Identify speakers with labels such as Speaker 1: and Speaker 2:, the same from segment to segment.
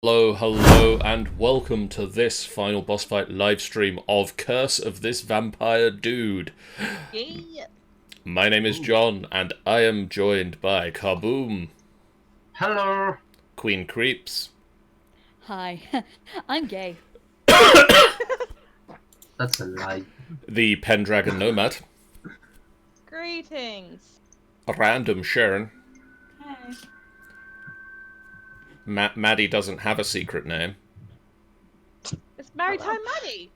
Speaker 1: Hello, hello, and welcome to this final boss fight livestream of Curse of this Vampire Dude.
Speaker 2: Yeah.
Speaker 1: My name is John, and I am joined by Kaboom,
Speaker 3: Hello.
Speaker 1: Queen Creeps,
Speaker 2: Hi. I'm gay.
Speaker 3: That's a lie.
Speaker 1: the Pendragon Nomad,
Speaker 2: Greetings.
Speaker 1: Random Sharon.
Speaker 2: Hey.
Speaker 1: Maddie doesn't have a secret name.
Speaker 2: It's Maritime Maddie.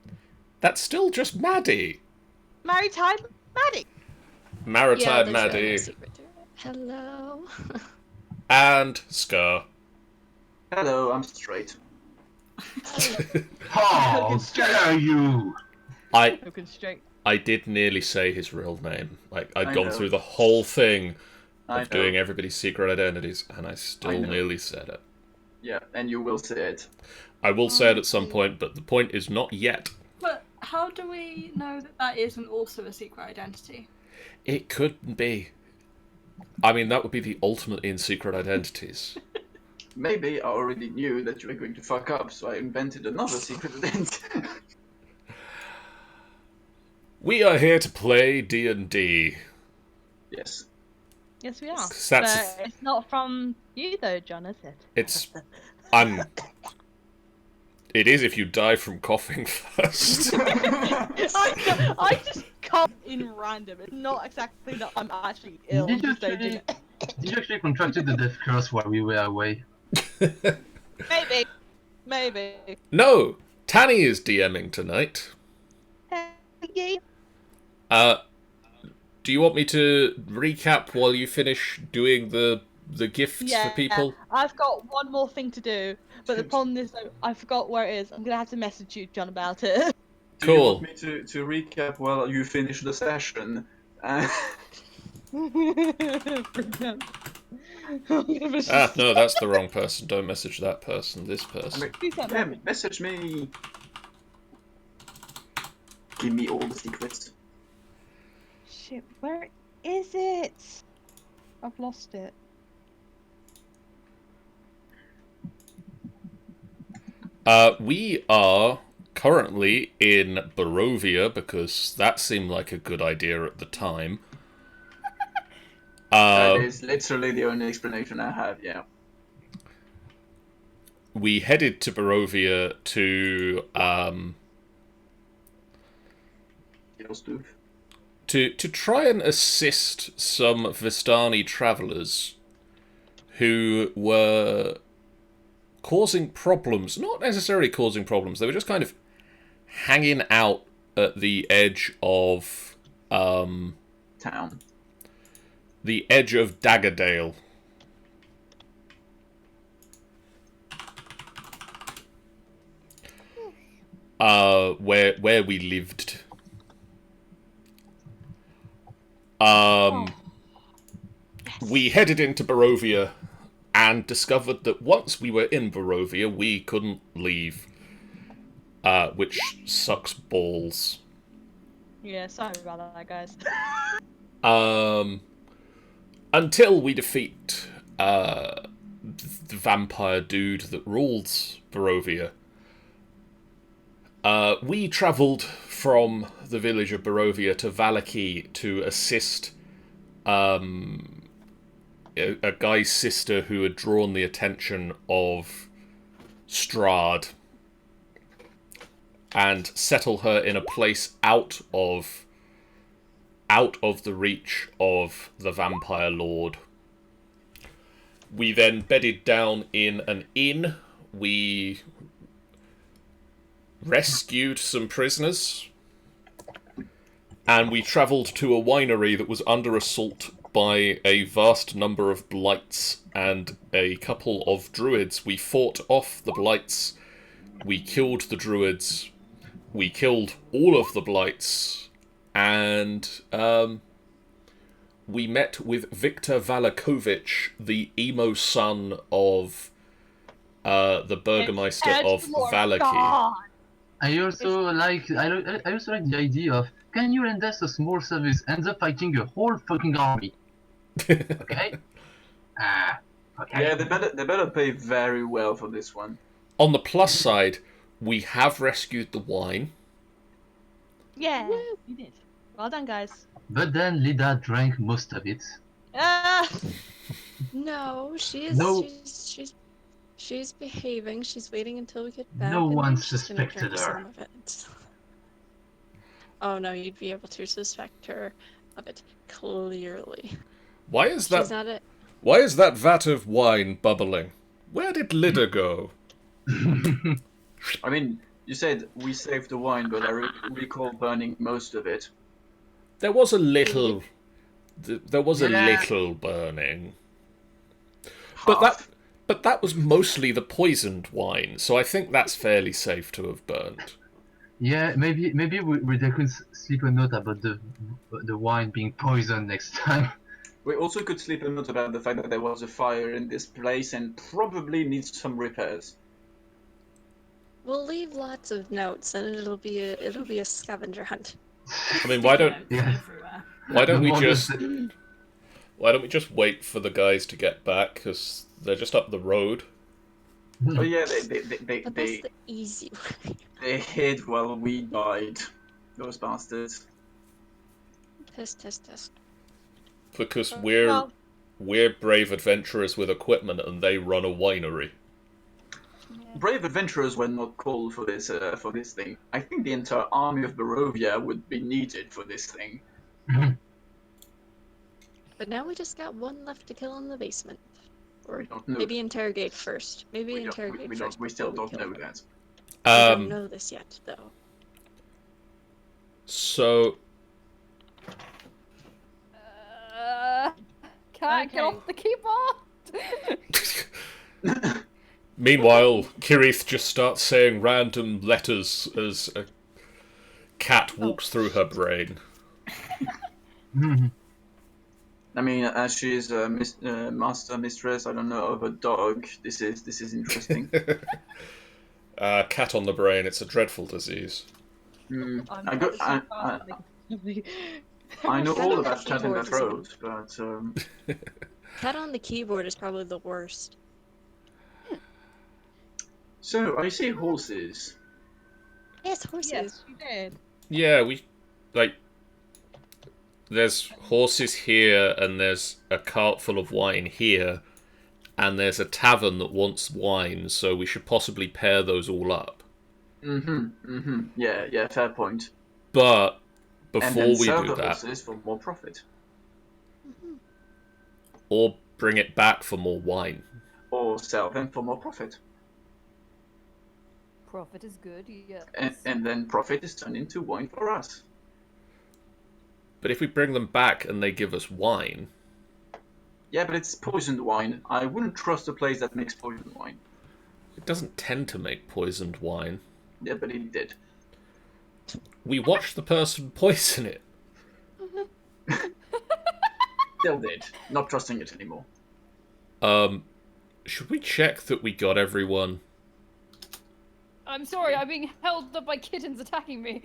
Speaker 1: That's still just Maddie.
Speaker 2: Maritime Maddie.
Speaker 1: Maritime
Speaker 4: there's no
Speaker 1: Maddie.
Speaker 4: secret to it. Hello.
Speaker 1: And Scar.
Speaker 5: Hello, I'm straight.
Speaker 3: How dare you!
Speaker 2: Looking straight.
Speaker 1: I did nearly say his real name. Like, I'd
Speaker 5: I
Speaker 1: gone
Speaker 5: know.
Speaker 1: through the whole thing
Speaker 5: I
Speaker 1: of
Speaker 5: know.
Speaker 1: doing everybody's secret identities, and I still
Speaker 5: I know.
Speaker 1: nearly said it.
Speaker 5: Yeah, and you will say it.
Speaker 1: I will say it at some point, but the point is not yet.
Speaker 6: But how do we know that that isn't also a secret identity?
Speaker 1: It could be. I mean, that would be the ultimate in secret identities.
Speaker 5: Maybe I already knew that you were going to fuck up, so I invented another secret identity.
Speaker 1: We are here to play D&D.
Speaker 5: Yes.
Speaker 2: Yes, we are.
Speaker 1: That's-
Speaker 2: But it's not from you, though, John, is it?
Speaker 1: It's... It is if you die from coughing first.
Speaker 2: I just cough in random. It's not exactly that I'm actually ill.
Speaker 3: Did
Speaker 2: I'm
Speaker 3: you
Speaker 2: just dodging
Speaker 3: actually,
Speaker 2: it.
Speaker 3: did you actually contracted the death curse while we were away?
Speaker 2: Maybe. Maybe.
Speaker 1: No! Tanny is DMing tonight.
Speaker 2: Hey.
Speaker 1: Do you want me to recap while you finish doing the gifts for people?
Speaker 2: I've got one more thing to do, but the problem is I forgot where it is. I'm gonna have to message you, John, about it.
Speaker 5: Do you
Speaker 1: Cool.
Speaker 5: want me to recap while you finish the session?
Speaker 2: Brilliant.
Speaker 1: No, that's the wrong person. Don't message that person. This person.
Speaker 5: Yeah, message me. Give me all the secrets.
Speaker 2: Shit, where is it? I've lost it.
Speaker 1: We are currently in Barovia because that seemed like a good idea at the time.
Speaker 5: That is literally the only explanation I have, yeah.
Speaker 1: We headed to Barovia to try and assist some Vistani travellers who were causing problems. Not necessarily causing problems, they were just kind of hanging out at the edge of
Speaker 5: Town.
Speaker 1: the edge of Daggerdale. Where we lived. We headed into Barovia and discovered that once we were in Barovia, we couldn't leave. Which sucks balls.
Speaker 2: Yeah, sorry about that, guys.
Speaker 1: Until we defeat the vampire dude that rules Barovia. We travelled from the village of Barovia to Valaki to assist a guy's sister who had drawn the attention of Strahd and settle her in a place out of the reach of the vampire lord. We then bedded down in an inn. We rescued some prisoners, and we travelled to a winery that was under assault by a vast number of blights and a couple of druids. We fought off the blights, we killed the druids, we killed all of the blights, and we met with Viktor Valakovich, the emo son of the Burgermeister of Valaki.
Speaker 3: I also like the idea of, can you lend us a small service, ends up fighting a whole fucking army. Okay? Okay.
Speaker 5: Yeah, they better pay very well for this one.
Speaker 1: On the plus side, we have rescued the wine.
Speaker 2: Yeah,
Speaker 4: Woo.
Speaker 2: you did. Well done, guys.
Speaker 3: But then Lida drank most of it.
Speaker 2: Ah!
Speaker 4: No,
Speaker 3: No.
Speaker 4: she's behaving. She's waiting until we get back.
Speaker 3: No
Speaker 4: and
Speaker 3: one
Speaker 4: then she's gonna
Speaker 3: suspected
Speaker 4: drink
Speaker 3: her.
Speaker 4: some of it. Oh no, you'd be able to suspect her of it clearly.
Speaker 1: Why is
Speaker 4: She's
Speaker 1: that?
Speaker 4: not a.
Speaker 1: Why is that vat of wine bubbling? Where did Lida go?
Speaker 5: I mean, you said we saved the wine, but I recall burning most of it.
Speaker 1: There was a little. There was a
Speaker 3: Yeah.
Speaker 1: little burning, but that was mostly the poisoned wine. So I think that's fairly safe to have burned.
Speaker 3: Yeah, maybe we could slip a note about the wine being poisoned next time.
Speaker 5: We also could slip a note about the fact that there was a fire in this place and probably needs some repairs.
Speaker 4: We'll leave lots of notes, and it'll be a scavenger hunt.
Speaker 1: I mean, why don't
Speaker 3: Yeah.
Speaker 6: Everywhere.
Speaker 1: why don't
Speaker 3: The
Speaker 1: we
Speaker 3: more
Speaker 1: just
Speaker 3: the-
Speaker 1: why don't we just wait for the guys to get back because they're just up the road.
Speaker 5: Oh yeah,
Speaker 4: But that's the easy way.
Speaker 5: they hid while we died. Those bastards.
Speaker 4: Test.
Speaker 1: Because
Speaker 2: Well,
Speaker 1: we're brave adventurers with equipment, and they run a winery.
Speaker 5: Brave adventurers were not called for this thing. I think the entire army of Barovia would be needed for this thing.
Speaker 4: But now we just got one left to kill in the basement. Or
Speaker 5: We don't know.
Speaker 4: maybe interrogate first. Maybe
Speaker 5: We
Speaker 4: interrogate
Speaker 5: don't,
Speaker 4: first.
Speaker 5: we still
Speaker 4: before
Speaker 5: don't
Speaker 4: kill
Speaker 5: know
Speaker 4: them.
Speaker 5: that.
Speaker 4: We don't know this yet, though.
Speaker 1: So
Speaker 6: Can't get
Speaker 2: Okay.
Speaker 6: off the keyboard.
Speaker 1: meanwhile, Kirith just starts saying random letters as a cat walks through her brain.
Speaker 5: I mean, as she's a master mistress, I don't know, of a dog. This is interesting.
Speaker 1: Cat on the brain. It's a dreadful disease.
Speaker 2: I'm
Speaker 5: I, go,
Speaker 2: so fast that they can-
Speaker 5: I know
Speaker 4: Cat
Speaker 5: all
Speaker 4: on the
Speaker 5: about cat in the
Speaker 4: keyboard is
Speaker 5: throat, but
Speaker 4: Cat on the keyboard is probably the worst.
Speaker 5: so I see horses.
Speaker 4: Yes, horses.
Speaker 2: Yes, you did.
Speaker 1: Yeah, there's horses here, and there's a cart full of wine here, and there's a tavern that wants wine, so we should possibly pair those all up.
Speaker 5: Yeah, fair point.
Speaker 1: But
Speaker 5: And
Speaker 1: before
Speaker 5: then
Speaker 1: we
Speaker 5: sell
Speaker 1: do
Speaker 5: the
Speaker 1: that,
Speaker 5: horses for more profit,
Speaker 1: or bring it back for more wine.
Speaker 5: or sell them for more profit,
Speaker 6: Profit is good, yes.
Speaker 5: and then profit is turned into wine for us.
Speaker 1: But if we bring them back and they give us wine,
Speaker 5: Yeah, but it's poisoned wine. I wouldn't trust a place that makes poisoned wine.
Speaker 1: it doesn't tend to make poisoned wine.
Speaker 5: Yeah, but it did.
Speaker 1: We watched the person poison it.
Speaker 5: Still did. Not trusting it anymore.
Speaker 1: Should we check that we got everyone?
Speaker 6: I'm sorry, I'm being held up by kittens attacking me.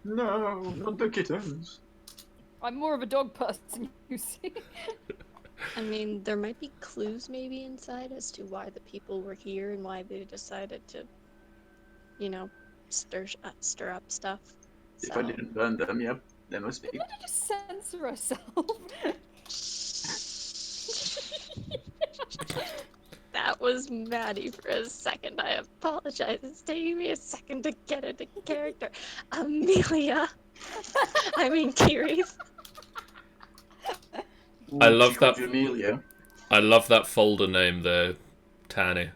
Speaker 5: No, not the kittens.
Speaker 6: I'm more of a dog person, you see.
Speaker 4: I mean, there might be clues maybe inside as to why the people were here and why they decided to, stir up stuff.
Speaker 5: If I didn't burn them, yep, there must be.
Speaker 6: Why did you just censor herself?
Speaker 4: That was Maddie for a second. I apologize. It's taking me a second to get into character. Amelia. I mean, Kirith.
Speaker 1: I love
Speaker 5: She called
Speaker 1: that-
Speaker 5: you Amelia.
Speaker 1: I love that folder name there, Tanny.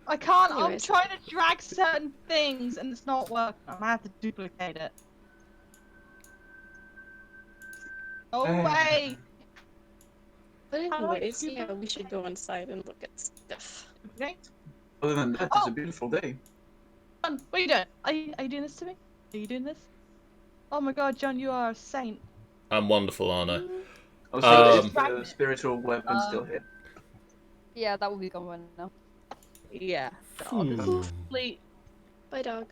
Speaker 2: I can't.
Speaker 4: Anyways.
Speaker 2: I'm trying to drag certain things and it's not working. I'm gonna have to duplicate it. Oh way!
Speaker 4: But
Speaker 2: How do I
Speaker 4: anyways,
Speaker 2: do
Speaker 4: yeah, we should go inside and look at stuff.
Speaker 2: Duplicate.
Speaker 5: Other than that, it's a beautiful day.
Speaker 2: John, what are you doing? Are you doing this to me? Are you doing this? Oh my god, John, you are a saint.
Speaker 1: I'm wonderful, aren't I?
Speaker 5: Also, is the spiritual weapon still here?
Speaker 6: Yeah, that will be gone now.
Speaker 2: Yeah. I'll just complete.
Speaker 4: Bye, dog.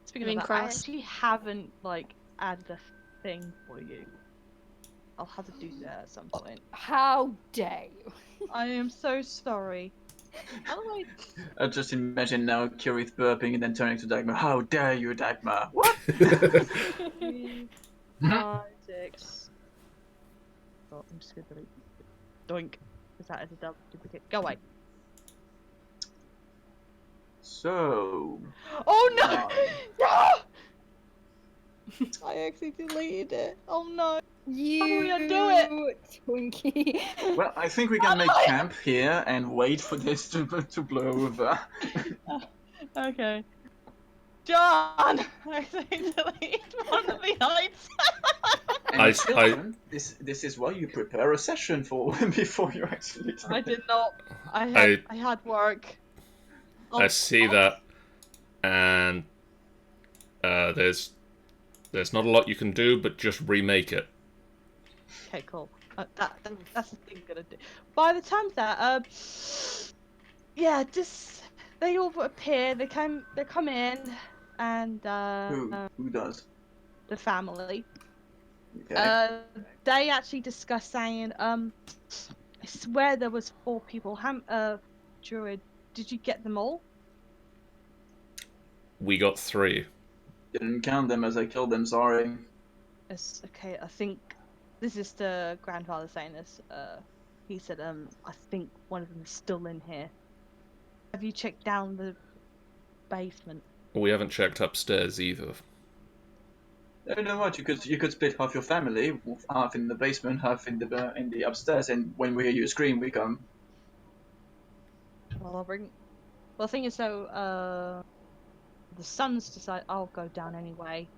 Speaker 2: Speaking
Speaker 4: I mean,
Speaker 2: of that, I
Speaker 4: cross.
Speaker 2: actually haven't added a thing for you. I'll have to do that at some point.
Speaker 6: How dare you?
Speaker 2: I am so sorry. Otherwise,
Speaker 5: I just imagine now Kirith burping and then turning to Dagmar. How dare you, Dagmar? What?
Speaker 2: 3, 5, 6. Oh, I'm just gonna delete. Doink. Because that is a double duplicate. Go away.
Speaker 5: So.
Speaker 2: Oh no!
Speaker 5: Nine.
Speaker 2: No! I actually deleted it. Oh no.
Speaker 7: You
Speaker 2: do we undo it?
Speaker 7: Twinkie.
Speaker 5: Well, I think we can make camp here and wait for this to blow over.
Speaker 2: Okay. John! I accidentally deleted one of the heights.
Speaker 5: And
Speaker 1: I-
Speaker 5: children, this is why you prepare a session for before you actually.
Speaker 2: I did not. I had work.
Speaker 1: I
Speaker 2: Oh,
Speaker 1: see
Speaker 2: oh.
Speaker 1: that, and there's not a lot you can do, but just remake it.
Speaker 2: Okay, cool. That's the thing I'm gonna do. By the time that yeah, just they all appear. They come in, and
Speaker 5: Who does?
Speaker 2: the family.
Speaker 5: Okay.
Speaker 2: They actually discussed saying I swear there was 4 people. Druid, did you get them all?
Speaker 1: We got 3.
Speaker 5: Didn't count them as I killed them. Sorry.
Speaker 2: Yes. Okay, I think this is the grandfather saying this. He said I think one of them is still in here. Have you checked down the basement?
Speaker 1: We haven't checked upstairs either.
Speaker 5: You know what? You could split half your family, half in the basement, half in the upstairs, and when we hear you scream, we come.
Speaker 2: Well, the thing is though, the sons decide I'll go down anyway,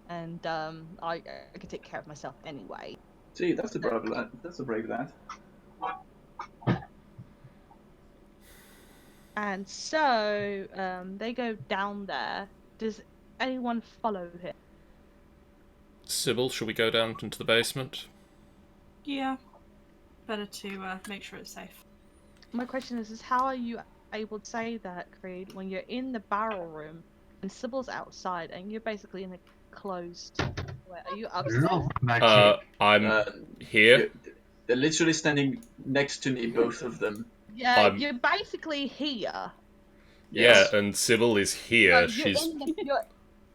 Speaker 2: and I can take care of myself anyway.
Speaker 5: See, that's a brave lad. That's a brave lad.
Speaker 2: And so they go down there. Does anyone follow him?
Speaker 1: Sybil, should we go down into the basement?
Speaker 6: Yeah. Better to make sure it's safe.
Speaker 2: My question is how are you able to say that, Creed, when you're in the barrel room and Sybil's outside and you're basically in a closed... Where are you upstairs?
Speaker 3: Love magic.
Speaker 1: I'm here.
Speaker 5: They're literally standing next to me, both of them.
Speaker 2: Yeah, you're basically here.
Speaker 1: Yeah, and Sybil is here.
Speaker 2: No,
Speaker 1: She's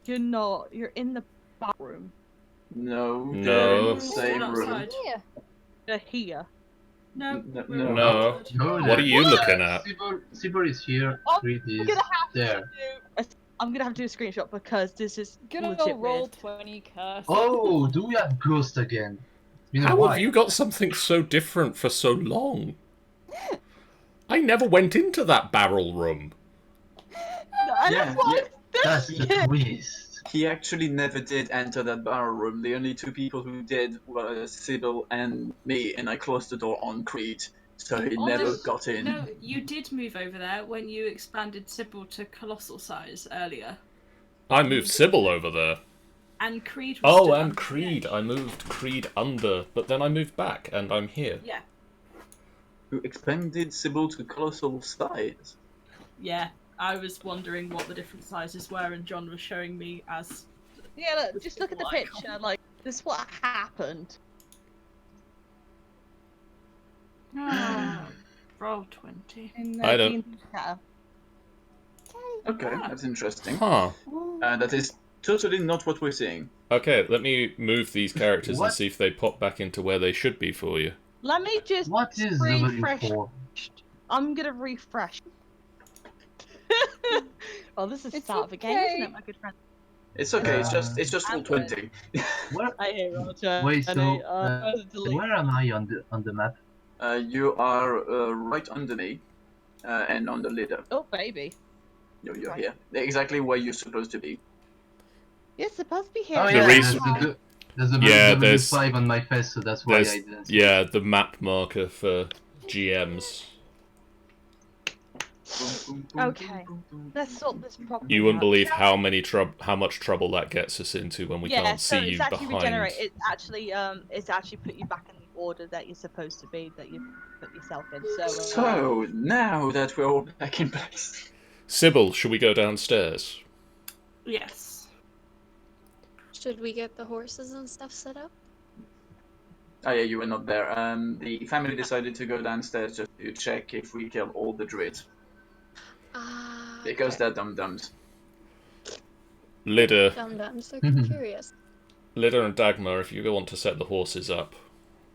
Speaker 2: you're not. You're in the barrel room.
Speaker 5: No,
Speaker 1: No.
Speaker 5: they're in the
Speaker 6: Still
Speaker 5: same room.
Speaker 6: outside.
Speaker 7: Yeah.
Speaker 2: You're here.
Speaker 6: No.
Speaker 5: No,
Speaker 6: we're
Speaker 5: no.
Speaker 1: No.
Speaker 6: outside.
Speaker 3: No,
Speaker 1: What are you looking at?
Speaker 3: Sibor is here.
Speaker 2: Oh,
Speaker 3: Creed
Speaker 2: I'm
Speaker 3: is
Speaker 2: gonna have
Speaker 3: there.
Speaker 2: I'm gonna have to do a screenshot because this is
Speaker 7: Good
Speaker 2: legit
Speaker 7: old roll
Speaker 2: weird.
Speaker 7: 20 curse.
Speaker 3: Oh, do we have Ghost again? It's been a
Speaker 1: How
Speaker 3: while.
Speaker 1: have you got something so different for so long? I never went into that barrel room.
Speaker 2: And
Speaker 5: Yeah,
Speaker 2: that's why
Speaker 3: That's the twist.
Speaker 5: He actually never did enter that barrel room. The only 2 people who did were Sybil and me, and I closed the door on Creed, so he
Speaker 6: Oh,
Speaker 5: never
Speaker 6: no.
Speaker 5: got in.
Speaker 6: No, you did move over there when you expanded Sybil to colossal size earlier.
Speaker 1: I moved Sybil over there.
Speaker 6: And Creed was
Speaker 1: Oh,
Speaker 6: still
Speaker 1: and
Speaker 6: under the
Speaker 1: Creed.
Speaker 6: edge.
Speaker 1: I moved Creed under, but then I moved back, and I'm here.
Speaker 6: Yeah.
Speaker 5: Who expanded Sybil to colossal size?
Speaker 6: Yeah. I was wondering what the different sizes were, and John was showing me as...
Speaker 2: yeah, look, just look at the picture. Like this is what happened.
Speaker 6: Roll 20.
Speaker 2: In
Speaker 1: I don't-
Speaker 2: D&D chat.
Speaker 5: Okay, that's interesting.
Speaker 1: Huh.
Speaker 5: That is totally not what we're seeing.
Speaker 1: Okay, let me move these characters and
Speaker 3: What?
Speaker 1: see if they pop back into where they should be for you.
Speaker 2: Let me just
Speaker 3: What is
Speaker 2: refresh.
Speaker 3: W4?
Speaker 2: I'm gonna refresh. Well, this is the
Speaker 7: It's
Speaker 2: start of the game, isn't it, my good friend?
Speaker 5: It's okay. It's just full
Speaker 2: I'm
Speaker 5: 20.
Speaker 3: Where?
Speaker 2: I hear Roger.
Speaker 3: Wait, so
Speaker 2: delete.
Speaker 3: where am I on the map?
Speaker 5: You are right under me, and on the leader.
Speaker 2: Oh, baby.
Speaker 5: You're here, exactly where you're supposed to be.
Speaker 2: You're supposed to be here.
Speaker 3: Oh
Speaker 1: The
Speaker 3: yeah,
Speaker 1: reason-
Speaker 3: there's a
Speaker 1: Yeah,
Speaker 3: W5 on my face, so that's why I didn't see it.
Speaker 1: Yeah, the map marker for GMs.
Speaker 2: Okay. Let's sort this properly.
Speaker 1: You wouldn't
Speaker 2: out.
Speaker 1: believe how much trouble that gets us into when we
Speaker 2: Yeah,
Speaker 1: can't
Speaker 2: so
Speaker 1: see
Speaker 2: it's
Speaker 1: you
Speaker 2: actually
Speaker 1: behind.
Speaker 2: regenerate. It's actually put you back in the order that you're supposed to be, that you put yourself in.
Speaker 5: So now that we're all back in place,
Speaker 1: Sybil, should we go downstairs?
Speaker 6: Yes.
Speaker 4: Should we get the horses and stuff set up?
Speaker 5: Oh yeah, you were not there. The family decided to go downstairs just to check if we killed all the druids. Because
Speaker 4: Okay.
Speaker 5: they're dum-dums.
Speaker 1: Lidda,
Speaker 4: Dum-dums, so
Speaker 3: Mhm.
Speaker 4: curious.
Speaker 1: Lidda and Dagmar, if you want to set the horses up,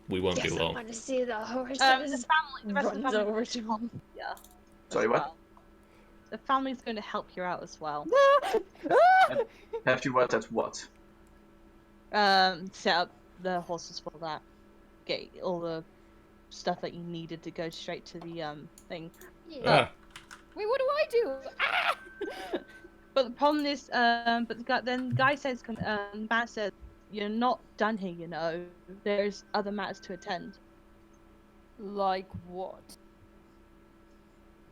Speaker 1: we won't be
Speaker 4: Yes, I
Speaker 1: long.
Speaker 4: want to see the horses.
Speaker 2: The rest of the
Speaker 4: Runs
Speaker 2: family
Speaker 4: over
Speaker 2: will
Speaker 4: to
Speaker 2: help
Speaker 4: him.
Speaker 2: you
Speaker 5: Sorry,
Speaker 2: as
Speaker 5: what?
Speaker 2: well. The family's going to help you out as well.
Speaker 5: Have you worked at what?
Speaker 2: Set up the horses for that. Get all the stuff that you needed to go straight to the thing.
Speaker 1: Ah,
Speaker 7: Wait, what do I do? Ah!
Speaker 2: But the problem is, but then the guy says, Matt says, you're not done here, you know. There's other matters to attend.
Speaker 7: Like what?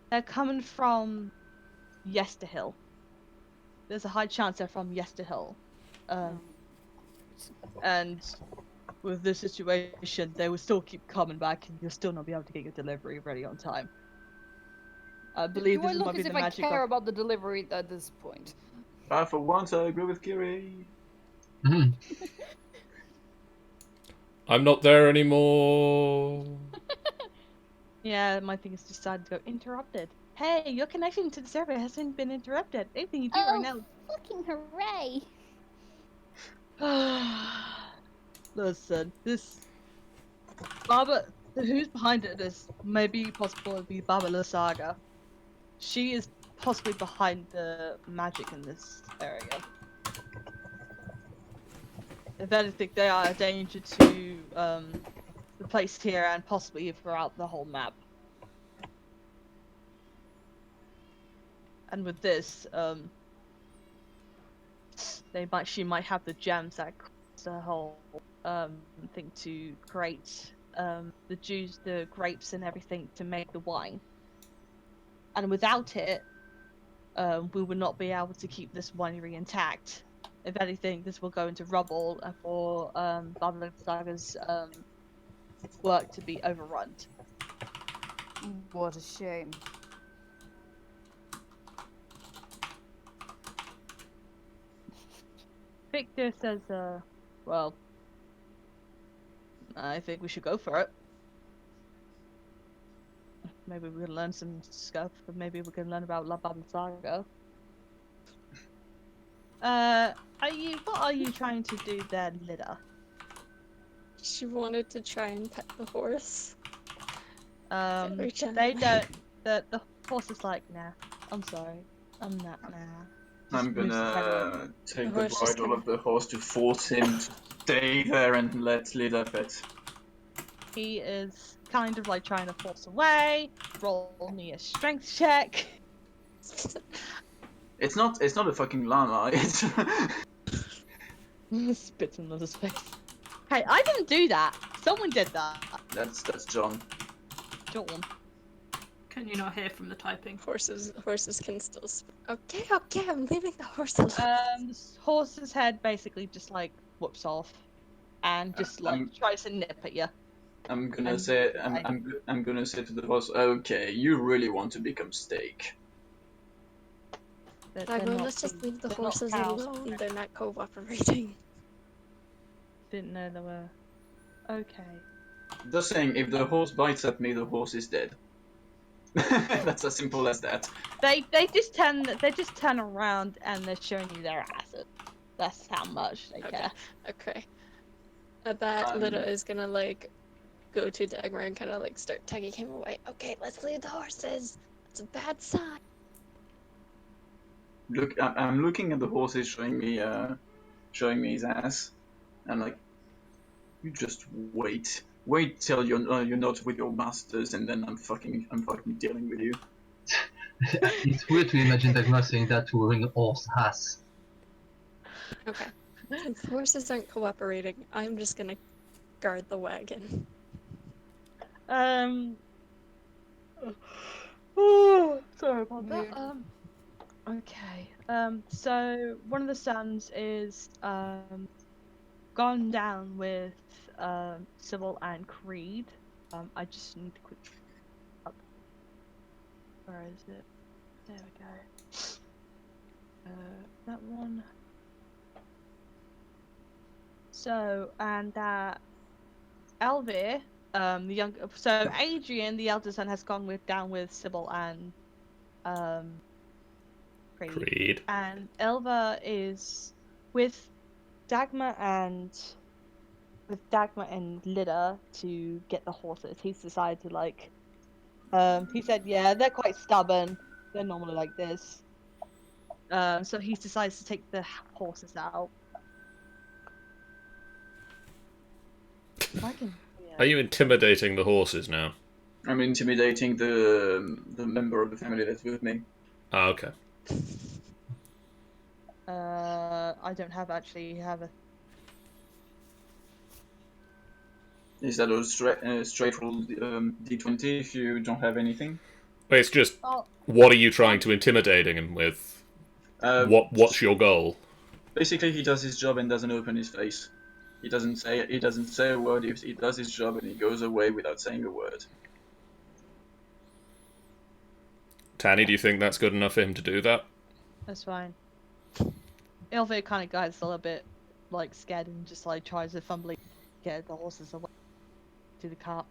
Speaker 2: They're coming from Yesterhill. There's a high chance they're from Yesterhill. And with this situation, they will still keep coming back, and you'll still not be able to get your delivery ready on time. I believe
Speaker 7: Do I
Speaker 2: this
Speaker 7: look
Speaker 2: might be
Speaker 7: as
Speaker 2: the
Speaker 7: if I
Speaker 2: magic
Speaker 7: care
Speaker 2: of.
Speaker 7: about the delivery at this point?
Speaker 5: For once, I agree with Kiri.
Speaker 3: Mhm.
Speaker 1: I'm not there anymore.
Speaker 2: Yeah, my thing is decided to go interrupted. Hey, your connection to the server hasn't been interrupted. Anything you do right now.
Speaker 7: Fucking hooray!
Speaker 2: Listen, this Baba, who's behind it is maybe possible to be Baba Lysaga. She is possibly behind the magic in this area. If anything, they are a danger to the place here and possibly throughout the whole map. And with this, she might have the gems that cause the whole thing to create the juice, the grapes, and everything to make the wine. And without it, we would not be able to keep this winery intact. If anything, this will go into rubble and for Baba Saga's work to be overrun.
Speaker 7: What a shame.
Speaker 2: Victor says, well, I think we should go for it. Maybe we can learn some stuff, but maybe we can learn about La Baba Saga. What are you trying to do there, Lidda?
Speaker 4: She wanted to try and pet the horse.
Speaker 2: They
Speaker 4: Very
Speaker 2: don't.
Speaker 4: gently.
Speaker 2: The horse is like, nah. I'm sorry. I'm not. Nah. Just
Speaker 5: I'm
Speaker 2: moves his head away.
Speaker 5: gonna take
Speaker 4: The
Speaker 5: the
Speaker 4: horse just
Speaker 5: bridle
Speaker 4: kinda-
Speaker 5: of the horse to force him to stay there and let Lida pet.
Speaker 2: He is kind of like trying to force away. Roll me a strength check.
Speaker 5: It's not a fucking llama. It's
Speaker 2: Spits in his face. Hey, I didn't do that. Someone did that.
Speaker 5: that's John.
Speaker 2: John.
Speaker 6: Can you not hear from the typing?
Speaker 4: Horses can still. Okay, I'm leaving the horse alone.
Speaker 2: This horse's head basically just like whoops off, and just like tries to nip at you.
Speaker 5: I'm gonna
Speaker 2: And
Speaker 5: say
Speaker 2: why?
Speaker 5: I'm gonna say to the horse, okay, you really want to become steak.
Speaker 2: They're
Speaker 4: Dagmar,
Speaker 2: not
Speaker 4: let's just
Speaker 2: beef,
Speaker 4: leave the
Speaker 2: they're not
Speaker 4: horses
Speaker 2: cows.
Speaker 4: alone. They're not cooperating.
Speaker 2: Didn't know there were. Okay.
Speaker 5: Just saying, if the horse bites at me, the horse is dead. That's as simple as that.
Speaker 2: They just turn around and they're showing you their asses. That's how much they care.
Speaker 4: Okay. At that,
Speaker 5: Um,
Speaker 4: Lida is gonna like go to Dagmar and kind of like start tugging him away. Okay, let's leave the horses. It's a bad sign.
Speaker 5: Look, I'm looking at the horses showing me his ass. I'm like, you just wait. Wait till you're not with your masters, and then I'm fucking dealing with you.
Speaker 3: It's weird to imagine Dagmar saying that to a horse ass.
Speaker 4: Okay. Since the horses aren't cooperating, I'm just gonna guard the wagon.
Speaker 2: Sorry about that.
Speaker 7: Yeah.
Speaker 2: Okay. So one of the sons is gone down with Sybil and Creed. I just need to quick. Where is it? There we go. That one. So, and that Elvir, the young, so Adrian, the elder son, has gone down with Sybil and Creed.
Speaker 1: Creed.
Speaker 2: And Elva is with Dagmar and Lida to get the horses. He's decided to he said, yeah, they're quite stubborn. They're normally like this. So he decides to take the horses out. I can. Yeah.
Speaker 1: Are you intimidating the horses now?
Speaker 5: I'm intimidating the member of the family that's with me.
Speaker 1: Ah, okay.
Speaker 2: I don't have a.
Speaker 5: Is that a straight roll d20 if you don't have anything?
Speaker 1: It's just,
Speaker 2: Oh,
Speaker 1: what are you trying to intimidating him with? What's your goal?
Speaker 5: Basically, he does his job and doesn't open his face. He doesn't say a word. He does his job and he goes away without saying a word.
Speaker 1: Tanny, do you think that's good enough for him to do that?
Speaker 2: that's fine. Elva kind of gets a little bit scared and just tries to fumbly get the horses away to the cart.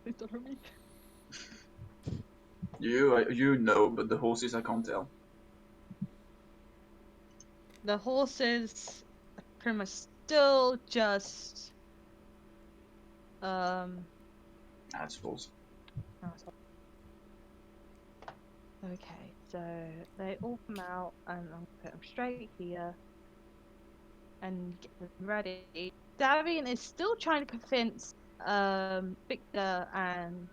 Speaker 2: Please don't hurt me.
Speaker 5: You know, but the horses I can't tell.
Speaker 2: The horses are pretty much still just
Speaker 5: Assholes.
Speaker 2: okay, so they all come out and I'm gonna put them straight here and get them ready. Davian is still trying to convince Victor and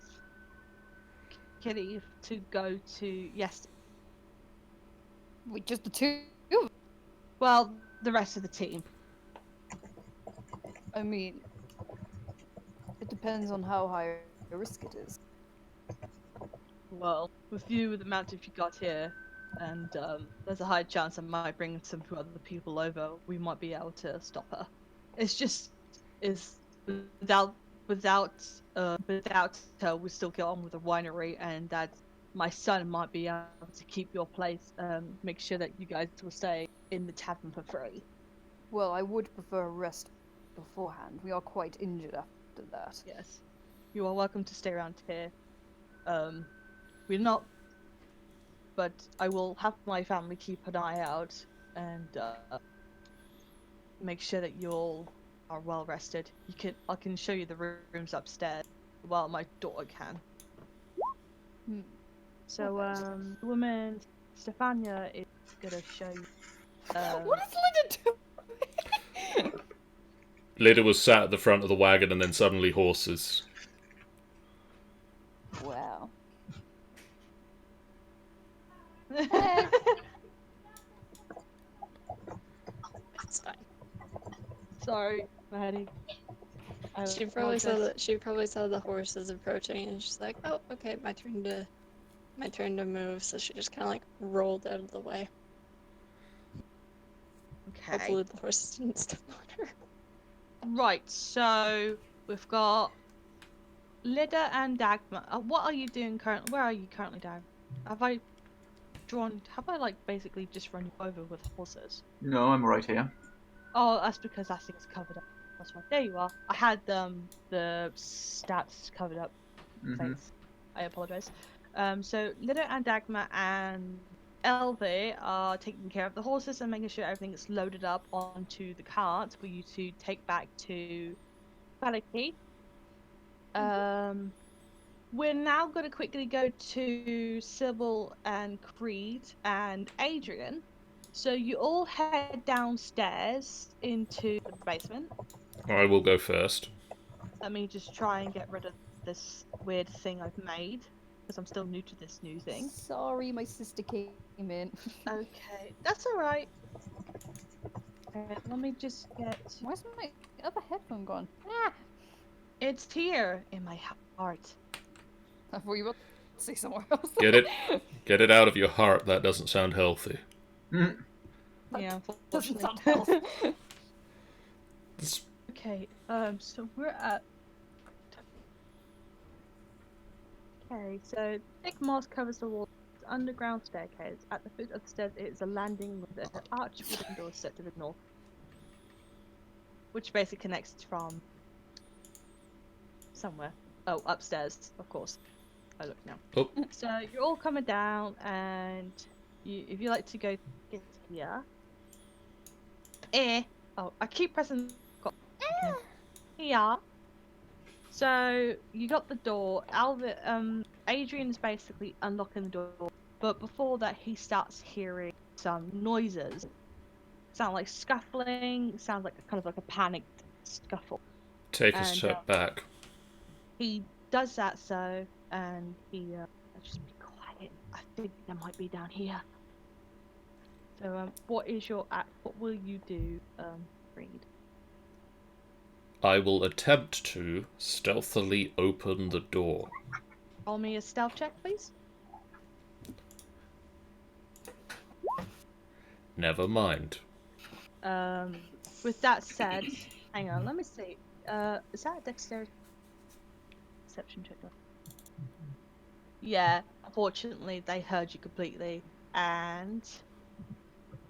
Speaker 2: Kitty to go to
Speaker 7: Wait, just the two?
Speaker 2: well, the rest of the team.
Speaker 7: I mean, it depends on how high a risk it is.
Speaker 2: Well, with you, the amount of you got here, and there's a high chance I might bring some other people over. We might be able to stop her. It's just without her, we still get on with the winery, and that my son might be able to keep your place. Make sure that you guys will stay in the tavern for free.
Speaker 7: Well, I would prefer a rest beforehand. We are quite injured after that.
Speaker 2: Yes, you are welcome to stay around here. We're not, but I will have my family keep an eye out and make sure that you all are well rested. I can show you the rooms upstairs. Well, my daughter can. So, the woman Stefania is gonna show you.
Speaker 7: What is Linda doing?
Speaker 1: Lyda was sat at the front of the wagon and then suddenly horses.
Speaker 7: Wow.
Speaker 4: It's fine.
Speaker 2: Sorry, Maddie.
Speaker 4: She probably saw the horses approaching, and she's like, "Oh, okay, my turn to move." So she just kind of rolled out of the way.
Speaker 2: Okay.
Speaker 4: Hopefully the horses didn't step on her.
Speaker 2: Right. So we've got Lida and Dagmar. What are you doing currently? Where are you currently, Dag? Have I basically just run you over with horses?
Speaker 5: No, I'm right here.
Speaker 2: Oh, that's because that thing's covered up. That's why. There you are. I had the stats covered up. Thanks. I apologize. So Lida and Dagmar and Elve are taking care of the horses and making sure everything is loaded up onto the cart for you to take back to Valaki. We're now going to quickly go to Sybil and Creed and Adrian. So you all head downstairs into the basement.
Speaker 1: I will go first.
Speaker 2: Let me just try and get rid of this weird thing I've made, because I'm still new to this new thing.
Speaker 7: Sorry, my sister came in.
Speaker 2: Okay, that's alright. Let me just get...
Speaker 7: Where's my other headphone gone? Ah!
Speaker 2: It's here in my heart.
Speaker 7: I thought you were about to say somewhere else.
Speaker 1: Get it out of your heart. That doesn't sound healthy.
Speaker 2: Yeah,
Speaker 7: Doesn't
Speaker 2: unfortunately.
Speaker 7: sound healthy.
Speaker 2: Okay, so we're at... Okay, so thick moss covers the wall. Underground staircase. At the foot of the stairs is a landing with an arched wooden door set to the north. which basically connects from somewhere. Oh, upstairs, of course. I look now.
Speaker 1: Oh.
Speaker 2: So you're all coming down, and if you like to go get here. Oh, I keep pressing. Here. So you got the door. Adrian's basically unlocking the door, but before that, he starts hearing some noises. Sound like scuffling. Sounds like kind of like a panicked scuffle.
Speaker 1: Take a
Speaker 2: And,
Speaker 1: step back.
Speaker 2: He does that, and he just be quiet. I think they might be down here. So, what is your act? What will you do, Reed?
Speaker 1: I will attempt to stealthily open the door.
Speaker 2: Roll me a stealth check, please.
Speaker 1: Never mind.
Speaker 2: With that said, hang on, let me see. Is that a dexterity perception check? Yeah, unfortunately, they heard you completely. And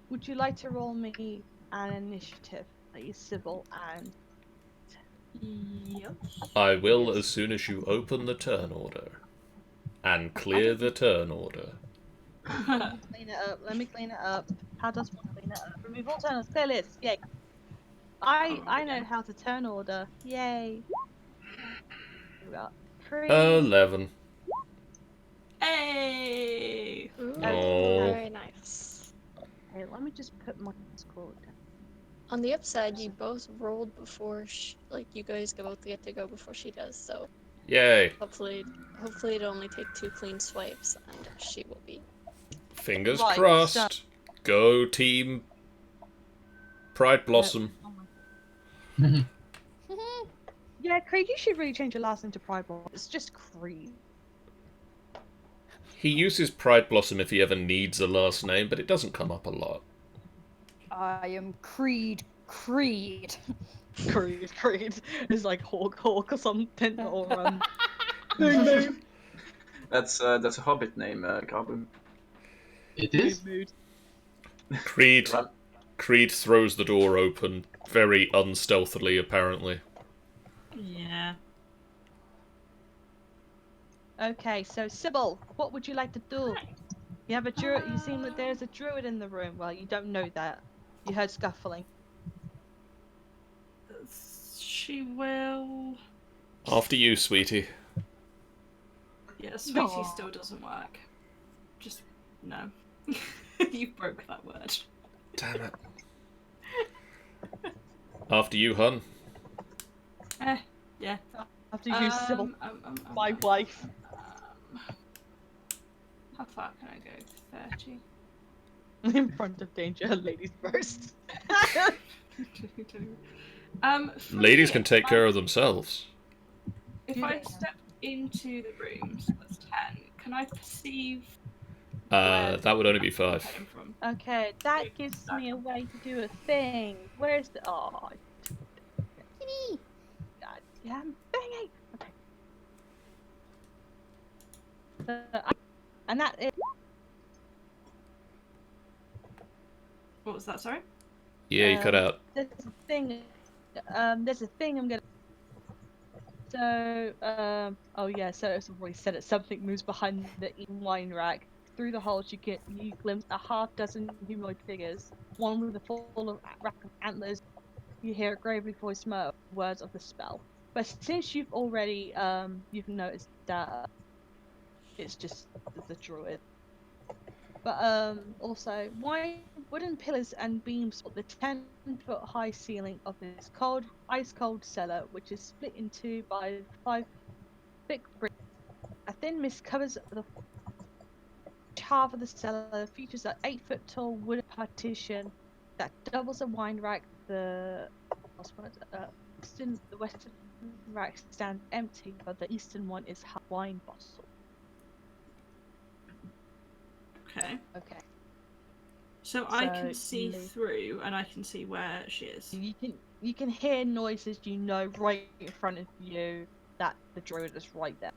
Speaker 2: would you like to roll me an initiative, please, Sybil? And
Speaker 6: Yep.
Speaker 1: I will as soon as you open the turn order. And clear the turn order.
Speaker 2: clean it up. Let me clean it up. How does one clean it up? Remove all turn orders. Clear list. Yay. I know how to turn order. Yay. We got 3.
Speaker 1: 11.
Speaker 6: Hey!
Speaker 4: Ooh,
Speaker 1: Oh.
Speaker 4: very nice.
Speaker 2: Okay, let me just put my score down.
Speaker 4: On the upside, you both rolled before you guys both get to go before she does, so
Speaker 1: Yay.
Speaker 4: hopefully it'll only take 2 clean swipes and she will be.
Speaker 1: Fingers
Speaker 2: Right,
Speaker 1: crossed. Go team Pride Blossom.
Speaker 2: Yeah, Creed, you should really change your last name to Pride Blossom. It's just Creed.
Speaker 1: He uses Pride Blossom if he ever needs a last name, but it doesn't come up a lot.
Speaker 7: I am Creed. Creed.
Speaker 2: Creed. It's like Hawk or something, or
Speaker 5: That's a hobbit name, Garbu.
Speaker 3: It is?
Speaker 2: mood.
Speaker 1: Creed
Speaker 5: Run.
Speaker 1: Creed throws the door open, very unstealthily, apparently.
Speaker 6: Yeah.
Speaker 2: Okay, so Sybil, what would you like to do? You have a druid. You seem that there's a druid in the room. Well, you don't know that. You heard scuffling.
Speaker 6: She will.
Speaker 1: After you, sweetie.
Speaker 6: Yeah, sweetie
Speaker 2: Aw.
Speaker 6: still doesn't work. Just no. You broke that word.
Speaker 1: Damn it. After you, hun.
Speaker 6: Yeah.
Speaker 2: After you, Sybil, my
Speaker 6: um,
Speaker 2: wife.
Speaker 6: How far can I go? 30.
Speaker 2: In front of danger, ladies first.
Speaker 6: From
Speaker 1: Ladies
Speaker 6: here,
Speaker 1: can take care of themselves.
Speaker 6: If I step into the room, so that's 10, can I perceive
Speaker 1: That would only be
Speaker 6: where I'm
Speaker 1: 5.
Speaker 6: heading from?
Speaker 2: Okay, that gives me a way to do a thing. Where's the... Oh. God damn thingy! Okay. And that is...
Speaker 6: What was that, sorry?
Speaker 1: Yeah, you cut out.
Speaker 2: There's a thing... there's a thing I'm gonna... So, oh yeah, so as I've already said it, something moves behind the wine rack. Through the holes, you glimpse a half-dozen humanoid figures. One with a full rack of antlers. You hear a gravely voiced words of the spell. But since you've already you've noticed that it's just the druid. But also wooden pillars and beams support the 10-foot high ceiling of this ice cold cellar, which is split in two by 5 thick bricks. A thin mist covers the half of the cellar. Features an 8-foot tall wooden partition that doubles a wine rack. The western rack stands empty, but the eastern one is wine bottle.
Speaker 6: Okay.
Speaker 2: Okay.
Speaker 6: So I can
Speaker 2: So
Speaker 6: see through, and I can see where she is.
Speaker 2: You can hear noises. You know right in front of you that the druid is right there.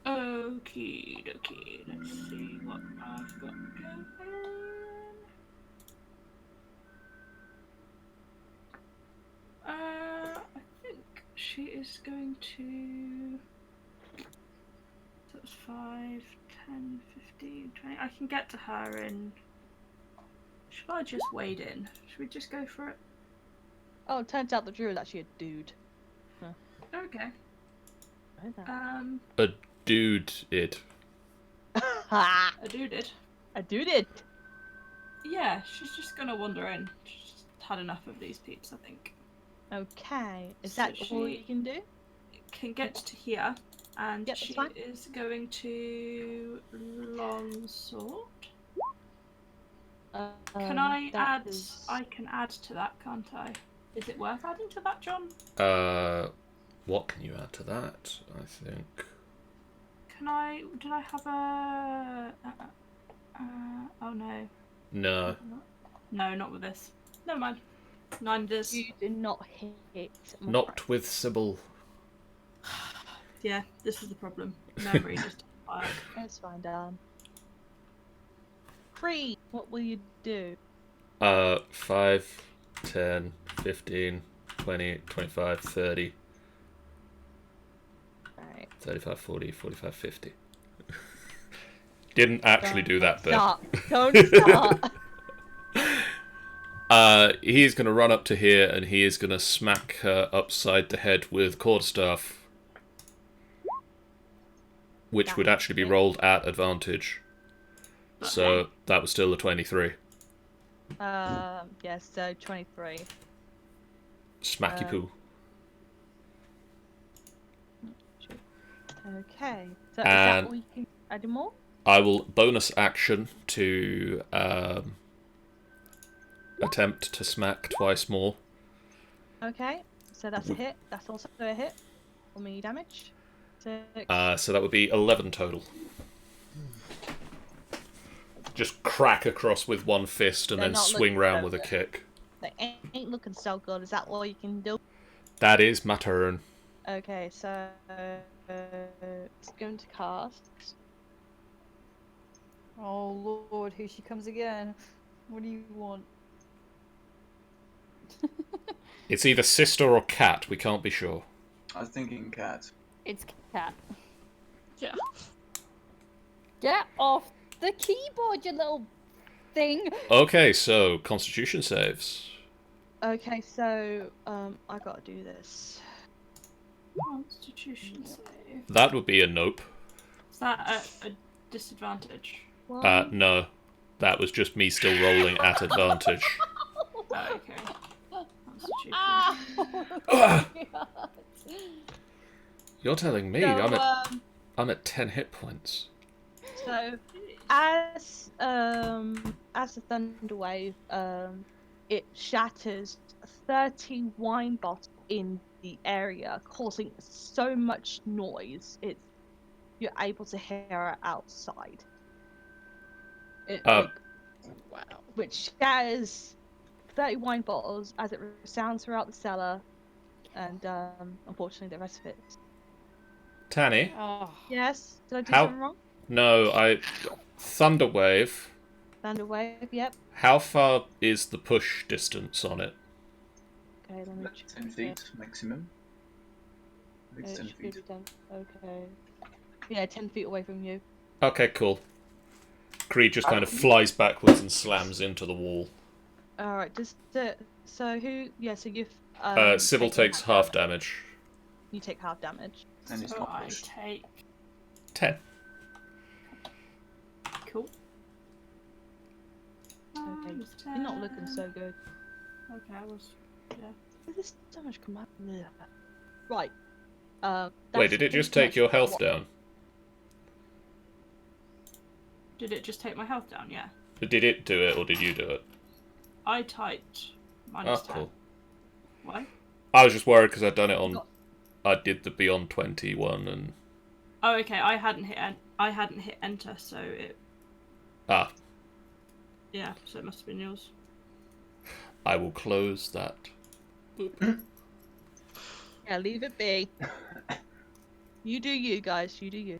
Speaker 6: Okie dokie. Let's see what I've got going. is going to. So it's 5, 10, 15, 20. I can get to her in. Should I just wade in? Should we just go for it?
Speaker 2: Oh, it turns out the druid is actually a dude.
Speaker 6: Okay.
Speaker 2: Right there.
Speaker 1: A dude, it.
Speaker 2: Ha!
Speaker 6: I do did.
Speaker 2: A dude it.
Speaker 6: Yeah, she's just gonna wander in. She's just had enough of these peeps, I think.
Speaker 2: Okay. Is
Speaker 6: So
Speaker 2: that all
Speaker 6: she-
Speaker 2: you can do?
Speaker 6: Can get to here, and
Speaker 2: Yep, that's
Speaker 6: she
Speaker 2: fine.
Speaker 6: is going to longsword. Can I
Speaker 2: that
Speaker 6: add?
Speaker 2: is-
Speaker 6: I can add to that, can't I? Is it worth adding to that, John?
Speaker 1: What can you add to that? I think.
Speaker 6: Can I? Did I have a? Oh no.
Speaker 1: No.
Speaker 6: No, not with this. Never mind. 9 it is.
Speaker 2: You did not hit. I'm
Speaker 1: Not
Speaker 2: afraid.
Speaker 1: with Sybil.
Speaker 6: Yeah, this is the problem. Memory just doesn't work.
Speaker 2: It's fine, darling. 3. What will you do?
Speaker 1: 5, 10, 15, 20, 25, 30,
Speaker 2: Right.
Speaker 1: 35, 40, 45, 50. Didn't actually do that bit.
Speaker 2: Start. Don't start.
Speaker 1: He's going to run up to here and he is going to smack her upside the head with quarterstaff, which would actually be rolled at advantage. So that was still a 23.
Speaker 2: Yes, so 23.
Speaker 1: Smacky poo.
Speaker 2: Okay. So is that
Speaker 1: And-
Speaker 2: all you can add more?
Speaker 1: I will bonus action to attempt to smack twice more.
Speaker 2: Okay. So that's a hit. That's also a hit. For me damage. 6.
Speaker 1: So that would be 11 total. Just crack across with one fist and
Speaker 2: They're
Speaker 1: then
Speaker 2: not
Speaker 1: swing
Speaker 2: looking
Speaker 1: round
Speaker 2: so
Speaker 1: with a
Speaker 2: good.
Speaker 1: kick.
Speaker 2: They ain't looking so good. Is that all you can do?
Speaker 1: That is my turn.
Speaker 2: Okay, so it's going to cast.
Speaker 7: Oh lord, here she comes again. What do you want?
Speaker 1: It's either sister or cat, we can't be sure.
Speaker 5: I was thinking cat.
Speaker 7: It's cat.
Speaker 4: Yeah.
Speaker 7: Get off the keyboard, you little thing!
Speaker 1: Okay, so constitution saves.
Speaker 2: Okay, so I gotta do this.
Speaker 6: Constitution save.
Speaker 1: That would be a nope.
Speaker 6: Is that a disadvantage?
Speaker 1: No. That was just me still rolling at advantage.
Speaker 6: Oh, okay. Constitution.
Speaker 7: Oh,
Speaker 1: You're telling me
Speaker 2: So,
Speaker 1: I'm at 10 hit points.
Speaker 2: So, as the thunder wave, it shatters 30 wine bottles in the area, causing so much noise. You're able to hear it outside.
Speaker 1: Oh.
Speaker 4: Wow.
Speaker 2: Which shatters 30 wine bottles as it resounds throughout the cellar, and unfortunately the rest of it.
Speaker 1: Tanny?
Speaker 7: oh.
Speaker 2: Yes, did I do
Speaker 1: How-
Speaker 2: something wrong?
Speaker 1: No, Thunderwave.
Speaker 2: Thunder wave, yep.
Speaker 1: How far is the push distance on it?
Speaker 2: Okay, let me
Speaker 5: Like
Speaker 2: check
Speaker 5: 10
Speaker 2: it.
Speaker 5: feet maximum. I think it's 10
Speaker 2: It should be
Speaker 5: feet.
Speaker 2: done. Okay. Yeah, 10 feet away from you.
Speaker 1: Okay, cool. Creed just kind of flies backwards and slams into the wall.
Speaker 2: Alright, so who? Yeah, so you've.
Speaker 1: Sybil
Speaker 2: taken
Speaker 1: takes half damage.
Speaker 2: You take half damage.
Speaker 5: And it's
Speaker 6: So
Speaker 5: not
Speaker 6: I
Speaker 5: pushed.
Speaker 6: take.
Speaker 1: 10.
Speaker 6: Cool.
Speaker 2: Okay,
Speaker 6: Minus
Speaker 2: you're not looking
Speaker 6: 10.
Speaker 2: so good.
Speaker 6: Okay, I was. Yeah.
Speaker 2: There's so much command. Right.
Speaker 1: Wait,
Speaker 2: that's
Speaker 1: did it just
Speaker 2: pretty
Speaker 1: take your
Speaker 2: much
Speaker 1: health
Speaker 2: what-
Speaker 1: down?
Speaker 6: Did it just take my health down? Yeah.
Speaker 1: Did it do it, or did you do it?
Speaker 6: I typed
Speaker 1: Oh,
Speaker 6: minus 10.
Speaker 1: cool.
Speaker 6: Why?
Speaker 1: I was just worried because I'd done it on... I did the Beyond 21 and...
Speaker 6: Oh, okay. I hadn't hit enter, so it.
Speaker 1: Ah,
Speaker 6: Yeah, so it must have been yours.
Speaker 1: I will close that.
Speaker 2: Yeah, leave it be. You do you, guys. You do you.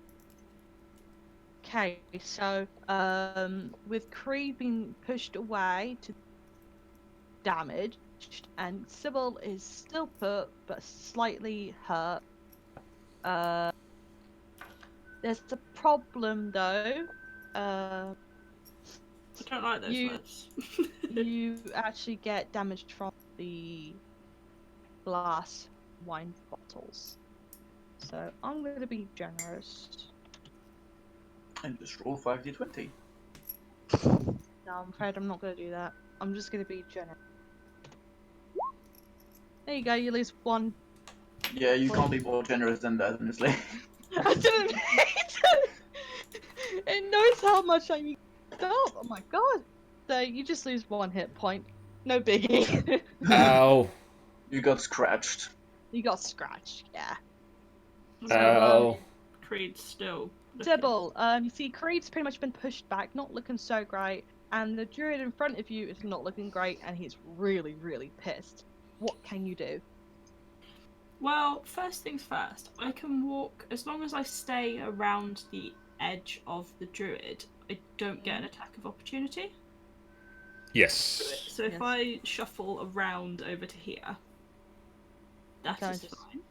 Speaker 2: Okay, so with Kree being pushed away to damage, and Sybil is still put, but slightly hurt. There's a problem though.
Speaker 6: I don't like those
Speaker 2: You-
Speaker 6: words.
Speaker 2: You actually get damaged from the glass wine bottles. So I'm going to be generous.
Speaker 5: And just roll 5d20.
Speaker 2: No, I'm afraid I'm not going to do that. I'm just going to be generous. There you go, you lose 1.
Speaker 5: Yeah, you can't be more generous than that, honestly.
Speaker 2: I didn't mean to. It knows how much I need to stop. Oh my god. So you just lose 1 hit point. No biggie.
Speaker 1: Ow.
Speaker 5: You got scratched.
Speaker 2: You got scratched, yeah.
Speaker 1: Ow.
Speaker 6: Creed's still. looking-
Speaker 2: Sybil, you see Creed's pretty much been pushed back, not looking so great, and the druid in front of you is not looking great, and he's really, really pissed. What can you do?
Speaker 6: Well, first things first, I can walk as long as I stay around the edge of the druid. I don't get an attack of opportunity.
Speaker 1: Yes.
Speaker 6: So if
Speaker 2: Yes.
Speaker 6: I shuffle around over to here, that
Speaker 2: Okay,
Speaker 6: is
Speaker 2: just-
Speaker 6: fine.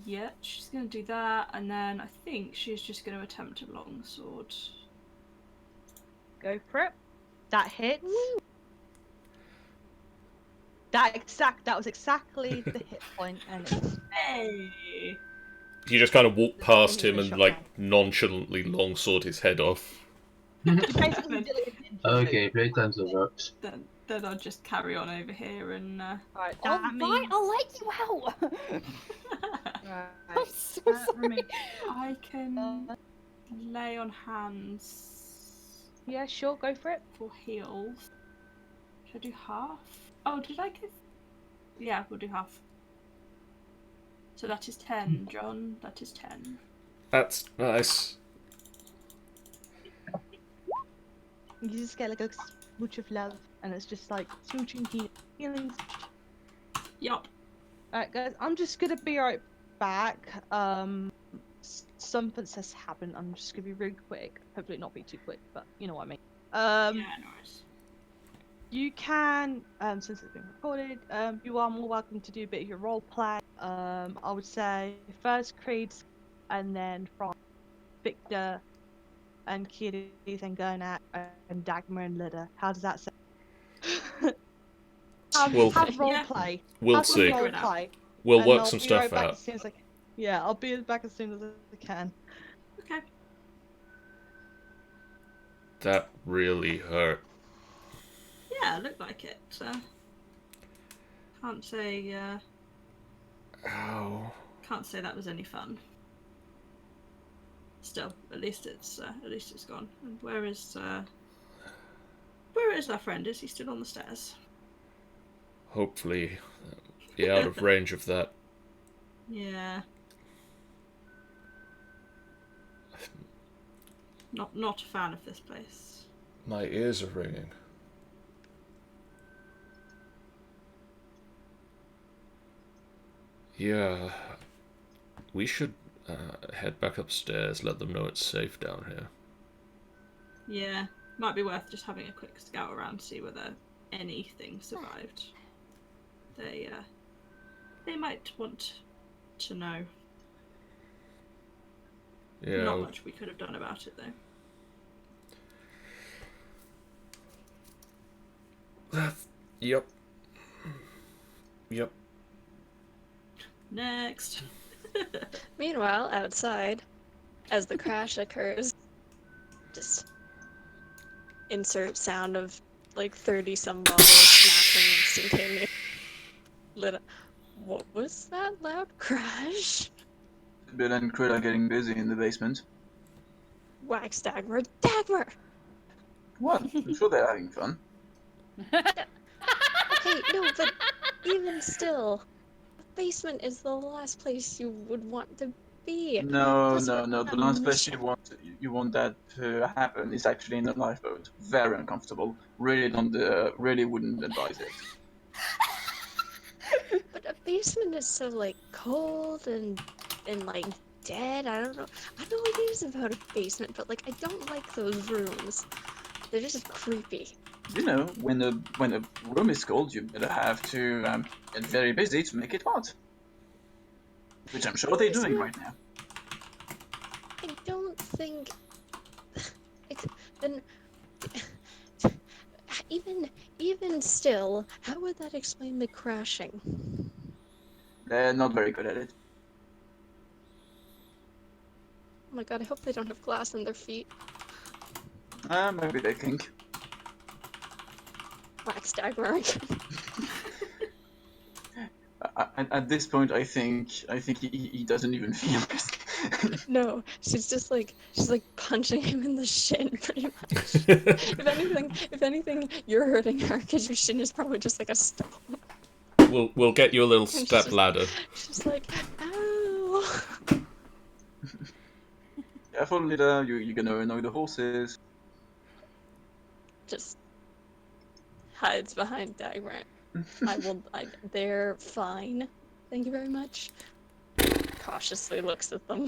Speaker 6: Yeah, she's gonna do that, and then I think she's just gonna attempt a longsword.
Speaker 2: Go for it. That hits. That was exactly the hit point, and it's
Speaker 6: Hey!
Speaker 1: You just kind of walk past
Speaker 2: Only
Speaker 1: him
Speaker 2: the
Speaker 1: and,
Speaker 2: shot
Speaker 1: like,
Speaker 2: round.
Speaker 1: nonchalantly longsword his head off.
Speaker 2: you basically did it in ninja
Speaker 3: Okay,
Speaker 2: move.
Speaker 3: playtime's over.
Speaker 6: Then I'll just carry on over here and.
Speaker 2: Right,
Speaker 7: All
Speaker 2: that
Speaker 7: right,
Speaker 2: means
Speaker 7: I'll let you out.
Speaker 2: right,
Speaker 7: I'm so
Speaker 2: that
Speaker 7: sorry.
Speaker 2: remains-
Speaker 6: I can lay on hands
Speaker 2: Yeah, sure, go for it.
Speaker 6: for heals. Should I do half? Oh, did I give? Yeah, we'll do half. So that is 10, John. That is 10.
Speaker 1: That's nice.
Speaker 2: You just get like a smooch of love, and it's just like smooching healing.
Speaker 6: Yup.
Speaker 2: Alright, guys, I'm just gonna be right back. Something says happened. I'm just gonna be really quick. Hopefully, not be too quick, but you know what I mean.
Speaker 6: Yeah, nice.
Speaker 2: You can, since it's been recorded, you are more welcome to do a bit of your role play. I would say first Creed, and then from Victor and Kitty, then going at and Dagmar and Lida. How does that sound?
Speaker 1: We'll-
Speaker 2: have role
Speaker 6: Yeah.
Speaker 2: play.
Speaker 1: We'll
Speaker 2: Have some
Speaker 1: see.
Speaker 6: Figure
Speaker 2: role
Speaker 6: it out.
Speaker 2: play.
Speaker 1: We'll
Speaker 2: And
Speaker 1: work
Speaker 2: I'll
Speaker 1: some
Speaker 2: be
Speaker 1: stuff
Speaker 2: right back
Speaker 1: out.
Speaker 2: as soon as I can. Yeah, I'll be back as soon as I can.
Speaker 6: Okay.
Speaker 1: That really hurt.
Speaker 6: Yeah, looked like it. Can't say.
Speaker 1: Ow.
Speaker 6: Can't say that was any fun. Still, at least it's gone. And where is our friend? Is he still on the stairs?
Speaker 1: Hopefully, be out of range of that.
Speaker 6: Yeah. Not a fan of this place.
Speaker 1: My ears are ringing. Yeah, we should head back upstairs, let them know it's safe down here.
Speaker 6: Yeah, might be worth just having a quick scout around to see whether anything survived. They might want to know.
Speaker 1: Yeah,
Speaker 6: Not much we could have done about it though.
Speaker 1: Yep. Yep.
Speaker 6: Next.
Speaker 4: Meanwhile, outside, as the crash occurs, just insert sound of like 30 some bottles smashing instantaneously. What was that loud crash?
Speaker 5: Bill and Crit are getting busy in the basement.
Speaker 4: Wax Dagmar. Dagmar!
Speaker 5: What? I'm sure they're having fun.
Speaker 4: Okay, no, but even still, the basement is the last place you would want to be.
Speaker 5: No.
Speaker 4: Plus,
Speaker 5: The last place
Speaker 4: mission-
Speaker 5: you want that to happen is actually in a lifeboat. Very uncomfortable. Really really wouldn't advise it.
Speaker 4: But a basement is so like cold and like dead. I don't know what it is about a basement, but like I don't like those rooms. They're just creepy.
Speaker 5: You know, when a room is cold, you better have to get very busy to make it hot. Which I'm sure they're doing right now.
Speaker 4: I don't think. Then, even still, how would that explain the crashing?
Speaker 5: They're not very good at it.
Speaker 4: Oh my god, I hope they don't have glass in their feet.
Speaker 5: Maybe they think.
Speaker 4: Wax dagger.
Speaker 5: At this point, I think he doesn't even feel this.
Speaker 4: No, she's punching him in the shin, pretty much. If anything, you're hurting her because your shin is probably just like a stone.
Speaker 1: We'll get you a little
Speaker 4: And
Speaker 1: step ladder.
Speaker 4: She's like, ow.
Speaker 5: Careful, Lida, you're gonna annoy the horses.
Speaker 4: Just hides behind Dagmar. They're fine. Thank you very much. Cautiously looks at them.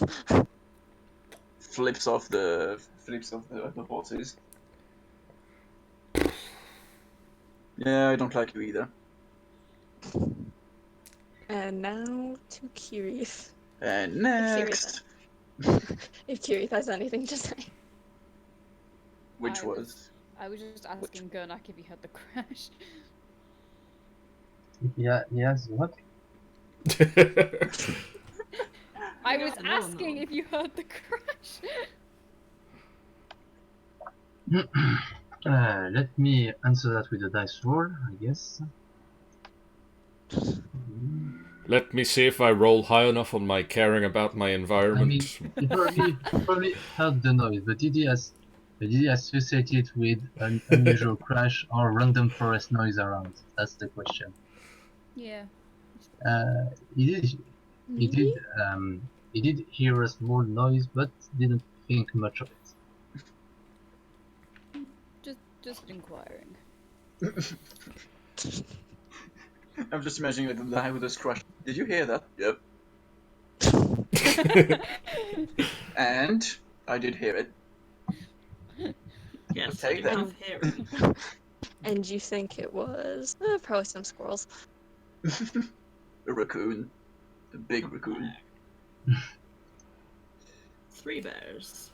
Speaker 5: Flips off the horses. Yeah, I don't like you either.
Speaker 4: And now to Kirith.
Speaker 5: And next,
Speaker 4: If Kirith has anything to say.
Speaker 5: which was
Speaker 7: I was just asking Gurnak if he heard the crash.
Speaker 3: Yeah, yes, what?
Speaker 7: I was
Speaker 6: No,
Speaker 7: asking
Speaker 6: no.
Speaker 7: if you heard the crash.
Speaker 3: Let me answer that with a dice roll, I guess.
Speaker 1: Let me see if I roll high enough on my caring about my
Speaker 3: I mean,
Speaker 1: environment.
Speaker 3: you probably heard the noise, but did he associate it with an unusual crash or random forest noise around? That's the question.
Speaker 7: Yeah.
Speaker 3: He did hear a small noise, but didn't think much of it.
Speaker 7: Just inquiring.
Speaker 5: I'm just imagining like the guy with this crush. Did you hear that? Yep. And I did hear it.
Speaker 6: Yes,
Speaker 5: Okay,
Speaker 6: I do
Speaker 5: then.
Speaker 6: have hearing.
Speaker 4: And you think it was probably some squirrels.
Speaker 5: A raccoon. A big raccoon.
Speaker 6: 3 bears.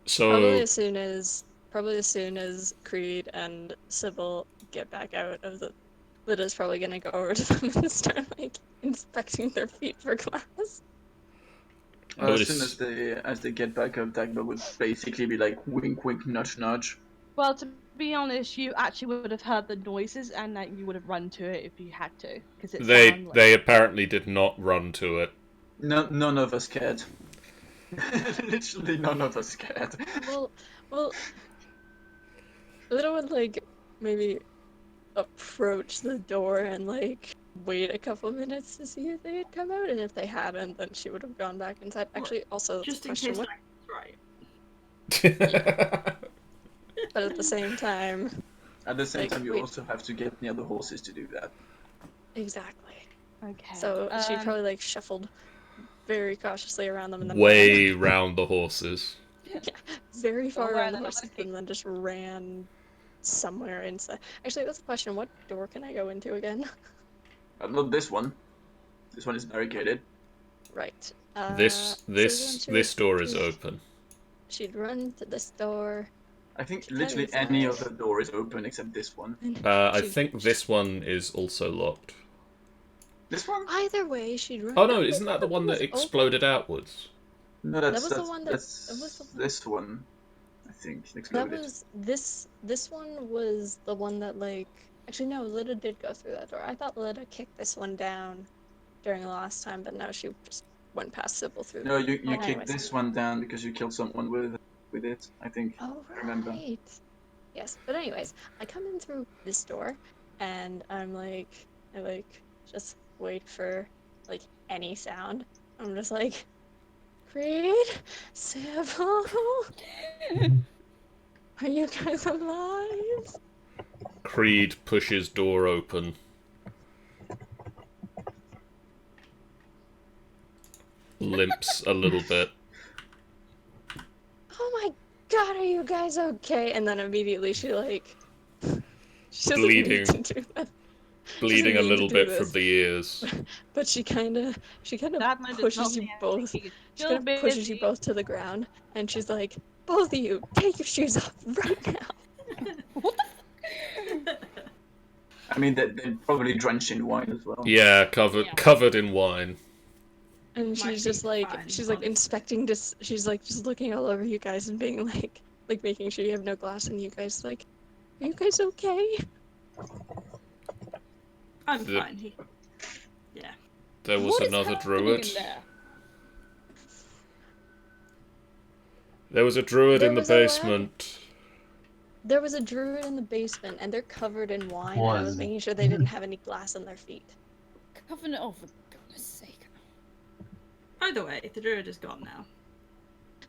Speaker 1: So
Speaker 4: Probably as soon as Creed and Sybil get back out of the, Lyda's probably gonna go over to them and start like inspecting their feet for glass.
Speaker 5: As soon as they get back up, Dagmar would basically be like wink wink nudge nudge.
Speaker 2: Well, to be honest, you actually would have heard the noises and that you would have run to it if you had to, because it sounded like...
Speaker 1: they apparently did not run to it.
Speaker 5: None of us cared. Literally none of us cared.
Speaker 4: Well, Lyda would like maybe approach the door and like wait a couple minutes to see if they had come out, and if they hadn't, then she would have gone back inside. Actually, also that's
Speaker 6: Just
Speaker 4: a
Speaker 6: in
Speaker 4: question.
Speaker 6: case
Speaker 4: What,
Speaker 6: that's right.
Speaker 4: but at the same time,
Speaker 5: At the same
Speaker 4: Like,
Speaker 5: time, you
Speaker 4: wait.
Speaker 5: also have to get near the horses to do that.
Speaker 4: exactly.
Speaker 2: Okay.
Speaker 4: So she probably like shuffled very cautiously around them and then
Speaker 1: Way
Speaker 4: ran
Speaker 1: round the horses.
Speaker 4: very far
Speaker 7: Well, where
Speaker 4: around the
Speaker 7: they're not
Speaker 4: horses
Speaker 7: looking.
Speaker 4: and then just ran somewhere inside. Actually, that's a question. What door can I go into again?
Speaker 5: Not this one. This one is barricaded.
Speaker 4: Right.
Speaker 1: This
Speaker 4: so then she
Speaker 1: door
Speaker 4: would-
Speaker 1: is open.
Speaker 4: She'd run to this door.
Speaker 5: I think
Speaker 4: She
Speaker 5: literally
Speaker 4: can't
Speaker 5: any
Speaker 4: inside.
Speaker 5: other door is open except this one.
Speaker 4: And
Speaker 1: I
Speaker 4: she'd-
Speaker 1: think this one is also locked.
Speaker 5: This one?
Speaker 4: Either way, she'd run.
Speaker 1: Oh no,
Speaker 4: I
Speaker 1: isn't that the
Speaker 4: thought
Speaker 1: one that
Speaker 4: was open.
Speaker 1: exploded outwards?
Speaker 5: No,
Speaker 4: That was the one that-
Speaker 5: that's
Speaker 4: that was the one-
Speaker 5: this one. I think
Speaker 4: That
Speaker 5: exploded.
Speaker 4: was this one was the one that like actually no, Lyda did go through that door. I thought Lyda kicked this one down during the last time, but no, she just went past Sybil through.
Speaker 5: No, you
Speaker 4: Well,
Speaker 5: kicked
Speaker 4: anyways.
Speaker 5: this one down because you killed someone with it. I think.
Speaker 4: Oh
Speaker 5: I remember.
Speaker 4: right. Yes, but anyways, I come in through this door, and I just wait for like any sound. I'm just like, Creed, Sybil, are you guys alive?
Speaker 1: Creed pushes door open. Limps a little bit.
Speaker 4: God, are you guys okay? And then immediately she like she doesn't
Speaker 1: Bleeding.
Speaker 4: mean to do that.
Speaker 1: Bleeding a
Speaker 4: mean to
Speaker 1: little
Speaker 4: do
Speaker 1: bit
Speaker 4: this.
Speaker 1: from the ears.
Speaker 4: But she kind of
Speaker 2: That man does not
Speaker 4: pushes you
Speaker 2: mean
Speaker 4: both.
Speaker 2: anything.
Speaker 4: She kind of pushes you
Speaker 2: busy.
Speaker 4: both to the ground, and she's like, "Both of you, take your shoes off right now."
Speaker 5: I mean, they're probably drenched in wine as well.
Speaker 1: Yeah, covered in wine.
Speaker 4: And
Speaker 6: My
Speaker 4: she's just
Speaker 6: feet
Speaker 4: like,
Speaker 6: fine,
Speaker 4: she's like
Speaker 6: honestly.
Speaker 4: inspecting this. She's like just looking all over you guys and being like making sure you have no glass, and you guys like, "Are you guys okay?"
Speaker 6: I'm
Speaker 1: The-
Speaker 6: fine. Yeah.
Speaker 1: There was
Speaker 7: What is
Speaker 1: another
Speaker 7: happening
Speaker 1: druid.
Speaker 7: in there?
Speaker 1: There was a druid
Speaker 4: There
Speaker 1: in the
Speaker 4: was a what?
Speaker 1: basement.
Speaker 4: There was a druid in the basement, and they're covered in wine. And I was
Speaker 3: Was.
Speaker 4: making sure they didn't have any glass on their feet.
Speaker 7: Covenant, oh, for goodness sake.
Speaker 6: Either way, the druid is gone now.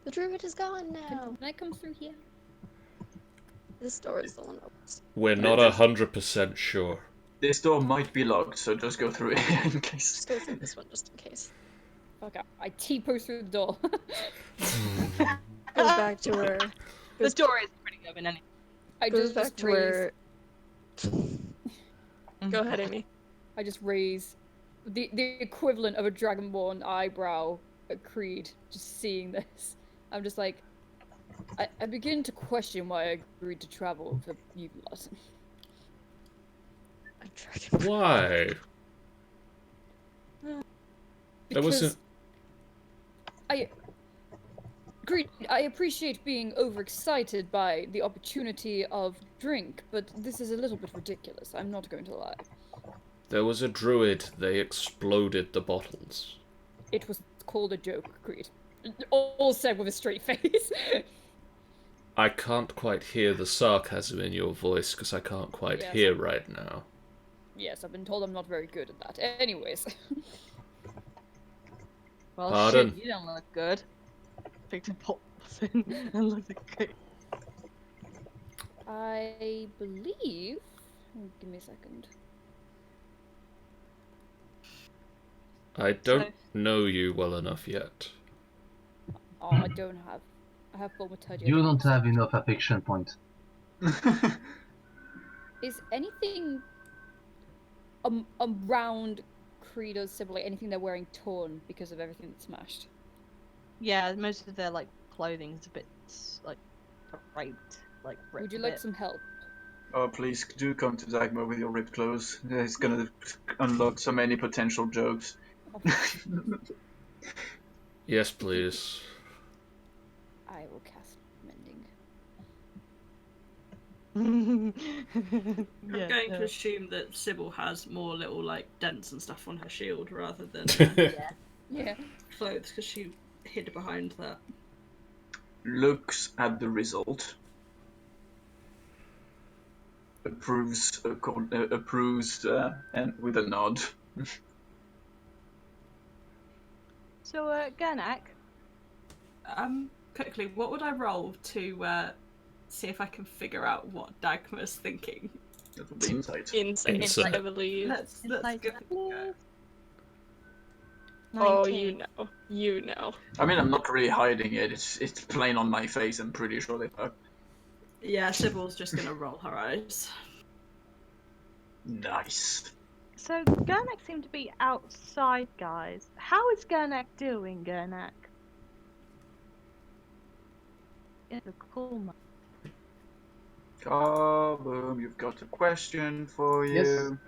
Speaker 4: The druid is gone now.
Speaker 7: Can I come through here?
Speaker 4: This door is still open.
Speaker 1: We're not 100% sure.
Speaker 5: This door might be locked, so just go through it in case.
Speaker 4: Just go through this one just in case.
Speaker 7: Fuck, I T-pose through the door.
Speaker 4: Goes back to where.
Speaker 2: The door is pretty open anyway.
Speaker 7: I
Speaker 4: Goes
Speaker 7: just
Speaker 4: back to
Speaker 7: raise,
Speaker 4: where. Go ahead, Amy.
Speaker 7: I just raise the equivalent of a Dragonborn eyebrow at Creed, just seeing this. I'm just like, I begin to question why I agreed to travel for you lot.
Speaker 4: I'm trying.
Speaker 1: Why? There
Speaker 7: Because
Speaker 1: wasn't.
Speaker 7: Creed, I appreciate being overexcited by the opportunity of drink, but this is a little bit ridiculous, I'm not going to lie.
Speaker 1: There was a druid. They exploded the bottles.
Speaker 7: It was called a joke, Creed. All said with a straight face.
Speaker 1: I can't quite hear the sarcasm in your voice because I can't quite
Speaker 7: Yes.
Speaker 1: hear right now.
Speaker 7: Yes, I've been told I'm not very good at that. Anyways.
Speaker 2: Well,
Speaker 1: Pardon?
Speaker 2: shit, you don't look good. Victor pops in and looks okay.
Speaker 7: I believe... Give me a second.
Speaker 1: I don't know you well enough yet.
Speaker 7: Oh, I don't have... I have thaumaturgy.
Speaker 3: You don't have enough affection points.
Speaker 7: Is anything around Creedo's Sybil, like anything they're wearing torn because of everything that's smashed?
Speaker 2: Yeah, most of their like clothing's a bit like ripped, like ripped.
Speaker 7: Would you
Speaker 2: a
Speaker 7: like
Speaker 2: bit.
Speaker 7: some help?
Speaker 5: Oh, please do come to Dagmar with your ripped clothes. It's gonna unlock so many potential jokes.
Speaker 1: Yes, please.
Speaker 7: I will cast mending.
Speaker 6: I'm
Speaker 2: Yeah,
Speaker 6: going to assume that Sybil has more little like dents and stuff on her shield rather than
Speaker 7: Yeah.
Speaker 6: clothes because she hid behind that.
Speaker 5: Looks at the result. Approves, and with a nod.
Speaker 2: So, Gernak,
Speaker 6: Quickly, what would I roll to see if I can figure out what Dagmar's thinking?
Speaker 5: That would be insight.
Speaker 4: Insight, I believe.
Speaker 6: Let's
Speaker 2: Insight,
Speaker 6: give it a go.
Speaker 4: Oh,
Speaker 2: 19.
Speaker 4: you know.
Speaker 5: I mean, I'm not really hiding it. It's plain on my face. I'm pretty sure they are.
Speaker 6: Yeah, Sybil's just gonna roll her eyes.
Speaker 5: Nice.
Speaker 2: So Gernak seemed to be outside, guys. How is Gernak doing, Gernak? It's a cool man.
Speaker 5: Carbon, you've got a question for you.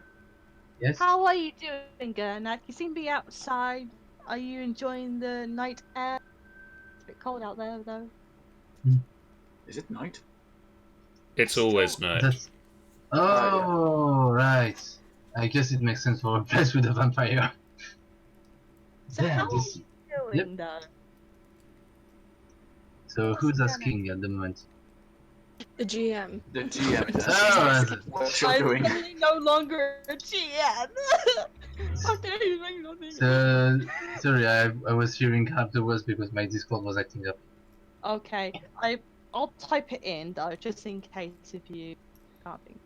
Speaker 3: Yes.
Speaker 2: How are you doing, Gernak? You seem to be outside. Are you enjoying the night air? It's a bit cold out there, though.
Speaker 5: Is it night?
Speaker 1: It's always night.
Speaker 3: That's... Oh, right. I guess it makes sense for a place with a vampire.
Speaker 2: So
Speaker 3: Yeah,
Speaker 2: how
Speaker 3: this...
Speaker 2: are you doing, though?
Speaker 3: So who's asking at the moment?
Speaker 4: The GM.
Speaker 5: The GM is
Speaker 3: Oh,
Speaker 5: asking what you're doing.
Speaker 2: suddenly no longer a GM. How dare you make nothing?
Speaker 3: Sorry, I was hearing half the words because my Discord was acting up.
Speaker 2: Okay, I'll type it in though, just in case if you can't think.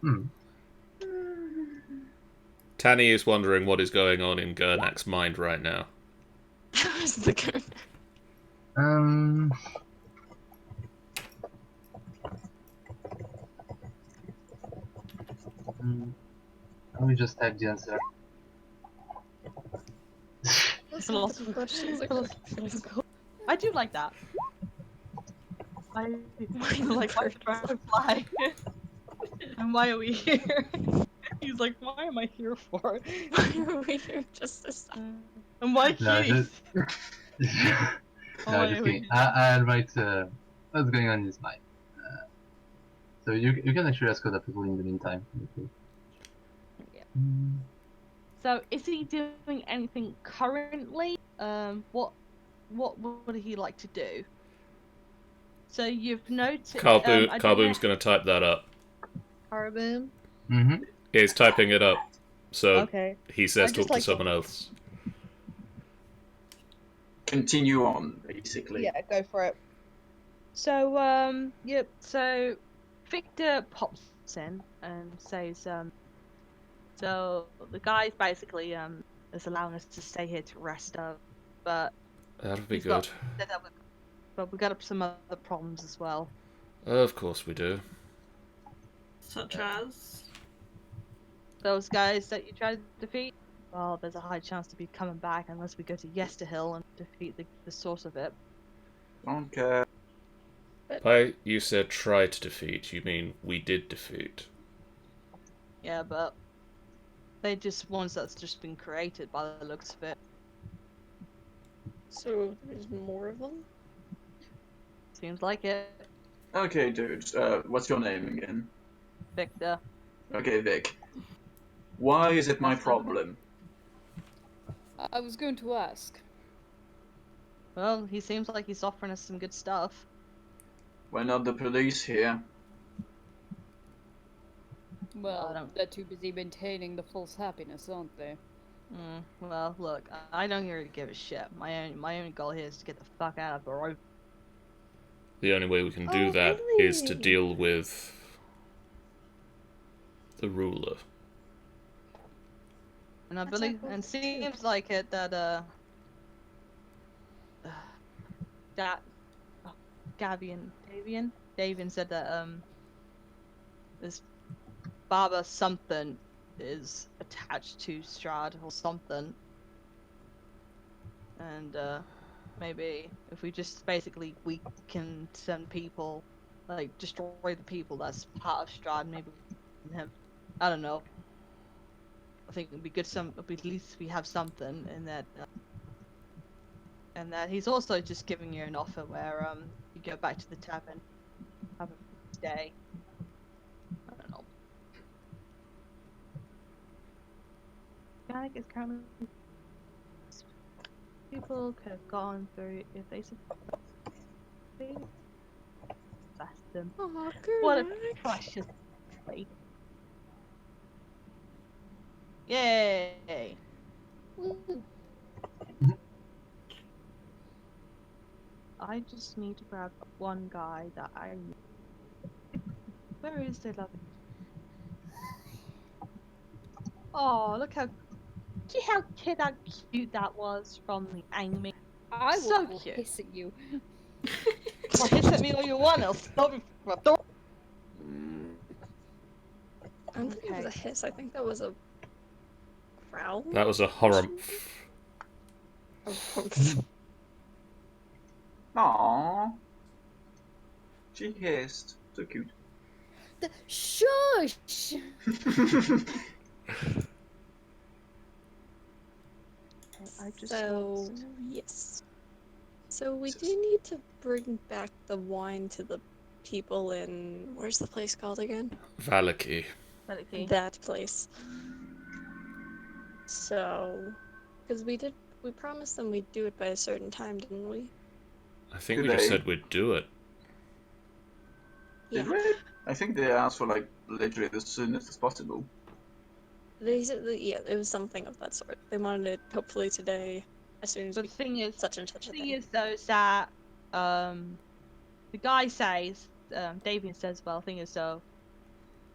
Speaker 3: Hmm.
Speaker 1: Tanny is wondering what is going on in Gernak's mind right now.
Speaker 4: How's the gun?
Speaker 3: Let me just type the answer.
Speaker 4: That's not the questions are
Speaker 2: Philosophical. I do like that. I
Speaker 4: Why
Speaker 2: like why
Speaker 4: bird
Speaker 2: fly? And why are we here? He's like, why am I here for?
Speaker 4: Why are we here just this time?
Speaker 2: And why
Speaker 3: No,
Speaker 2: kitties?
Speaker 3: no, just kidding. I'll write what's going on in his mind. So you can actually ask other people in the meantime. Okay.
Speaker 2: Yeah.
Speaker 3: Mm.
Speaker 2: So is he doing anything currently? What would he like to do? So you've noted.
Speaker 1: Carboon's going to type that up.
Speaker 2: Carbon.
Speaker 3: Mm-hmm.
Speaker 1: Yeah, he's typing it up. So
Speaker 2: Okay.
Speaker 1: he says
Speaker 2: I just
Speaker 1: talk to
Speaker 2: like-
Speaker 1: someone else.
Speaker 5: Continue on, basically.
Speaker 2: Yeah, go for it. So yep. So Victor pops in and says so the guy's basically is allowing us to stay here to rest up, but
Speaker 1: That'll be
Speaker 2: he's
Speaker 1: good.
Speaker 2: but we got up some other problems as well.
Speaker 1: Of course we do.
Speaker 6: Such as.
Speaker 2: Those guys that you tried to defeat, well, there's a high chance to be coming back unless we go to Yesterhill and defeat the source of it.
Speaker 5: Don't care.
Speaker 1: By you said try to defeat, you mean we did defeat.
Speaker 2: Yeah, but they're just ones that's just been created by the looks of it.
Speaker 4: So there's more of them?
Speaker 2: Seems like it.
Speaker 5: Okay, dude. What's your name again?
Speaker 2: Victor.
Speaker 5: Okay, Vic. Why is it my
Speaker 2: That's not-
Speaker 5: problem?
Speaker 7: I was going to ask.
Speaker 2: Well, he seems like he's offering us some good stuff.
Speaker 5: We're not the police here.
Speaker 7: Well,
Speaker 2: don't-
Speaker 7: they're too busy maintaining the false happiness, aren't they?
Speaker 2: Well, look, I don't really give a shit. My only goal here is to get the fuck out of Barovia.
Speaker 1: The only way we can do
Speaker 4: Oh,
Speaker 1: that is to
Speaker 4: really?
Speaker 1: deal with the ruler.
Speaker 2: And I
Speaker 4: That's
Speaker 2: believe,
Speaker 4: not
Speaker 2: and
Speaker 4: cool.
Speaker 2: seems like it that that Davian said that this Baba something is attached to Strahd or something, and maybe if we just basically we can send people, like destroy the people that's part of Strahd, maybe him. I don't know. I think it'd be good. At least we have something in that. And that he's also just giving you an offer where you go back to the tavern, have a day. I don't know. Mechanic is currently. People could have gone through if they bless them.
Speaker 4: Oh,
Speaker 2: What a
Speaker 4: good.
Speaker 2: precious lady. Yay! I just need to grab one guy that I need. Where is the lovely? Oh, look how. See how cute that was from the anime.
Speaker 7: I
Speaker 2: So
Speaker 7: will
Speaker 2: cute.
Speaker 7: hiss at you.
Speaker 2: Well, hiss at me all you want. I'll stop you from a door.
Speaker 4: I don't think it was a
Speaker 2: Okay.
Speaker 4: hiss. I think that was a growl.
Speaker 1: That was a horror.
Speaker 5: Aww. She hissed. So cute.
Speaker 7: Shush!
Speaker 2: I just
Speaker 4: So
Speaker 2: lost.
Speaker 4: yes. So we do need to bring back the wine to the people in where's the place called again?
Speaker 1: Valaki.
Speaker 2: Okay.
Speaker 4: That place. So, because we promised them we'd do it by a certain time, didn't we?
Speaker 1: I think
Speaker 5: Did
Speaker 1: we just
Speaker 5: they?
Speaker 1: said we'd do it.
Speaker 5: Did we? I think they asked for like literally as soon as possible.
Speaker 4: They said that, yeah, it was something of that sort. They wanted it hopefully today, as soon as
Speaker 2: But the thing is,
Speaker 4: such and such a
Speaker 2: the thing
Speaker 4: thing.
Speaker 2: is though, is that the guy says, Davian says, well, the thing is though,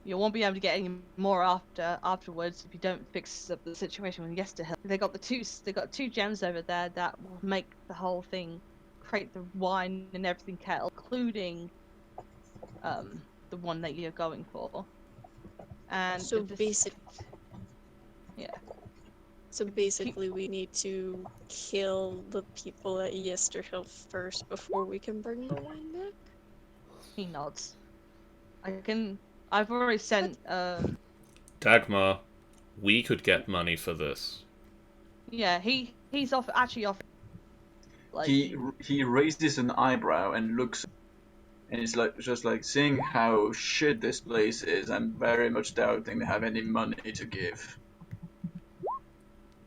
Speaker 2: you won't be able to get any more afterwards if you don't fix up the situation with Yesterhill. They got two gems over there that will make the whole thing, create the wine and everything kettle, including the one that you're going for. And
Speaker 4: So
Speaker 2: if this-
Speaker 4: basic.
Speaker 2: Yeah.
Speaker 4: So basically, we need to kill the people at Yesterhill first before we can bring the wine back.
Speaker 2: He nods. I've already sent.
Speaker 1: Dagmar, we could get money for this.
Speaker 2: Yeah. He's actually off. Like
Speaker 5: He raises an eyebrow and looks, and it's like just like seeing how shit this place is. I'm very much doubting they have any money to give.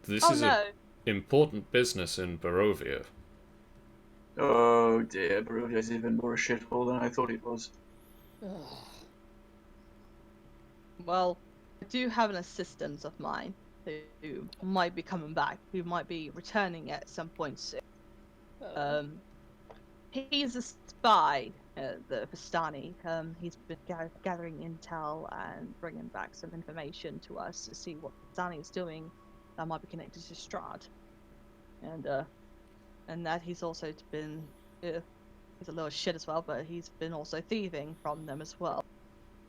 Speaker 1: This
Speaker 2: Oh
Speaker 1: is
Speaker 2: no.
Speaker 1: an important business in Barovia.
Speaker 5: Oh dear, Barovia is even more a shithole than I thought it was.
Speaker 2: Well, I do have an assistant of mine who might be coming back, who might be returning at some point soon. He's a spy, the Vistani. He's been gathering intel and bringing back some information to us to see what Vistani is doing that might be connected to Strahd. And that he's also been, he's a little shit as well, but he's been also thieving from them as well.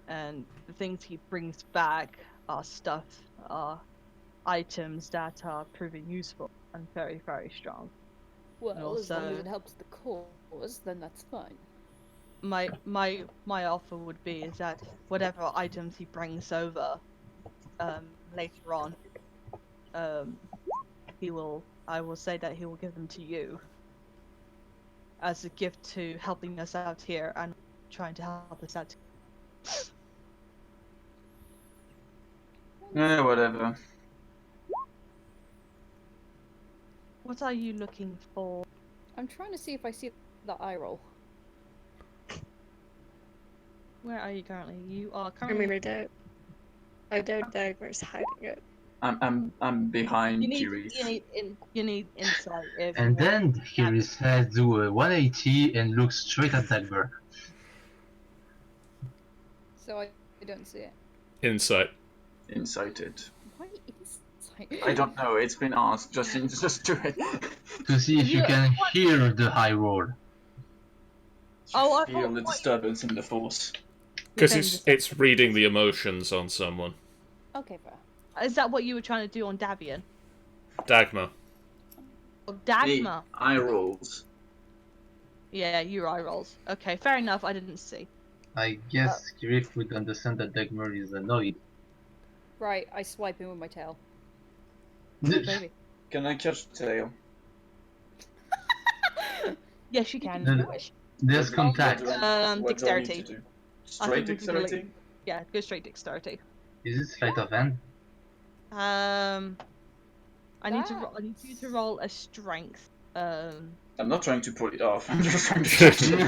Speaker 2: And the things he brings back are items that are proving useful and very, very strong.
Speaker 7: Well,
Speaker 2: And
Speaker 7: as long as
Speaker 2: also-
Speaker 7: it helps the cause, then that's fine.
Speaker 2: My offer would be is that whatever items he brings over, later on, I will say that he will give them to you as a gift to helping us out here and trying to help us out.
Speaker 5: Whatever.
Speaker 2: What are you looking for?
Speaker 7: I'm trying to see if I see the eye roll.
Speaker 2: Where are you currently? You are
Speaker 4: I
Speaker 2: currently.
Speaker 4: mean, I doubt Dagmar's hiding it.
Speaker 5: I'm behind
Speaker 2: You need
Speaker 5: Kirith.
Speaker 2: you need insight if you
Speaker 3: And
Speaker 2: want.
Speaker 3: then Kiri says do a 180 and look straight at Dagmar.
Speaker 7: So I don't see it.
Speaker 1: Insight.
Speaker 5: Incited.
Speaker 7: Why insight?
Speaker 5: I don't know. It's been asked. Just do it.
Speaker 3: To see if you
Speaker 2: You-
Speaker 3: can hear the high roar.
Speaker 2: Oh, I
Speaker 5: Feel
Speaker 2: thought-
Speaker 5: the disturbance in the force.
Speaker 1: Because
Speaker 2: You're saying
Speaker 1: it's reading the emotions on someone.
Speaker 7: Okay, fair.
Speaker 2: Is that what you were trying to do on Davian?
Speaker 1: Dagmar.
Speaker 2: Or
Speaker 5: The
Speaker 2: Dagmar?
Speaker 5: eye rolls.
Speaker 2: Yeah, your eye rolls. Okay, fair enough. I didn't see.
Speaker 3: I guess Kiri would understand that Dagmar is annoyed.
Speaker 7: Right, I swipe him with my tail.
Speaker 2: Oh, baby.
Speaker 5: Can I catch the tail?
Speaker 2: Yes, you can.
Speaker 3: No,
Speaker 2: if you
Speaker 3: no.
Speaker 2: wish.
Speaker 3: There's
Speaker 5: What
Speaker 3: contact.
Speaker 5: do I need
Speaker 2: Dexterity.
Speaker 5: to do?
Speaker 2: I
Speaker 5: Straight
Speaker 2: think we can
Speaker 5: dexterity?
Speaker 2: Yeah, go straight dexterity.
Speaker 3: Is it sleight of hand?
Speaker 2: I need you to roll a strength.
Speaker 5: I'm not trying to pull it off. I'm just trying to catch it.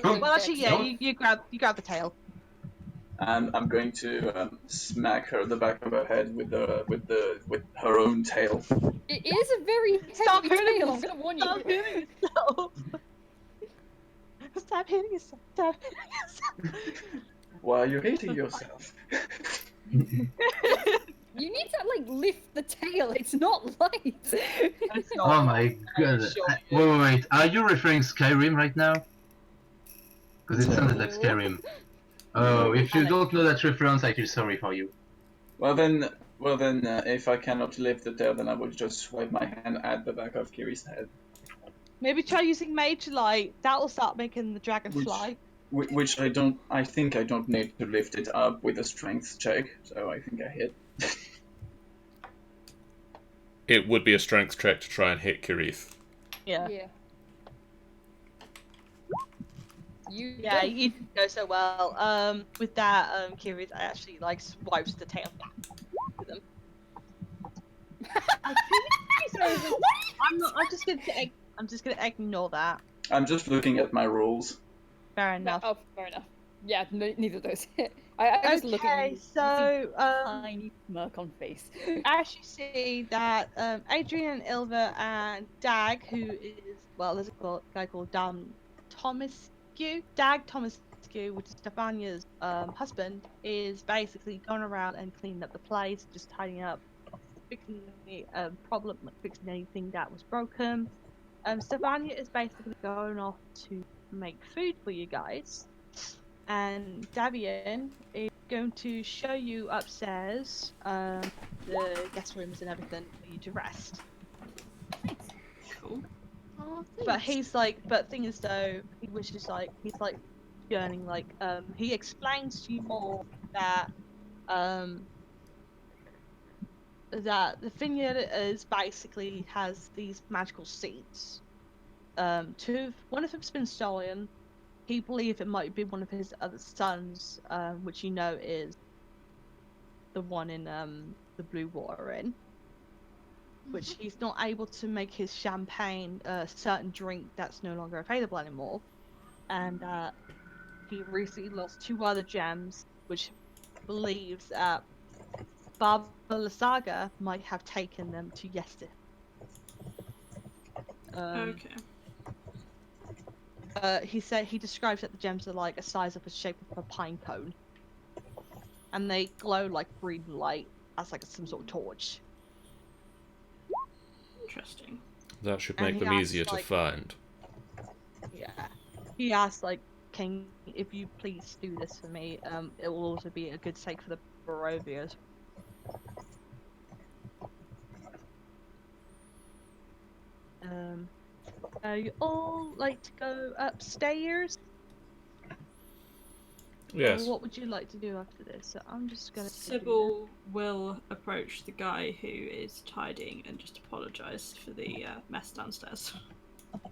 Speaker 3: Don't-
Speaker 2: Well, actually, yeah,
Speaker 3: don't-
Speaker 2: you grab the tail.
Speaker 5: And I'm going to smack her the back of her head with her own tail.
Speaker 7: It is a very
Speaker 2: Stop
Speaker 7: heavy
Speaker 2: hurting
Speaker 7: tail, I'm
Speaker 2: yourself.
Speaker 7: gonna warn
Speaker 2: Stop
Speaker 7: you.
Speaker 2: hitting yourself. Stop hitting yourself. Stop hitting yourself.
Speaker 5: Why are you hating yourself?
Speaker 7: You need to, like, lift the tail, it's not light.
Speaker 2: It's not-
Speaker 3: Oh my god.
Speaker 2: sure.
Speaker 3: Wait, are you referring Skyrim right now? Because it sounded like
Speaker 7: No.
Speaker 3: Skyrim. Oh, if you don't know that reference, I feel sorry for you.
Speaker 5: Well then, if I cannot lift the tail, then I will just swipe my hand at the back of Kiri's head.
Speaker 2: Maybe try using Mage Light. That will start making the dragon
Speaker 5: Which-
Speaker 2: fly.
Speaker 5: Which I don't. I think I don't need to lift it up with a strength check, so I think I hit.
Speaker 1: It would be a strength check to try and hit Kirith.
Speaker 2: Yeah.
Speaker 7: Yeah. You
Speaker 2: Yeah,
Speaker 7: don't-
Speaker 2: you didn't go so well. With that, Kiri's actually like swipes the tail back to them. I'm just gonna ignore that.
Speaker 5: I'm just looking at my rolls.
Speaker 2: Fair
Speaker 7: No,
Speaker 2: enough.
Speaker 7: oh, fair enough. Yeah, neither of those hit. I just look at
Speaker 2: Okay,
Speaker 7: you.
Speaker 2: so
Speaker 7: Tiny smirk on face.
Speaker 2: as you see that Adrian, Ilva, and Dag, who is there's a guy called Tomascu, Dag Tomascu, which is Stefania's husband, is basically going around and cleaning up the place, just tidying up, fixing the problem, fixing anything that was broken. Stefania is basically going off to make food for you guys, and Davian is going to show you upstairs, the guest rooms and everything for you to rest.
Speaker 6: Cool.
Speaker 4: Oh,
Speaker 2: But
Speaker 4: thanks.
Speaker 2: but thing is though, he's like yearning, he explains to you more that that the vineyard is basically has these magical seeds. One of them's been stolen. He believes it might be one of his other sons, which you know is the one in the Blue Water Inn. Which he's not able to make his champagne a certain drink that's no longer available anymore. And he recently lost 2 other gems, which believes that Baba Lysaga might have taken them to Yester.
Speaker 6: Okay.
Speaker 2: He describes that the gems are like a size of the shape of a pine cone, and they glow like green light as like some sort of torch.
Speaker 6: Interesting.
Speaker 1: That should
Speaker 2: And
Speaker 1: make
Speaker 2: he
Speaker 1: them
Speaker 2: asks,
Speaker 1: easier to
Speaker 2: like-
Speaker 1: find.
Speaker 2: Yeah. He asks, like, if you please do this for me, it will also be a good sake for the Barovias. You all like to go upstairs?
Speaker 1: Yes.
Speaker 2: Or what would you like to do after this? So I'm just gonna.
Speaker 6: Sybil will approach the guy who is tidying and just apologise for the mess downstairs.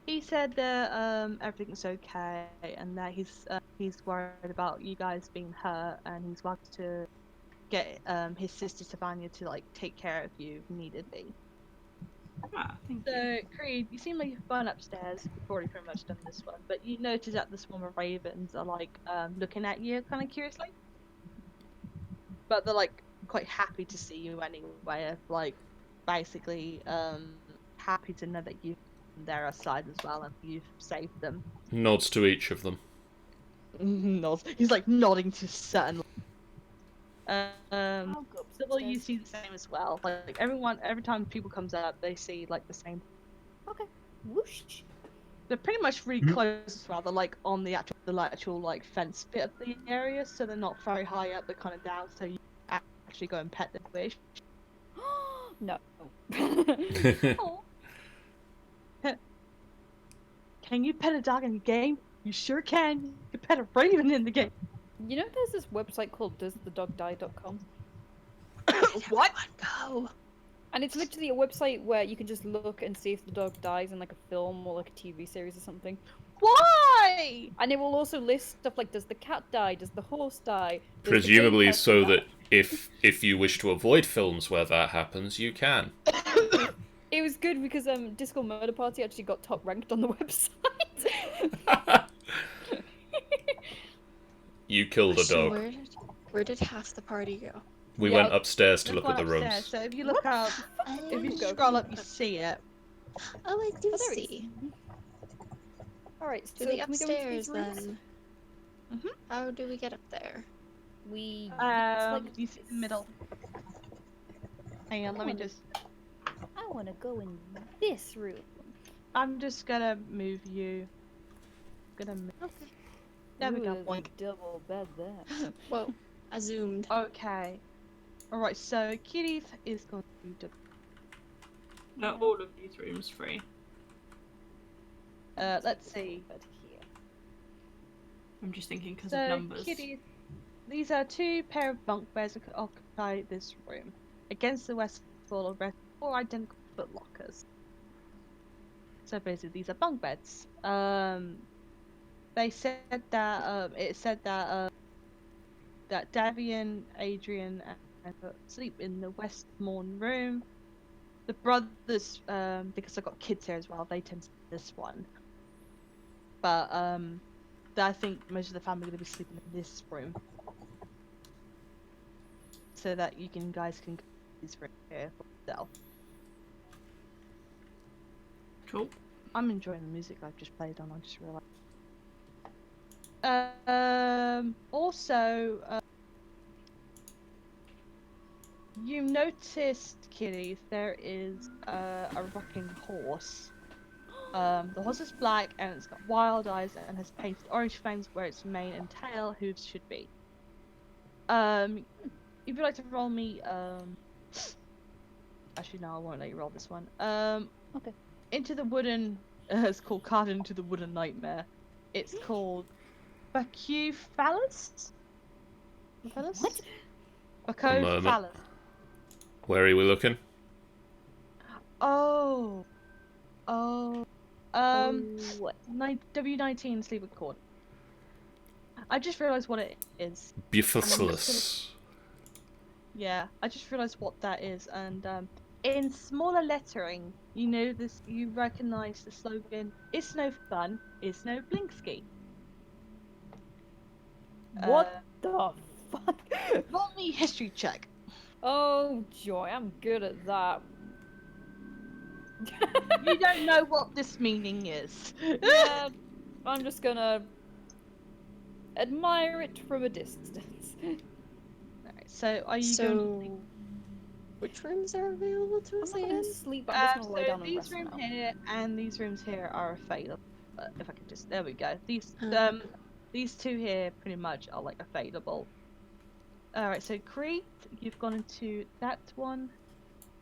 Speaker 2: He said that everything's okay and that he's worried about you guys being hurt and he's wanted to get his sister Savannah to like take care of you if needed be.
Speaker 6: Ah, thank you.
Speaker 2: So Creed, you seem like you've gone upstairs. You've already pretty much done this one, but you notice that the swarm of ravens are like looking at you kind of curiously, but they're like quite happy to see you anyway. Like basically happy to know that you've they're aside as well and you've saved them.
Speaker 1: Nods to each of them.
Speaker 2: Nods. He's like nodding to certain.
Speaker 7: I'll go
Speaker 2: Sybil, you
Speaker 7: upstairs.
Speaker 2: see the same as well. Like everyone, every time people comes up, they see like the same.
Speaker 7: Okay. Whoosh.
Speaker 2: They're pretty much really
Speaker 3: Mhm.
Speaker 2: close as well. They're like on the actual like fence bit of the area, so they're not very high up. They're kind of down, so you actually go and pet them. Wish.
Speaker 7: No.
Speaker 2: Oh. Can you pet a dog in the game? You sure can. You can pet a raven in the game.
Speaker 7: You know there's this website called doesthedogdie.com?
Speaker 2: What?
Speaker 4: Go.
Speaker 7: And it's literally a website where you can just look and see if the dog dies in like a film or like a TV series or something.
Speaker 2: Why?
Speaker 7: And it will also list stuff like, does the cat die? Does the horse die? Does the
Speaker 1: Presumably
Speaker 7: game
Speaker 1: so
Speaker 7: person
Speaker 1: that if you wish to avoid films where that happens, you can.
Speaker 7: die? It was good because Disco Murder Party actually got top ranked on the website.
Speaker 1: You killed a
Speaker 4: So
Speaker 1: dog.
Speaker 4: where did half the party go?
Speaker 1: We
Speaker 7: Yeah,
Speaker 1: went upstairs to
Speaker 2: Look
Speaker 1: look at the
Speaker 2: upstairs.
Speaker 1: rooms.
Speaker 2: So if you look up, if you
Speaker 4: Oh,
Speaker 2: scroll up, you see it.
Speaker 4: I do
Speaker 7: Oh, there it is.
Speaker 4: see.
Speaker 7: Alright,
Speaker 4: To
Speaker 7: so
Speaker 4: the
Speaker 7: can we go into these
Speaker 4: upstairs
Speaker 7: rooms?
Speaker 4: then.
Speaker 2: Mhm.
Speaker 4: How do we get up there?
Speaker 7: We it's
Speaker 2: You see the middle. Hang on, let me just.
Speaker 7: I want to go in this room.
Speaker 2: I'm just gonna move you. Gonna move.
Speaker 4: Okay.
Speaker 2: There we go.
Speaker 7: Ooh, there's a
Speaker 2: Boink.
Speaker 7: double bed there.
Speaker 4: Whoa, I zoomed.
Speaker 2: Okay. Alright, so Kitty is going to.
Speaker 6: Are all of these rooms free?
Speaker 2: Let's see.
Speaker 7: Bed here.
Speaker 6: I'm just thinking because
Speaker 2: So
Speaker 6: of numbers.
Speaker 2: Kitty, these are 2 pair of bunk beds that occupy this room. Against the west wall of rest 4 identical footlockers. So basically, these are bunk beds. They said that it said that that Davian, Adrian, and sleep in the Westmorn room. The brothers, because I've got kids here as well, they tend to this one. But I think most of the family are going to be sleeping in this room, so that guys can go to this room here for yourself.
Speaker 6: Cool.
Speaker 2: I'm enjoying the music I've just played on. I just realized. Also, you noticed, Kitty, there is a rocking horse. The horse is black and it's got wild eyes and has painted orange fangs where its mane and tail hooves should be. If you'd like to roll me, actually no, I won't let you roll this one.
Speaker 7: Okay.
Speaker 2: Into the wooden, it's called Carved into the Wooden Nightmare. It's called Bacuphallus?
Speaker 7: What?
Speaker 1: A moment.
Speaker 2: Bacuphallus.
Speaker 1: Where are we looking?
Speaker 2: Oh.
Speaker 7: What?
Speaker 2: W19 sleep record. I just realised what it is.
Speaker 1: Bifacilus.
Speaker 2: Yeah, I just realised what that is, and in smaller lettering, you know this. You recognise the slogan: "It's no fun, it's no blinkski."
Speaker 7: What the fuck?
Speaker 2: Roll me history check.
Speaker 7: Oh joy, I'm good at that.
Speaker 2: You don't know what this meaning is.
Speaker 7: Yeah, I'm just gonna admire it from a distance.
Speaker 2: Alright, so are you going to sleep?
Speaker 4: So, which rooms are available to
Speaker 7: I'm
Speaker 4: us
Speaker 7: not
Speaker 4: again?
Speaker 7: gonna sleep, I'm just gonna lie
Speaker 2: So
Speaker 7: down and
Speaker 2: these
Speaker 7: rest for
Speaker 2: rooms
Speaker 7: now.
Speaker 2: here and these rooms here are available. If I could just, there we go.
Speaker 4: Oh.
Speaker 2: These two here pretty much are like available. All right, so Crete, you've gone into that one.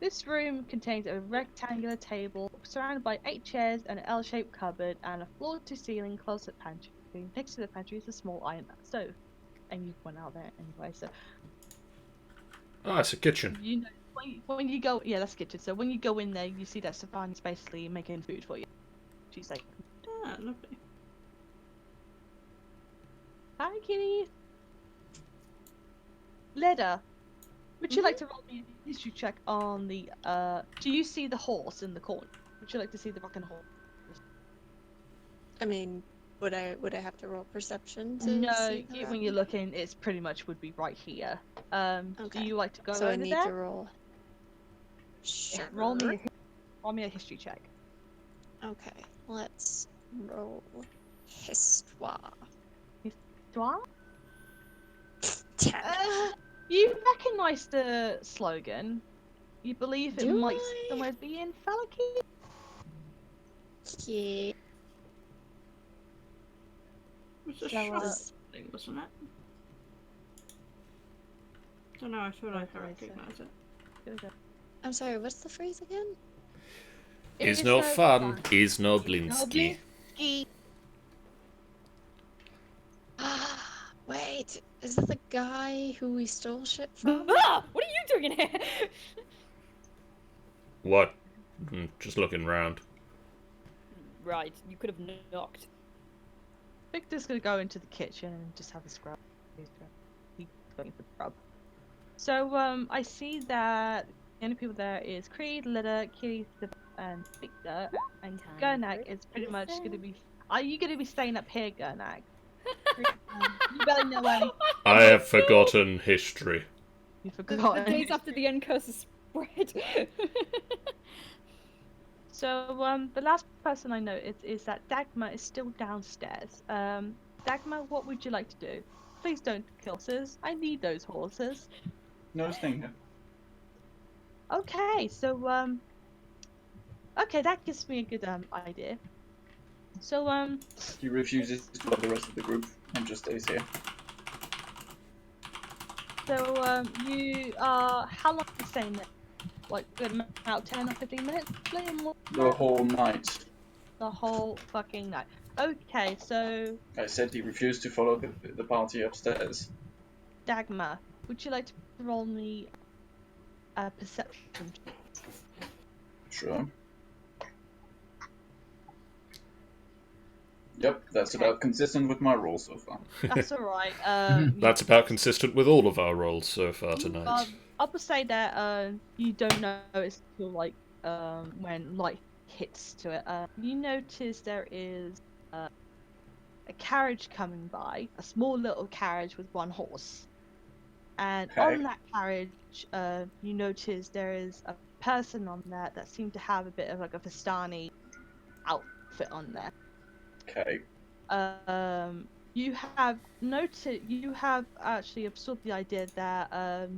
Speaker 2: This room contains a rectangular table surrounded by 8 chairs and an L-shaped cupboard and a floor-to-ceiling closet pantry. Next to the pantry is a small iron stove, and you've went out there anyway. So
Speaker 1: Oh, it's a kitchen.
Speaker 2: you know when you go, yeah, that's kitchen. So when you go in there, you see that Stefani's basically making food for you. She's like,
Speaker 6: Ah, lovely.
Speaker 2: "Hi, kitty." Leda, would you like to roll me a history check on the? Do you see the horse in the corner? Would you like to see the fucking horse?
Speaker 4: I mean, would I have to roll perception to
Speaker 2: No,
Speaker 4: see
Speaker 2: when
Speaker 4: around?
Speaker 2: you're looking, it's pretty much would be right here. Do
Speaker 4: Okay.
Speaker 2: you like to go
Speaker 4: So
Speaker 2: over
Speaker 4: I need
Speaker 2: there?
Speaker 4: to roll.
Speaker 2: Yeah,
Speaker 4: Sure.
Speaker 2: roll me a history check.
Speaker 4: Okay, let's roll histoire.
Speaker 2: Dwa?
Speaker 4: 10.
Speaker 2: You recognise the slogan. You believe it
Speaker 4: Do
Speaker 2: might
Speaker 4: I?
Speaker 2: somewhere be in Falaki?
Speaker 4: Yeah.
Speaker 6: It was a
Speaker 2: So,
Speaker 6: shop
Speaker 4: Does-
Speaker 6: thing, wasn't it? Don't know, I feel like I
Speaker 2: Okay, so-
Speaker 6: recognise it.
Speaker 2: Here we go.
Speaker 4: I'm sorry, what's the phrase again?
Speaker 1: Is no fun, is no blinsky.
Speaker 2: Blinsky.
Speaker 4: Wait, is it the guy who we stole shit from?
Speaker 7: Ah! What are you doing in here?
Speaker 1: What? Just looking round.
Speaker 7: Right, you could have knocked.
Speaker 2: Victor's gonna go into the kitchen and just have a scrub. He's going for the scrub. So I see that the only people there is Creed, Lida, Kitty, and Victor, and Gurnak is pretty much gonna be. Are you gonna be staying up here, Gurnak? You better know where
Speaker 1: I have forgotten history.
Speaker 2: you
Speaker 7: The
Speaker 2: forgot.
Speaker 7: days after the end curse is spread.
Speaker 2: So the last person I know is that Dagmar is still downstairs. Dagmar, what would you like to do? Please don't kill horses. I need those horses.
Speaker 5: No, staying here.
Speaker 2: Okay, so okay, that gives me a good idea. So
Speaker 5: He refuses to let the rest of the group and just stays here.
Speaker 2: you how long are you staying there? Like good about 10 or 15 minutes? Maybe more?
Speaker 5: The whole night.
Speaker 2: The whole fucking night. Okay, so
Speaker 5: I said he refused to follow the party upstairs.
Speaker 2: Dagmar, would you like to roll me a perception?
Speaker 5: Sure. Yep, that's about consistent with my roll so far.
Speaker 2: That's alright.
Speaker 1: That's about consistent with all of our rolls so far tonight.
Speaker 2: I would say that you don't notice until like when light hits to it. You notice there is a carriage coming by, a small little carriage with one horse, and
Speaker 5: Okay.
Speaker 2: on that carriage, you notice there is a person on there that seemed to have a bit of like a Vistani outfit on there.
Speaker 5: Okay.
Speaker 2: You have actually absorbed the idea that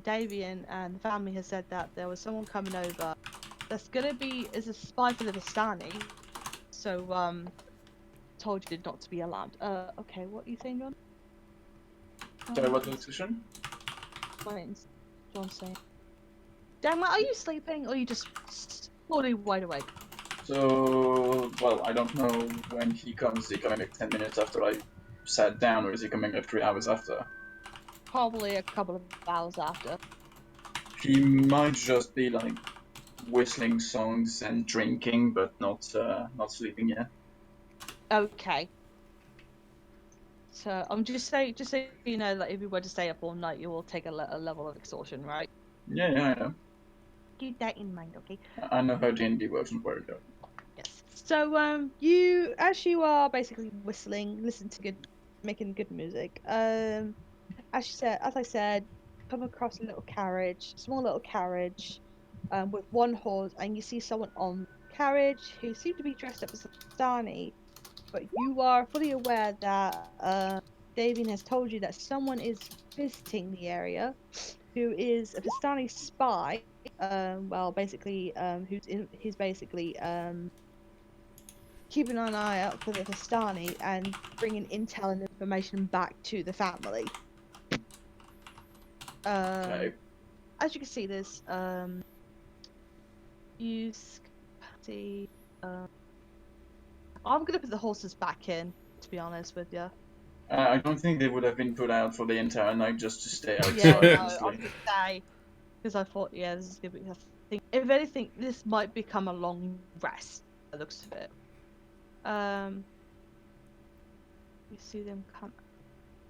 Speaker 2: Davian and the family has said that there was someone coming over that's is a spy for the Vistani. So told you not to be alarmed. Okay, what are you saying, John?
Speaker 5: Sorry, what decision?
Speaker 2: Wait, John saying. Dagmar, are you sleeping or are you just fully wide awake?
Speaker 5: So, well, I don't know when he comes. Is he coming like 10 minutes after I sat down, or is he coming like 3 hours after?
Speaker 2: Probably a couple of hours after.
Speaker 5: He might just be like whistling songs and drinking, but not sleeping yet.
Speaker 2: Okay. So I'm just so you know, like if you were to stay up all night, you will take a level of exhaustion, right?
Speaker 5: Yeah, I know.
Speaker 2: Keep that in mind, okay?
Speaker 5: I know how D&D works, don't worry though.
Speaker 2: Yes. So you as you are basically whistling, making good music. As I said, come across a little carriage, small little carriage, with one horse, and you see someone on the carriage who seem to be dressed up as a Stani, but you are fully aware that Davian has told you that someone is visiting the area who is a Vistani spy. Who's basically keeping an eye out for the Vistani and bringing intel and information back to the family.
Speaker 5: Okay.
Speaker 2: As you can see, there's use see. I'm gonna put the horses back in. To be honest with you.
Speaker 5: I don't think they would have been put out for the entire night just to stay outside,
Speaker 2: Yeah, no, I
Speaker 5: honestly.
Speaker 2: was gonna say because I thought, yeah, this is gonna be. I think, if anything, this might become a long rest. By the looks of it. You see them come.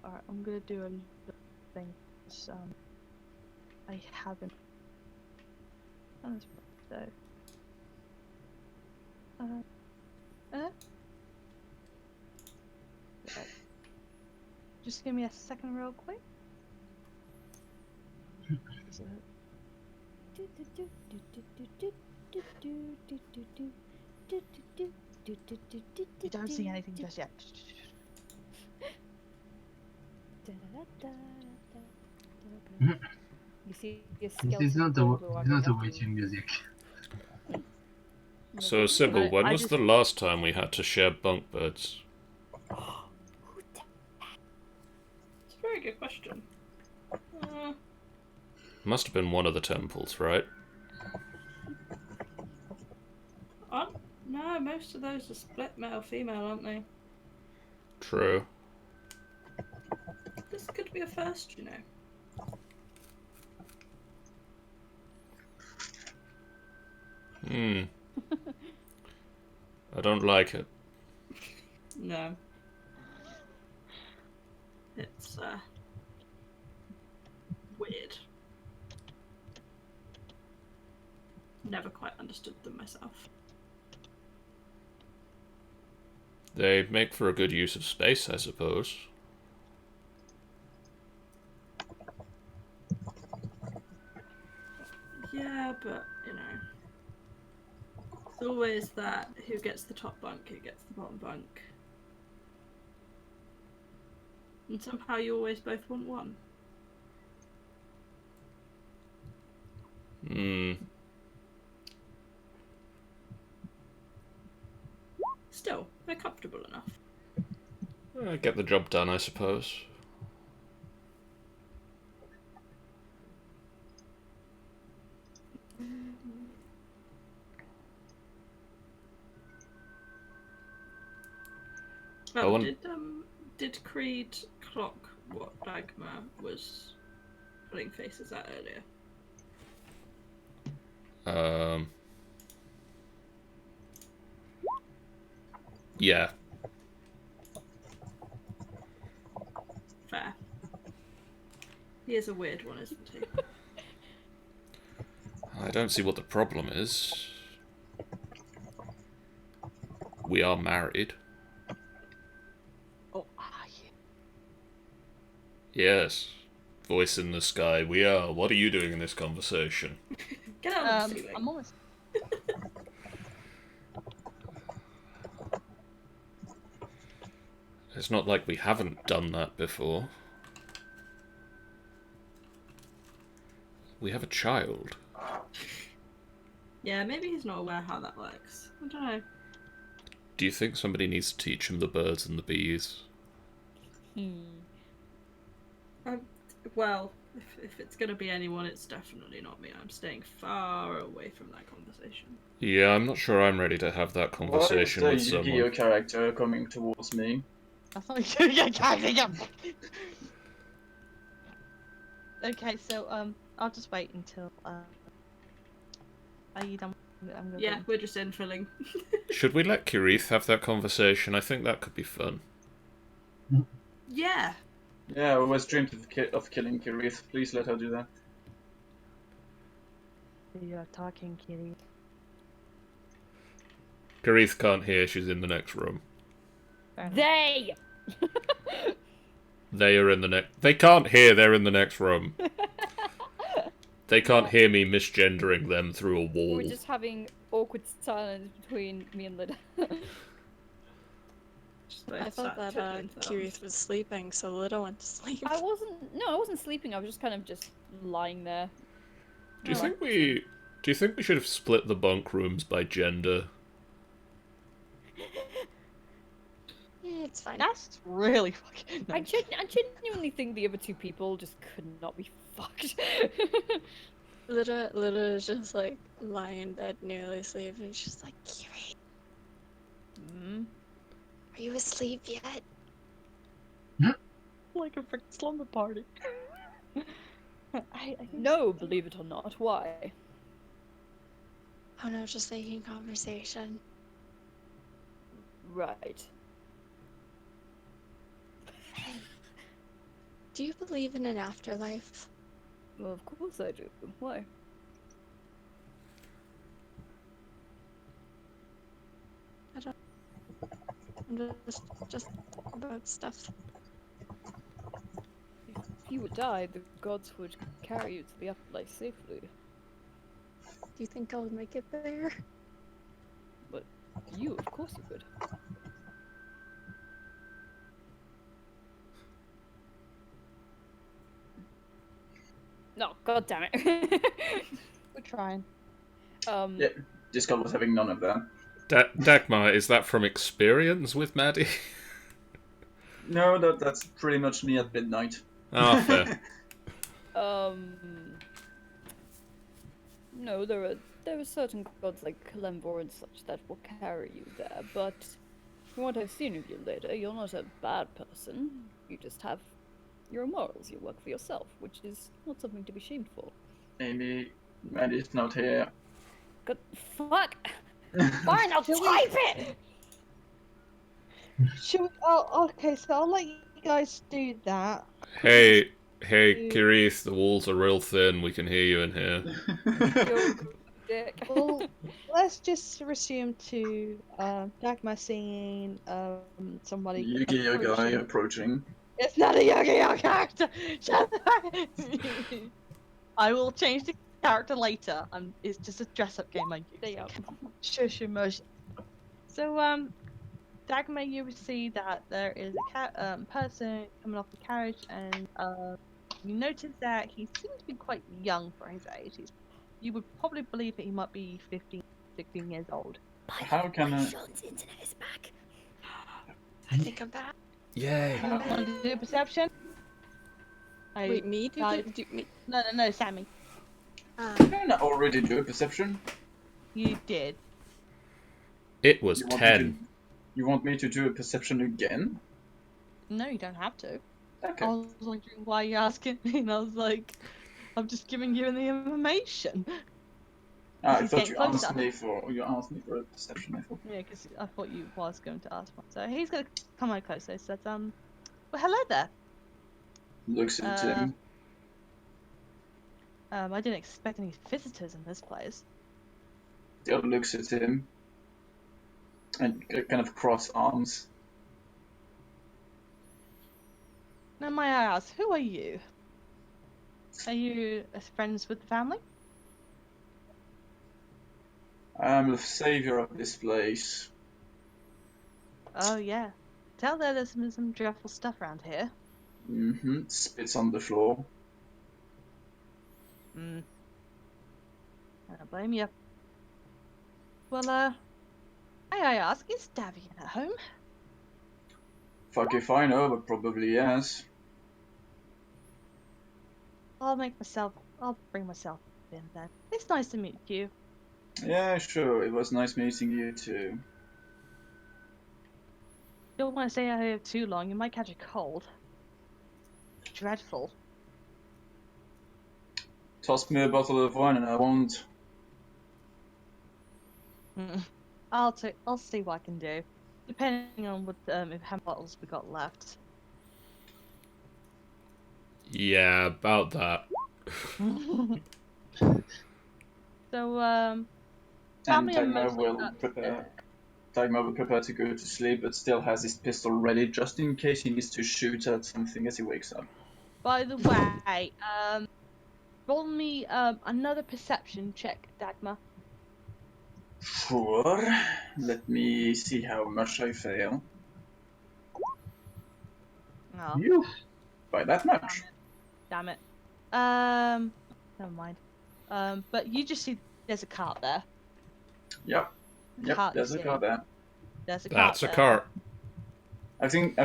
Speaker 2: Alright, I'm gonna do a little thing. I haven't done this before, so. Okay. Just give me a second, real quick. You don't see anything just yet.
Speaker 7: You see a
Speaker 3: This
Speaker 7: skeleton
Speaker 3: is not
Speaker 7: crawl
Speaker 3: the
Speaker 7: walking after you.
Speaker 3: waiting music.
Speaker 1: So, Sybil, when
Speaker 2: I
Speaker 1: was
Speaker 2: just-
Speaker 1: the last time we had to share bunk beds?
Speaker 6: It's a very good question.
Speaker 1: Must have been one of the temples, right?
Speaker 6: No, most of those are split male-female, aren't they?
Speaker 1: True.
Speaker 6: This could be a first, you know.
Speaker 1: I don't like it.
Speaker 6: No. It's weird. Never quite understood them myself.
Speaker 1: They make for a good use of space, I suppose.
Speaker 6: Yeah, but, you know. It's always that who gets the top bunk, who gets the bottom bunk. And somehow you always both want one. Still, they're comfortable enough.
Speaker 1: Get the job done, I suppose.
Speaker 6: Oh, did Creed clock what Dagmar was putting faces at earlier?
Speaker 1: Yeah.
Speaker 6: Fair. He is a weird one, isn't he?
Speaker 1: I don't see what the problem is. We are married.
Speaker 2: Oh, are you?
Speaker 1: Yes. Voice in the sky. We are. What are you doing in this conversation?
Speaker 6: Get out of the ceiling.
Speaker 2: I'm almost.
Speaker 1: It's not like we haven't done that before. We have a child.
Speaker 6: Yeah, maybe he's not aware how that works. I don't know.
Speaker 1: Do you think somebody needs to teach him the birds and the bees?
Speaker 6: Well, If it's gonna be anyone, it's definitely not me. I'm staying far away from that conversation.
Speaker 1: Yeah, I'm not sure I'm ready to have that
Speaker 5: Why is
Speaker 1: conversation
Speaker 5: the
Speaker 1: with
Speaker 5: Yu-Gi-Oh
Speaker 1: someone.
Speaker 5: character coming towards me?
Speaker 2: I thought you yeah. Okay, so I'll just wait until are you done? I'm gonna
Speaker 6: Yeah,
Speaker 2: wait.
Speaker 6: we're just infilling.
Speaker 1: Should we let Kirith have that conversation? I think that could be fun.
Speaker 6: Yeah.
Speaker 5: Yeah, I always dreamed of killing Kirith. Please let her do that.
Speaker 2: You're talking, Kitty.
Speaker 1: Kirith can't hear, she's in the next room.
Speaker 2: Fair enough.
Speaker 7: They!
Speaker 1: They are in the next... They can't hear, they're in the next room. They can't hear me misgendering them through a wall.
Speaker 7: We're just having awkward silence between me and Lida.
Speaker 6: Just both
Speaker 4: I thought
Speaker 6: sat
Speaker 4: that
Speaker 6: twiddling thumbs.
Speaker 4: Kirith was sleeping, so Lida went to sleep.
Speaker 7: I wasn't sleeping, I was just kind of just lying there.
Speaker 1: Do you think we should have split the bunk rooms by gender?
Speaker 4: Yeah, it's fine.
Speaker 2: That's really fucking. No.
Speaker 7: I genuinely think the other two people just could not be fucked.
Speaker 4: Lida is just like lying in bed, nearly asleep, and she's like, Kirith, are you asleep yet?
Speaker 2: Like a freaking slumber party. I
Speaker 7: No, believe it or not. Why?
Speaker 4: Oh no, just making conversation.
Speaker 7: Right.
Speaker 4: Do you believe in an afterlife?
Speaker 7: Well, of course I do. Why?
Speaker 4: I'm just about stuff.
Speaker 7: If you would die, the gods would carry you to the afterlife safely.
Speaker 4: Do you think I'll make it there?
Speaker 7: But you, of course you would. No, god damn it.
Speaker 2: we're trying.
Speaker 5: Yeah, Discord was having none of that.
Speaker 1: Dagmar, is that from experience with Maddie?
Speaker 5: No, that's pretty much me at midnight.
Speaker 1: Ah, fair.
Speaker 7: No, there are certain gods like Kalemvor and such that will carry you there, but from what I've seen of you later, you're not a bad person. You just have your own morals. You work for yourself, which is not something to be shamed for.
Speaker 5: Maybe Maddie's not here.
Speaker 7: God, fuck! Fine, I'll type it!
Speaker 2: Should we? Oh, okay. So I'll let you guys do that.
Speaker 1: Hey, Kirith, the walls are real thin. We can hear you in here.
Speaker 7: Dick.
Speaker 2: Well, let's just resume to Dagmar seeing somebody.
Speaker 5: Yu-Gi-Oh guy
Speaker 2: approaching.
Speaker 5: approaching.
Speaker 2: It's not a Yu-Gi-Oh character. Shut up. I will change the character later. It's just a dress-up game I use.
Speaker 7: There you go.
Speaker 2: Shush emotion. So Dagmar, you will see that there is a person coming off the carriage, and you notice that he seems to be quite young for his age. You would probably believe that he might be 15, 16 years old.
Speaker 5: How can I?
Speaker 7: Sean's internet is back.
Speaker 4: I think I'm back.
Speaker 1: Yay.
Speaker 2: Want to do a perception?
Speaker 4: Wait, me? Do me?
Speaker 2: No, Sammy.
Speaker 5: Can I already do a perception?
Speaker 2: You did.
Speaker 1: It was
Speaker 5: You want
Speaker 1: 10.
Speaker 5: You want me to do a perception again?
Speaker 2: No, you don't have to.
Speaker 5: Okay.
Speaker 2: I was wondering why you're asking me, and I was like, I'm just giving you the information.
Speaker 5: I
Speaker 2: He's
Speaker 5: thought
Speaker 2: getting
Speaker 5: you
Speaker 2: closer.
Speaker 5: asked me for a perception. I thought.
Speaker 2: Yeah, because I thought you was going to ask one. So he's going to come on closer. He says, well, hello there.
Speaker 5: Looks at him.
Speaker 2: I didn't expect any visitors in this place.
Speaker 5: The other looks at him. And kind of cross arms.
Speaker 2: Now, may I ask, who are you? Are you friends with the family?
Speaker 5: I'm the savior of this place.
Speaker 2: Oh, yeah. Tell there there's some dreadful stuff around here.
Speaker 5: Mm-hmm. Spits on the floor.
Speaker 2: I don't blame you. Well, may I ask, is Davian at home?
Speaker 5: Fuck if I know, but probably yes.
Speaker 2: I'll bring myself in then. It's nice to meet you.
Speaker 5: Yeah, sure. It was nice meeting you too.
Speaker 2: Don't want to stay out here too long. You might catch a cold. Dreadful.
Speaker 5: Toss me a bottle of wine and I won't.
Speaker 2: I'll see what I can do, depending on what how many bottles we got left.
Speaker 1: Yeah, about that.
Speaker 2: So
Speaker 5: And
Speaker 2: family are
Speaker 5: Dagmar
Speaker 2: mostly
Speaker 5: will
Speaker 2: upstairs.
Speaker 5: prepare. Dagmar will prepare to go to sleep, but still has his pistol ready just in case he needs to shoot at something as he wakes up.
Speaker 2: By the way, roll me another perception check, Dagmar.
Speaker 5: Sure. Let me see how much I fail.
Speaker 2: Oh,
Speaker 5: You. By that much.
Speaker 2: damn it. Never mind. But you just see there's a cart there.
Speaker 5: Yep. Yep.
Speaker 2: Cart,
Speaker 5: There's
Speaker 2: you
Speaker 5: a
Speaker 2: see.
Speaker 5: car there.
Speaker 2: There's a
Speaker 1: That's a
Speaker 2: cart
Speaker 1: cart.
Speaker 5: I think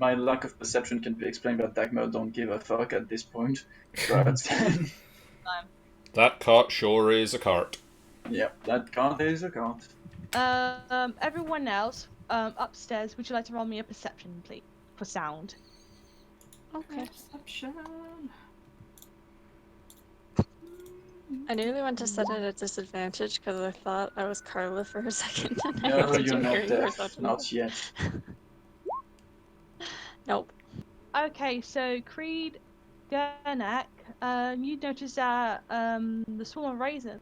Speaker 5: my lack of perception can be explained by Dagmar don't give a fuck at this point. But
Speaker 1: That cart sure is a cart.
Speaker 5: yep, that cart is a cart.
Speaker 2: there. Everyone else, upstairs, would you like to roll me a perception, please, for sound?
Speaker 4: Okay.
Speaker 6: Perception.
Speaker 4: I nearly went to set it at disadvantage because I thought I was Carla for a second and I
Speaker 5: No,
Speaker 4: had to
Speaker 5: you're
Speaker 4: do
Speaker 5: not
Speaker 4: hearing
Speaker 5: deaf.
Speaker 4: perception.
Speaker 5: Not yet.
Speaker 4: Nope.
Speaker 2: Okay, so Creed, Gernak, you notice that the swarm of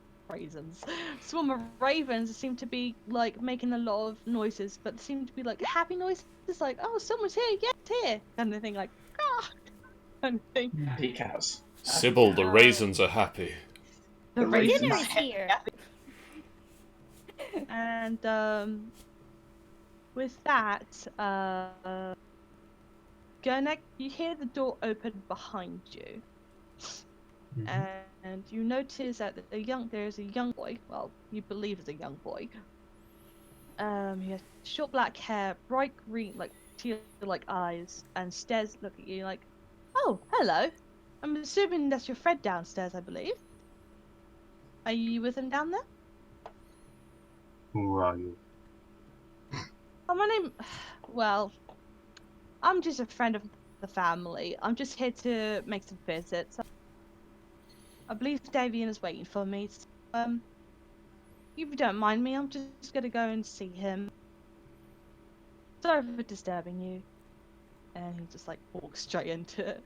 Speaker 2: swarm of ravens seem to be like making a lot of noises, but they seem to be like happy noises, like oh someone's here, yeah, it's here, kind of thing, like ah, kind of thing.
Speaker 5: Happy cows.
Speaker 1: Sybil, the raisins are happy.
Speaker 5: The raisins.
Speaker 4: Dinner is here.
Speaker 2: And with that, Gernek, you hear the door open behind you. And you notice that there's a young boy. Well, you believe it's a young boy. He has short black hair, bright green, like teal-like eyes, and stares. Look at you like, "Oh, hello. I'm assuming that's your friend downstairs, I believe. Are you with him down there?"
Speaker 3: Who are you?
Speaker 2: Oh, my name. Well, I'm just a friend of the family. I'm just here to make some visits. I believe Davian is waiting for me. So, if you don't mind me, I'm just gonna go and see him. Sorry for disturbing you. And he just like walks straight into it.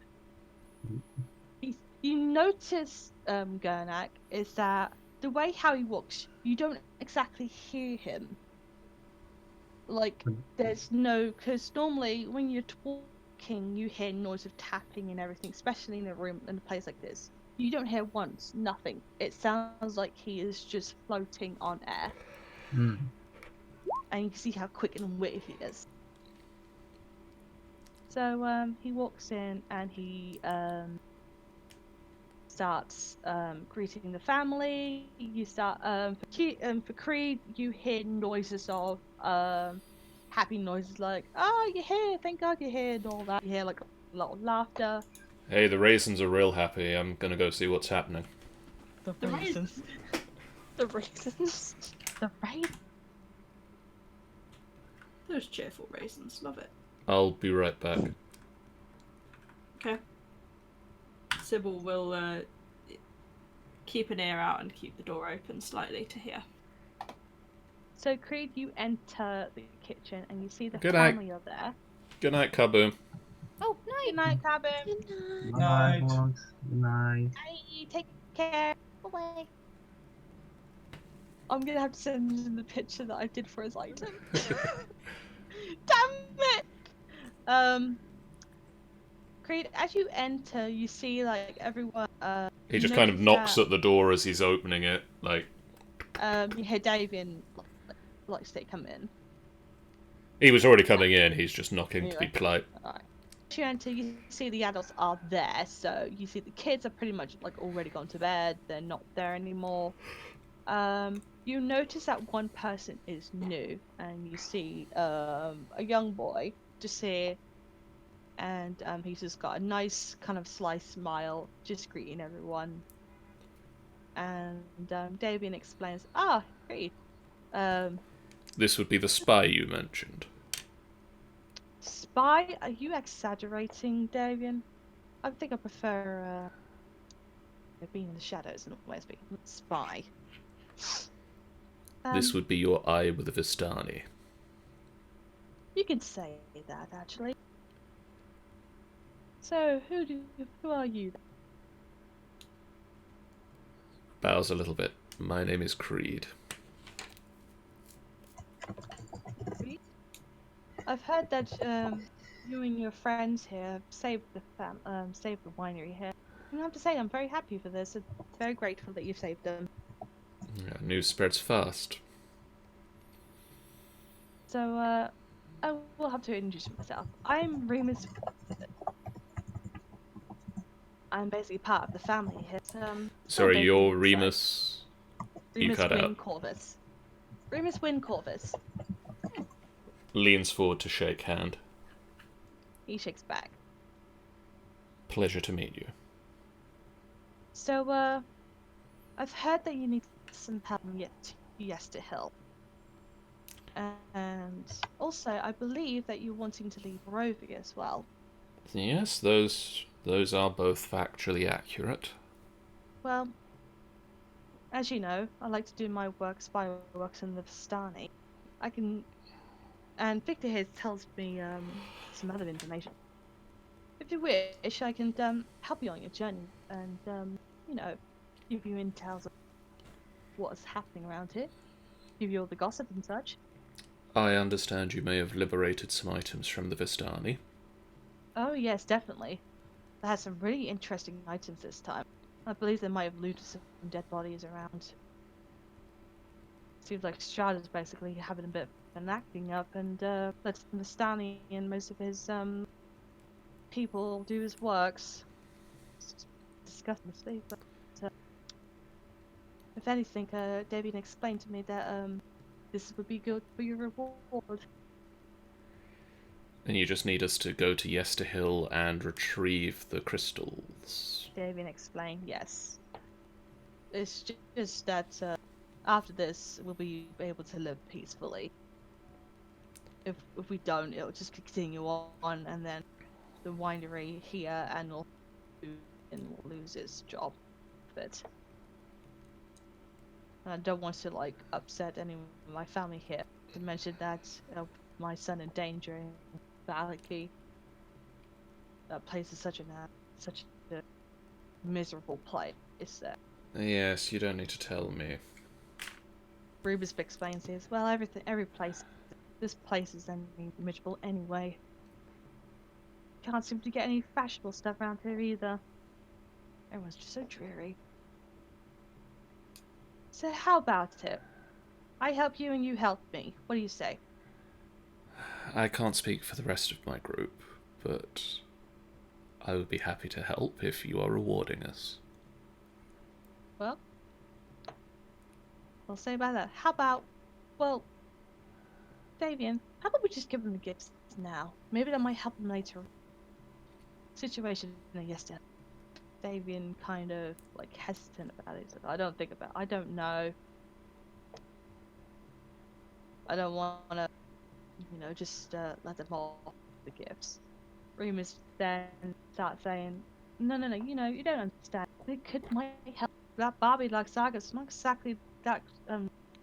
Speaker 2: You notice, Gernak, is that the way how he walks, you don't exactly hear him. Like, there's no, because normally when you're talking, you hear noise of tapping and everything, especially in a place like this. You don't hear once, nothing. It sounds like he is just floating on air.
Speaker 3: Mm.
Speaker 2: And you can see how quick and witty he is. So he walks in and he starts greeting the family. You start for Creed, you hear noises of happy noises like, "Oh, you're here! Thank God you're here!" and all that. You hear like a lot of laughter.
Speaker 1: Hey, the raisins are real happy. I'm gonna go see what's happening.
Speaker 2: The
Speaker 6: raisins.
Speaker 4: The raisins.
Speaker 2: The raisins.
Speaker 6: Those cheerful raisins. Love it.
Speaker 1: I'll be right back.
Speaker 6: Okay. Sybil will keep an ear out and keep the door open slightly to hear.
Speaker 2: So Creed, you enter the kitchen and you see the
Speaker 1: Good night.
Speaker 2: family are there.
Speaker 1: Good night, Kaboom.
Speaker 2: Oh, good night, Cabin.
Speaker 4: Good night.
Speaker 3: Night.
Speaker 5: Night.
Speaker 3: Good night.
Speaker 2: Bye. Take care. Bye. I'm gonna have to send him the picture that I did for his item. Damn it! Creed, as you enter, you see like everyone.
Speaker 1: He just kind of knocks at the door as he's opening it, like.
Speaker 2: You hear Davian like say come in.
Speaker 1: He was already coming in. He's just knocking to be
Speaker 2: Anyway.
Speaker 1: polite.
Speaker 2: Alright. As you enter, you see the adults are there, so you see the kids are pretty much like already gone to bed. They're not there anymore. You notice that one person is new, and you see a young boy just here, and he's just got a nice kind of sly smile, just greeting everyone. And Davian explains, "Ah, great.
Speaker 1: This would be the spy you mentioned.
Speaker 2: Spy? Are you exaggerating, Davian? I think I prefer being in the shadows in a way of speaking. Spy.
Speaker 1: This would be your eye with a Vistani.
Speaker 2: You can say that, actually. So, who are you?
Speaker 1: Bows a little bit. My name is Creed.
Speaker 2: I've heard that you and your friends here have saved the winery here. I have to say, I'm very happy for this. I'm very grateful that you saved them.
Speaker 1: Yeah, news spreads fast.
Speaker 2: So, I will have to introduce myself. I'm Remus. I'm basically part of the family here.
Speaker 1: Sorry,
Speaker 2: Baby
Speaker 1: you're
Speaker 2: inside.
Speaker 1: Remus. You
Speaker 2: Remus
Speaker 1: cut
Speaker 2: Wynn
Speaker 1: out.
Speaker 2: Corvus. Remus Wynn Corvus.
Speaker 1: Leans forward to shake hand.
Speaker 2: He shakes back.
Speaker 1: Pleasure to meet you.
Speaker 2: So, I've heard that you need some help yet to Yester Hill. And also, I believe that you're wanting to leave Barovia as well.
Speaker 1: Yes, those are both factually accurate.
Speaker 2: Well, as you know, I like to do my spy works in the Vistani. And Victor here tells me some other information. If you wish, I can help you on your journey and give you intels of what's happening around here, give you all the gossip and such.
Speaker 1: I understand you may have liberated some items from the Vistani.
Speaker 2: Oh yes, definitely. They had some really interesting items this time. I believe they might have looted some dead bodies around. Seems like Strada's basically having a bit of an acting up and lets Vistani and most of his people do his works. It's disgusting, but if anything, Debian explained to me that this would be good for your reward.
Speaker 1: And you just need us to go to Yester Hill and retrieve the crystals.
Speaker 2: Debian explained, yes. It's just that after this, we'll be able to live peacefully. If we don't, it'll just continue on, and then the winery here and will lose its job. But I don't want to upset any of my family here. To mention that my son in danger in Valaki. That place is such a miserable place.
Speaker 1: Yes, you don't need to tell me.
Speaker 2: Rubus explains this. Well, this place is miserable anyway. Can't seem to get any fashionable stuff around here either. Everyone's just so dreary. So how about it? I help you and you help me. What do you say?
Speaker 1: I can't speak for the rest of my group, but I would be happy to help if you are rewarding us.
Speaker 2: Well, we'll say about that. How about, well, Davian, how about we just give them the gifts now? Maybe that might help them later. Situation yesterday. Davian kind of hesitant about it. I don't know. I don't want to, just let them off the gifts. Remus then starts saying, no, you don't understand. Might help. That Barbie like Saga's not exactly that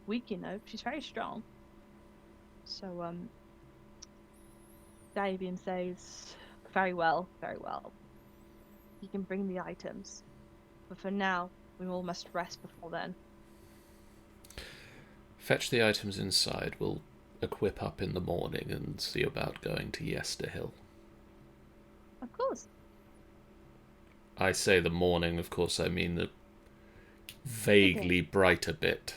Speaker 2: weak, She's very strong. So Davian says, very well. You can bring the items, but for now, we all must rest before then.
Speaker 1: Fetch the items inside. We'll equip up in the morning and see about going to Yester Hill.
Speaker 2: Of course.
Speaker 1: I say the morning, of course I mean the vaguely brighter bit.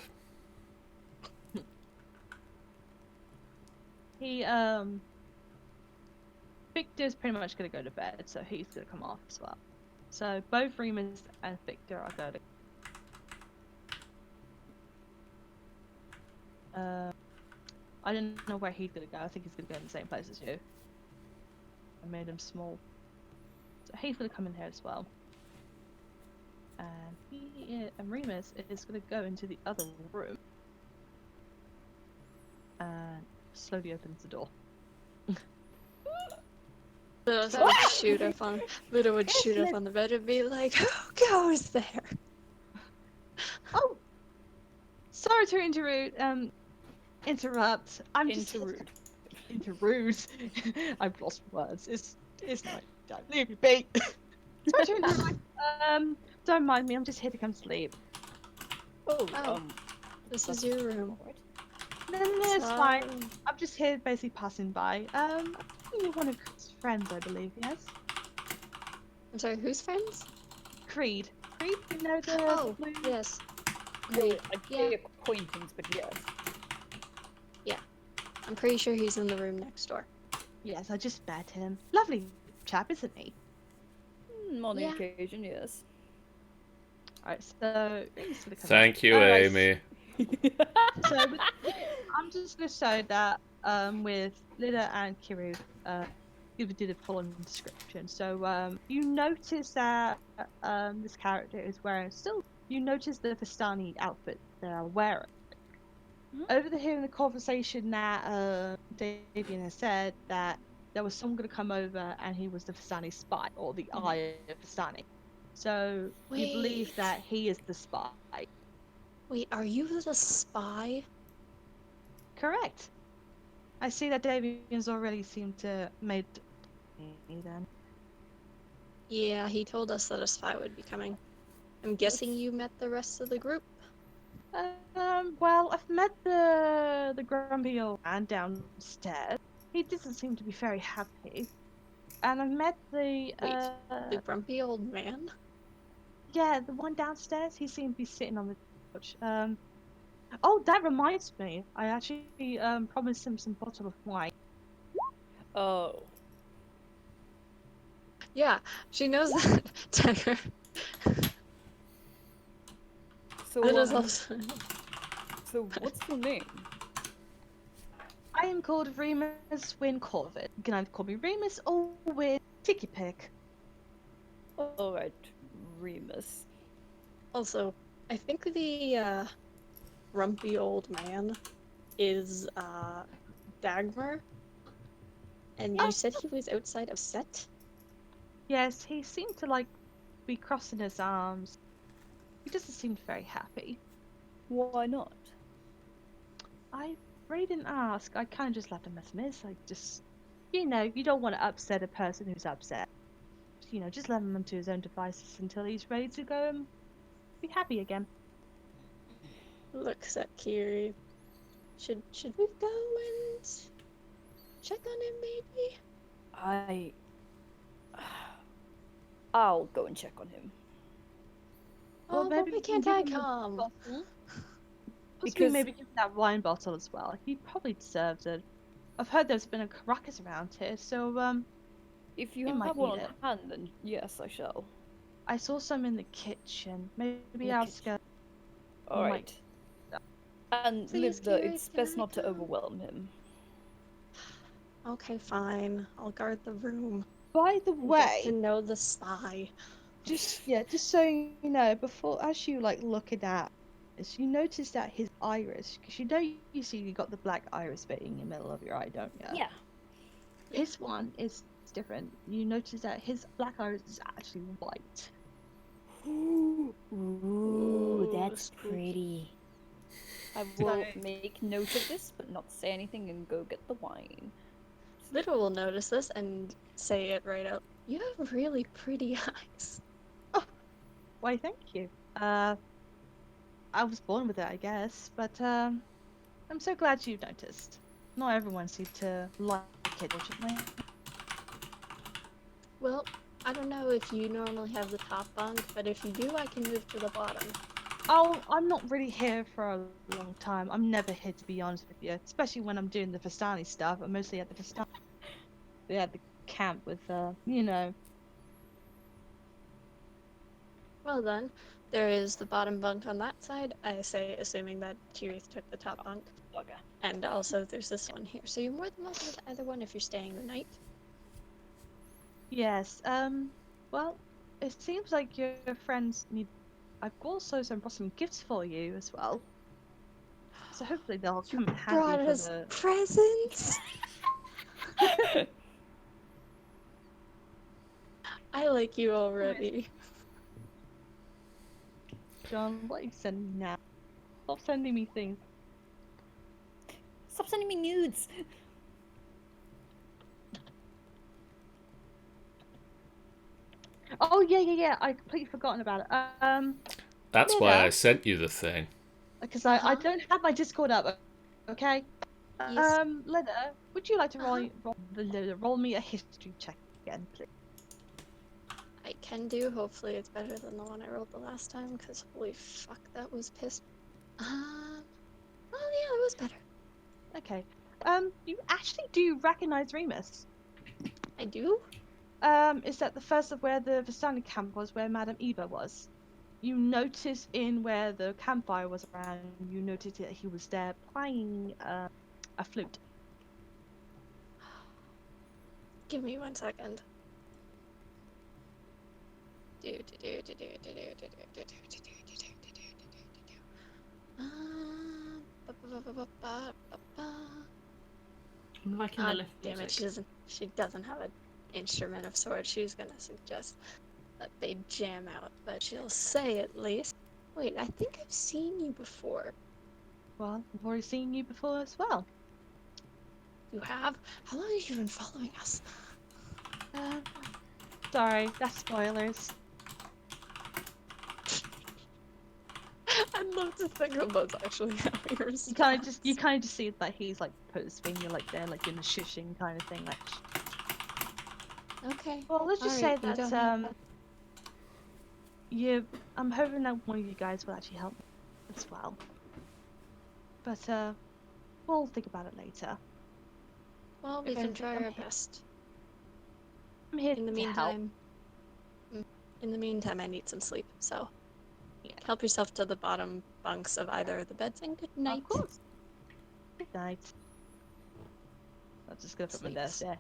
Speaker 2: Victor's pretty much gonna go to bed, so he's gonna come off as well. So both Remus and Victor are going to I don't know where he's gonna go. I think he's gonna go in the same place as you. made him small. So he's gonna come in here as well. And Remus is gonna go into the other room and slowly opens the door.
Speaker 4: Ludo would shoot up on the bed and be like, "Who goes there?"
Speaker 2: Oh, sorry to interrupt. I'm just interrude. I've lost words. It's not. Don't leave me be. Sorry to interrupt. Don't mind me. I'm just here to come sleep.
Speaker 4: Oh, this is your room.
Speaker 2: No, it's fine. I'm just here basically passing by. You're one of Creed's friends, I believe. Yes.
Speaker 4: I'm sorry, whose friends?
Speaker 2: Creed. Creed, you know the.
Speaker 4: Oh,
Speaker 2: blue...
Speaker 4: yes.
Speaker 7: Well, I'd
Speaker 4: Yeah.
Speaker 7: say acquaintance, but yes.
Speaker 4: I'm pretty sure he's in the room next door.
Speaker 2: Yes, I just met him. Lovely chap, isn't he?
Speaker 7: On
Speaker 4: Yeah.
Speaker 7: occasion, yes.
Speaker 2: Alright, so Remus gonna come
Speaker 1: Thank you,
Speaker 2: Alright,
Speaker 1: Amy.
Speaker 2: So I'm just gonna show that with Lida and Kiru, you did a full description. So you notice that this character is wearing you notice the Vistani outfit they're wearing. Overhearing the conversation that Davian has said that there was someone gonna come over and he was the Vistani spy or the eye of Vistani. So you believe
Speaker 4: Wait.
Speaker 2: that he is the spy.
Speaker 4: Wait, are you the spy?
Speaker 2: Correct. I see that Davian's already seemed to made me then.
Speaker 4: Yeah, he told us that a spy would be coming. I'm guessing you met the rest of the group?
Speaker 2: Well, I've met the grumpy old man downstairs. He doesn't seem to be very happy. And I've met the
Speaker 4: The grumpy old man?
Speaker 2: yeah, the one downstairs. He seemed to be sitting on the couch. Oh, that reminds me. I actually promised him some bottle of wine.
Speaker 7: Oh.
Speaker 4: Yeah, she knows that. Tucker.
Speaker 7: So,
Speaker 4: That is also...
Speaker 7: so what's your name?
Speaker 2: I am called Remus Win Corvid. You can either call me Remus or Win Tiki Pick.
Speaker 7: Alright, Remus.
Speaker 4: Also, I think the grumpy old man is Dagmar. And you said he was outside of Set?
Speaker 2: Yes, he seemed to be crossing his arms. He doesn't seem very happy.
Speaker 7: Why not?
Speaker 2: I really didn't ask. I kind of just left him as miss. I just, you don't want to upset a person who's upset. Just let him to his own devices until he's ready to go and be happy again.
Speaker 4: Looks at Kiri. Should we go and check on him, maybe?
Speaker 7: I'll go and check on him.
Speaker 2: Well,
Speaker 4: Oh, but
Speaker 2: maybe
Speaker 4: why
Speaker 2: we
Speaker 4: can't
Speaker 2: can
Speaker 4: I
Speaker 2: give him a
Speaker 4: come?
Speaker 2: bottle.
Speaker 7: Because-
Speaker 2: Maybe give him that wine bottle as well. He probably deserves it. I've heard there's been a ruckus around here, so
Speaker 7: If you
Speaker 2: He might
Speaker 7: have one on
Speaker 2: need it.
Speaker 7: hand, then yes, I shall.
Speaker 2: I saw some in the kitchen. Maybe
Speaker 7: the
Speaker 2: I'll
Speaker 7: kitchen.
Speaker 2: go.
Speaker 7: Alright. And
Speaker 4: Please,
Speaker 7: Livda,
Speaker 4: Kiri,
Speaker 7: it's
Speaker 4: can
Speaker 7: best
Speaker 4: I
Speaker 7: not to
Speaker 4: come?
Speaker 7: overwhelm him.
Speaker 4: Okay, fine. I'll guard the room.
Speaker 2: By the
Speaker 4: Get
Speaker 2: way,
Speaker 4: to know the spy.
Speaker 2: just so you know, as you looking at this, you notice that his iris, because you see you got the black iris bit in the middle of your eye, don't you?
Speaker 7: Yeah.
Speaker 2: His one is different. You notice that his black iris is actually white.
Speaker 7: Ooh, that's
Speaker 4: spooky.
Speaker 7: pretty. I will make note of this, but not say anything and go get the wine.
Speaker 4: Little will notice this and say it right out. You have really pretty eyes.
Speaker 2: Why, thank you. I was born with it, I guess, but I'm so glad you noticed. Not everyone seemed to like it, fortunately.
Speaker 4: Well, I don't know if you normally have the top bunk, but if you do, I can move to the bottom.
Speaker 2: Oh, I'm not really here for a long time. I'm never here, to be honest with you. Especially when I'm doing the Vistani stuff. I'm mostly at the Vistani. At the camp with,
Speaker 4: Well then, there is the bottom bunk on that side, I say, assuming that Kirith took the top bunk.
Speaker 7: Okay.
Speaker 4: And also there's this one here. So you're more than welcome to either one if you're staying the night.
Speaker 2: Yes. Well, it seems like your friends need. I've also brought some gifts for you as well. So hopefully they'll
Speaker 4: You
Speaker 2: come in handy
Speaker 4: brought
Speaker 2: for
Speaker 4: us
Speaker 2: the.
Speaker 4: presents. I like you already.
Speaker 2: John, what are you sending me now? Stop sending me things.
Speaker 7: Stop sending me nudes.
Speaker 2: Oh yeah. I completely forgotten about it.
Speaker 1: That's why I
Speaker 2: Nida,
Speaker 1: sent you the thing.
Speaker 2: because I
Speaker 4: Uh-huh.
Speaker 2: don't have my Discord up. Okay.
Speaker 4: Yes.
Speaker 2: Leda, would you like to
Speaker 4: Uh-huh.
Speaker 2: roll me a history check again, please?
Speaker 4: I can do. Hopefully it's better than the one I rolled the last time, because holy fuck, that was pissed. Oh yeah, it was better.
Speaker 2: Okay. You actually do recognize Remus.
Speaker 4: I do?
Speaker 2: Is that the first of where the Vistani camp was, where Madame Eva was? You notice in where the campfire was around, you noticed that he was there playing a flute.
Speaker 4: Give me 1 second.
Speaker 6: I'm liking the lift
Speaker 4: Damn it,
Speaker 6: music.
Speaker 4: she doesn't have an instrument of sorts. She's gonna suggest that they jam out, but she'll say at least. Wait, I think I've seen you before.
Speaker 2: Well, I've already seen you before as well.
Speaker 4: You have? How long have you been following us?
Speaker 2: Sorry, that's spoilers.
Speaker 4: I'd love to think of us actually having a response.
Speaker 2: You kind of just see that he's like put his finger like there, like in the shushing kind of thing, like.
Speaker 4: Okay.
Speaker 2: Well, let's just
Speaker 4: Alright,
Speaker 2: say
Speaker 4: you
Speaker 2: that
Speaker 4: don't
Speaker 2: I'm hoping that one of you guys will actually help me as well. But we'll think about it later.
Speaker 4: Well, we
Speaker 2: If
Speaker 4: can
Speaker 2: anything,
Speaker 4: try
Speaker 2: I'm
Speaker 4: our
Speaker 2: here-
Speaker 4: best.
Speaker 2: I'm here
Speaker 4: In the
Speaker 2: to help.
Speaker 4: meantime, I need some sleep, so
Speaker 2: Yeah.
Speaker 4: help yourself to the bottom bunks of either of the beds and good night.
Speaker 2: Of course. Good night. I'm just gonna put my
Speaker 4: Sleeps.
Speaker 2: desk there.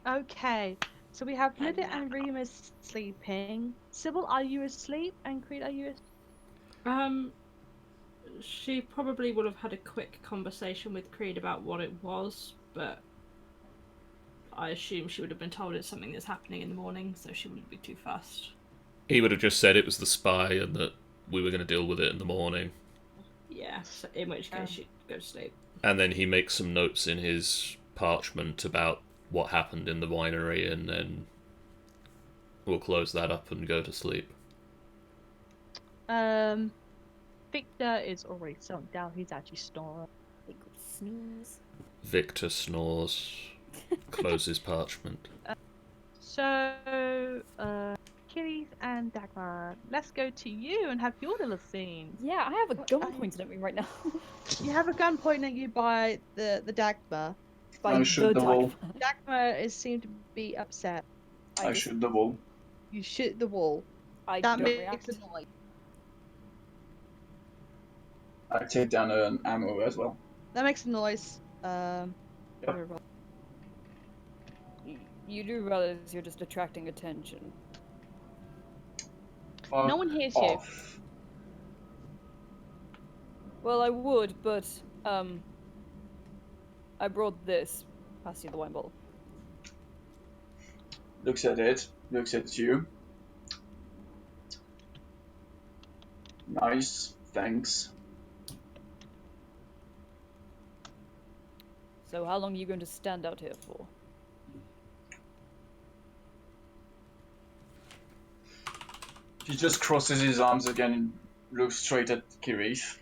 Speaker 2: Okay, so we have
Speaker 4: And
Speaker 2: Nida
Speaker 4: now.
Speaker 2: and Remus sleeping. Sybil, are you asleep? And Creed, are you asleep?
Speaker 6: She probably would have had a quick conversation with Creed about what it was, but I assume she would have been told it's something that's happening in the morning, so she wouldn't be too fussed.
Speaker 1: He would have just said it was the spy and that we were going to deal with it in the morning.
Speaker 6: Yeah, so in which case she'd go to sleep.
Speaker 1: And then he makes some notes in his parchment about what happened in the winery, and then we'll close that up and go to sleep.
Speaker 2: Victor is already sunk down. He's actually snoring.
Speaker 7: Big snooze.
Speaker 1: Victor snores, closes parchment.
Speaker 2: So, Kitty and Dagmar, let's go to you and have your little scene.
Speaker 7: Yeah, I have a gun pointed at me right now.
Speaker 2: You have a gun pointing at you by the Dagmar.
Speaker 5: I shoot the wall.
Speaker 2: Dagmar seemed to be upset.
Speaker 5: I shoot the wall.
Speaker 2: You shoot the wall.
Speaker 7: I
Speaker 2: That
Speaker 7: don't
Speaker 2: makes
Speaker 7: react.
Speaker 2: a noise.
Speaker 5: I take down an ammo as well.
Speaker 2: That makes a noise.
Speaker 5: Yep.
Speaker 7: You do realize you're just attracting attention.
Speaker 2: No one hears you.
Speaker 5: Off.
Speaker 7: Well, I would, but I brought this. Pass you the wine bottle.
Speaker 5: Looks at it. Looks at you. Nice. Thanks.
Speaker 7: So how long are you going to stand out here for?
Speaker 5: He just crosses his arms again and looks straight at Kirith.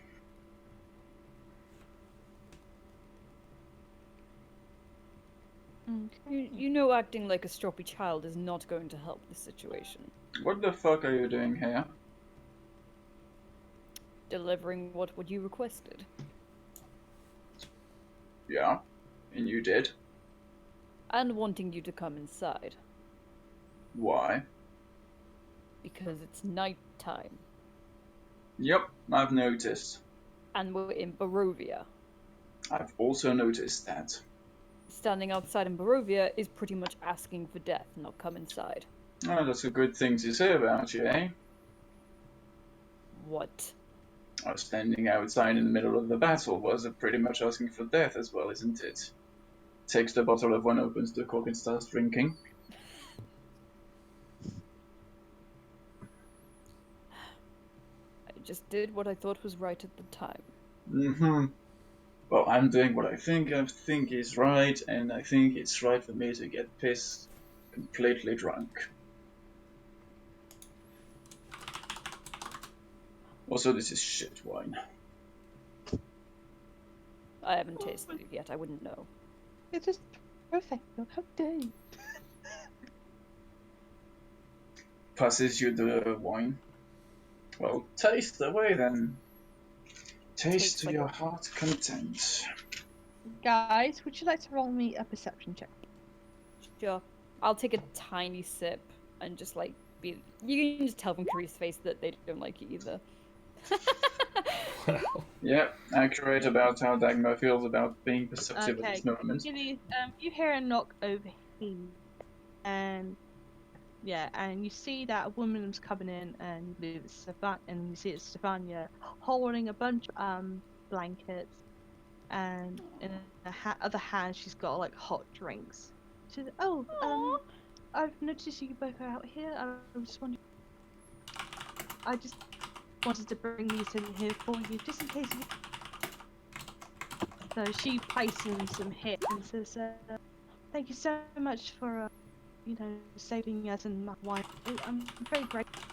Speaker 7: You know acting like a stroppy child is not going to help the situation.
Speaker 5: What the fuck are you doing here?
Speaker 7: Delivering what you requested.
Speaker 5: Yeah, and you did.
Speaker 7: And wanting you to come inside.
Speaker 5: Why?
Speaker 7: Because it's night time.
Speaker 5: Yep, I've noticed.
Speaker 7: And we're in Barovia.
Speaker 5: I've also noticed that.
Speaker 7: standing outside in Barovia is pretty much asking for death, not come inside.
Speaker 5: Oh, that's a good thing to say about you, eh?
Speaker 7: What?
Speaker 5: Standing outside in the middle of the battle was pretty much asking for death as well, isn't it? Takes the bottle of wine, opens the cork, and starts drinking.
Speaker 7: I just did what I thought was right at the time.
Speaker 5: Mm-hmm. Well, I'm doing what I think is right, and I think it's right for me to get pissed completely drunk. Also, this is shit wine.
Speaker 7: I haven't tasted it yet, I wouldn't know.
Speaker 2: It's just perfect. How dare you?
Speaker 5: Passes you the wine. Well, taste away then. Taste
Speaker 7: Tastes
Speaker 5: to
Speaker 7: like
Speaker 5: your heart's content.
Speaker 2: Guys, would you like to roll me a perception check?
Speaker 7: Sure. I'll take a tiny sip and just like be. You can just tell from Kari's face that they don't like it either.
Speaker 1: Wow.
Speaker 5: Yeah, accurate about how Dagmar feels about being perceptive at
Speaker 2: Okay.
Speaker 5: this moment.
Speaker 2: You hear a knock over here, and yeah, and you see that a woman's coming in, and you believe it's Stefan, and you see it's Stefania holding a bunch of blankets, and in her other hand she's got like hot drinks. She says, "Oh, I've noticed you both are out here. I was just wondering. I just wanted to bring these in here for you, just in case you." So she places some hits and says, "Thank you so much for, saving us and my wife. I'm very grateful.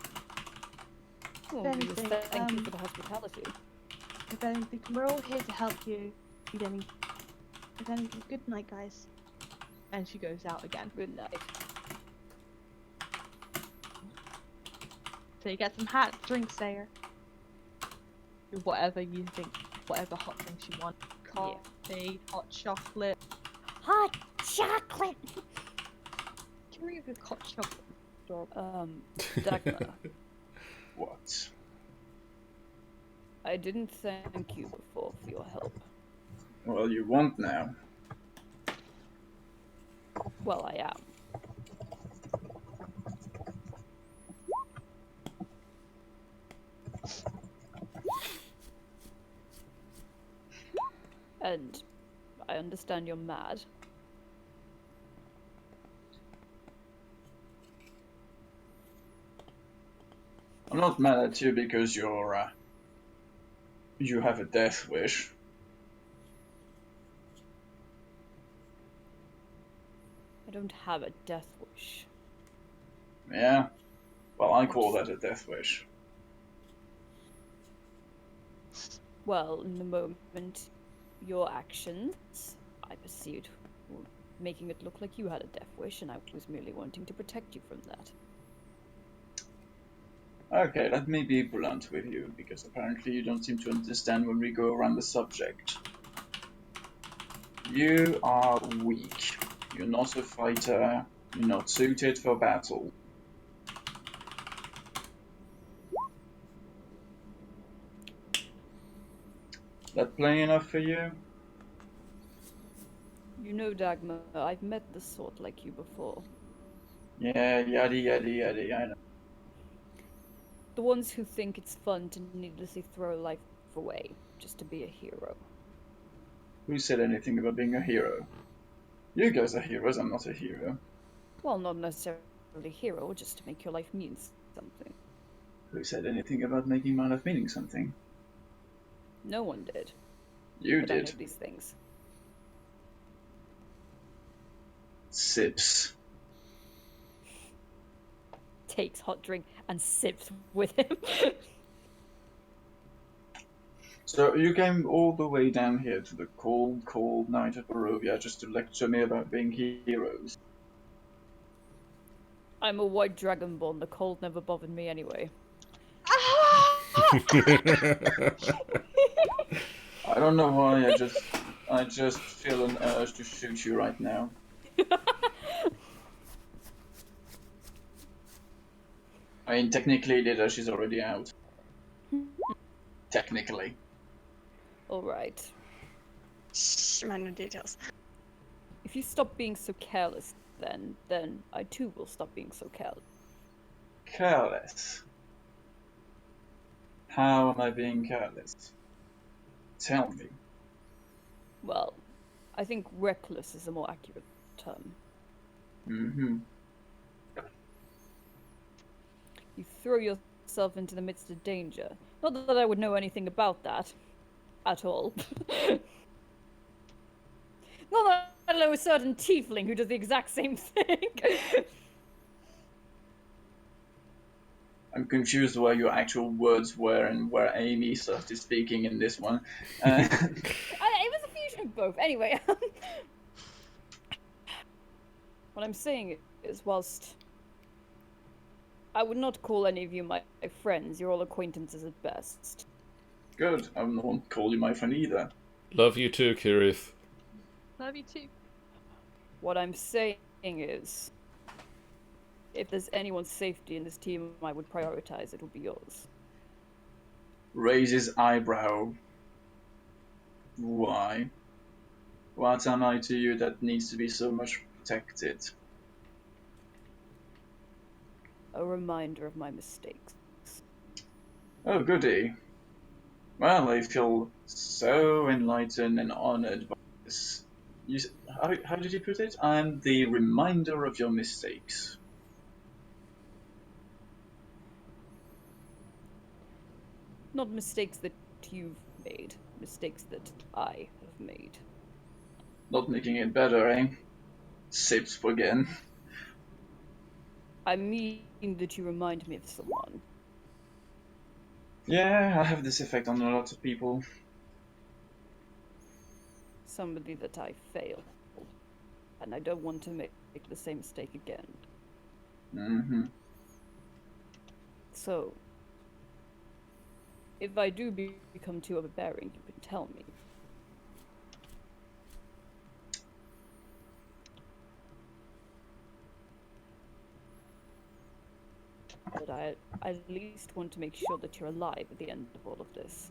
Speaker 7: Well,
Speaker 2: If
Speaker 7: we just
Speaker 2: anything,
Speaker 7: thank you for the hospitality.
Speaker 2: If anything, we're all here to help you. If anything, good night, guys." And she goes out again.
Speaker 7: Good night.
Speaker 2: So you get some hot drinks there. Whatever you think, whatever hot drinks you want. Coffee, hot chocolate.
Speaker 7: Hot chocolate!
Speaker 2: Can we have a hot chocolate?
Speaker 7: Dagmar,
Speaker 5: What?
Speaker 7: I didn't thank you before for your help.
Speaker 5: Well, you won't now.
Speaker 7: Well, I am. And I understand you're mad.
Speaker 5: I'm not mad at you because you have a death wish.
Speaker 7: I don't have a death wish.
Speaker 5: Yeah? Well, I call that a death wish.
Speaker 7: Well, in the moment, your actions, I perceived, were making it look like you had a death wish, and I was merely wanting to protect you from that.
Speaker 5: Okay, let me be blunt with you, because apparently you don't seem to understand when we go around the subject. You are weak. You're not a fighter. You're not suited for battle. That plain enough for you?
Speaker 7: You know, Dagmar, I've met the sort like you before.
Speaker 5: Yeah, yaddy yaddy yaddy, I know.
Speaker 7: The ones who think it's fun to needlessly throw life away just to be a hero.
Speaker 5: Who said anything about being a hero? You guys are heroes, I'm not a hero.
Speaker 7: Well, not necessarily a hero, just to make your life mean something.
Speaker 5: Who said anything about making my life meaning something?
Speaker 7: No one did.
Speaker 5: You
Speaker 7: But I know
Speaker 5: did.
Speaker 7: these things.
Speaker 5: Sips.
Speaker 7: Takes hot drink and sips with him.
Speaker 5: So you came all the way down here to the cold, cold night of Barovia just to lecture me about being heroes.
Speaker 7: I'm a white dragonborn. The cold never bothered me anyway.
Speaker 5: I don't know why, I just feel an urge to shoot you right now. I mean, technically, Lida, she's already out. Technically.
Speaker 7: All right.
Speaker 4: Shh, minor details.
Speaker 7: If you stop being so careless, then I too will stop being so careless.
Speaker 5: Careless. How am I being careless? Tell me.
Speaker 7: Well, I think reckless is a more accurate term.
Speaker 5: Mm-hmm.
Speaker 7: You throw yourself into the midst of danger. Not that I would know anything about that. At all. Not that I know a certain tiefling who does the exact same thing.
Speaker 5: I'm confused where your actual words were and where Amy started speaking in this one.
Speaker 7: It was a fusion of both. Anyway, what I'm saying is, whilst I would not call any of you my friends, you're all acquaintances at best.
Speaker 5: Good. I won't call you my friend either.
Speaker 1: Love you too, Kirith.
Speaker 2: Love you too.
Speaker 7: What I'm saying is, if there's anyone's safety in this team I would prioritize, it would be yours.
Speaker 5: Raises eyebrow. Why? What am I to you that needs to be so much protected?
Speaker 7: A reminder of my mistakes.
Speaker 5: Oh, goody. Well, I feel so enlightened and honored by this. How did you put it? I'm the reminder of your mistakes.
Speaker 7: Not mistakes that you've made, mistakes that I have made.
Speaker 5: Not making it better, eh? Sips again.
Speaker 7: I mean that you remind me of someone.
Speaker 5: Yeah, I have this effect on a lot of people.
Speaker 7: Somebody that I failed. And I don't want to make the same mistake again.
Speaker 5: Mm-hmm.
Speaker 7: So, if I do become too overbearing, you can tell me. But I at least want to make sure that you're alive at the end of all of this.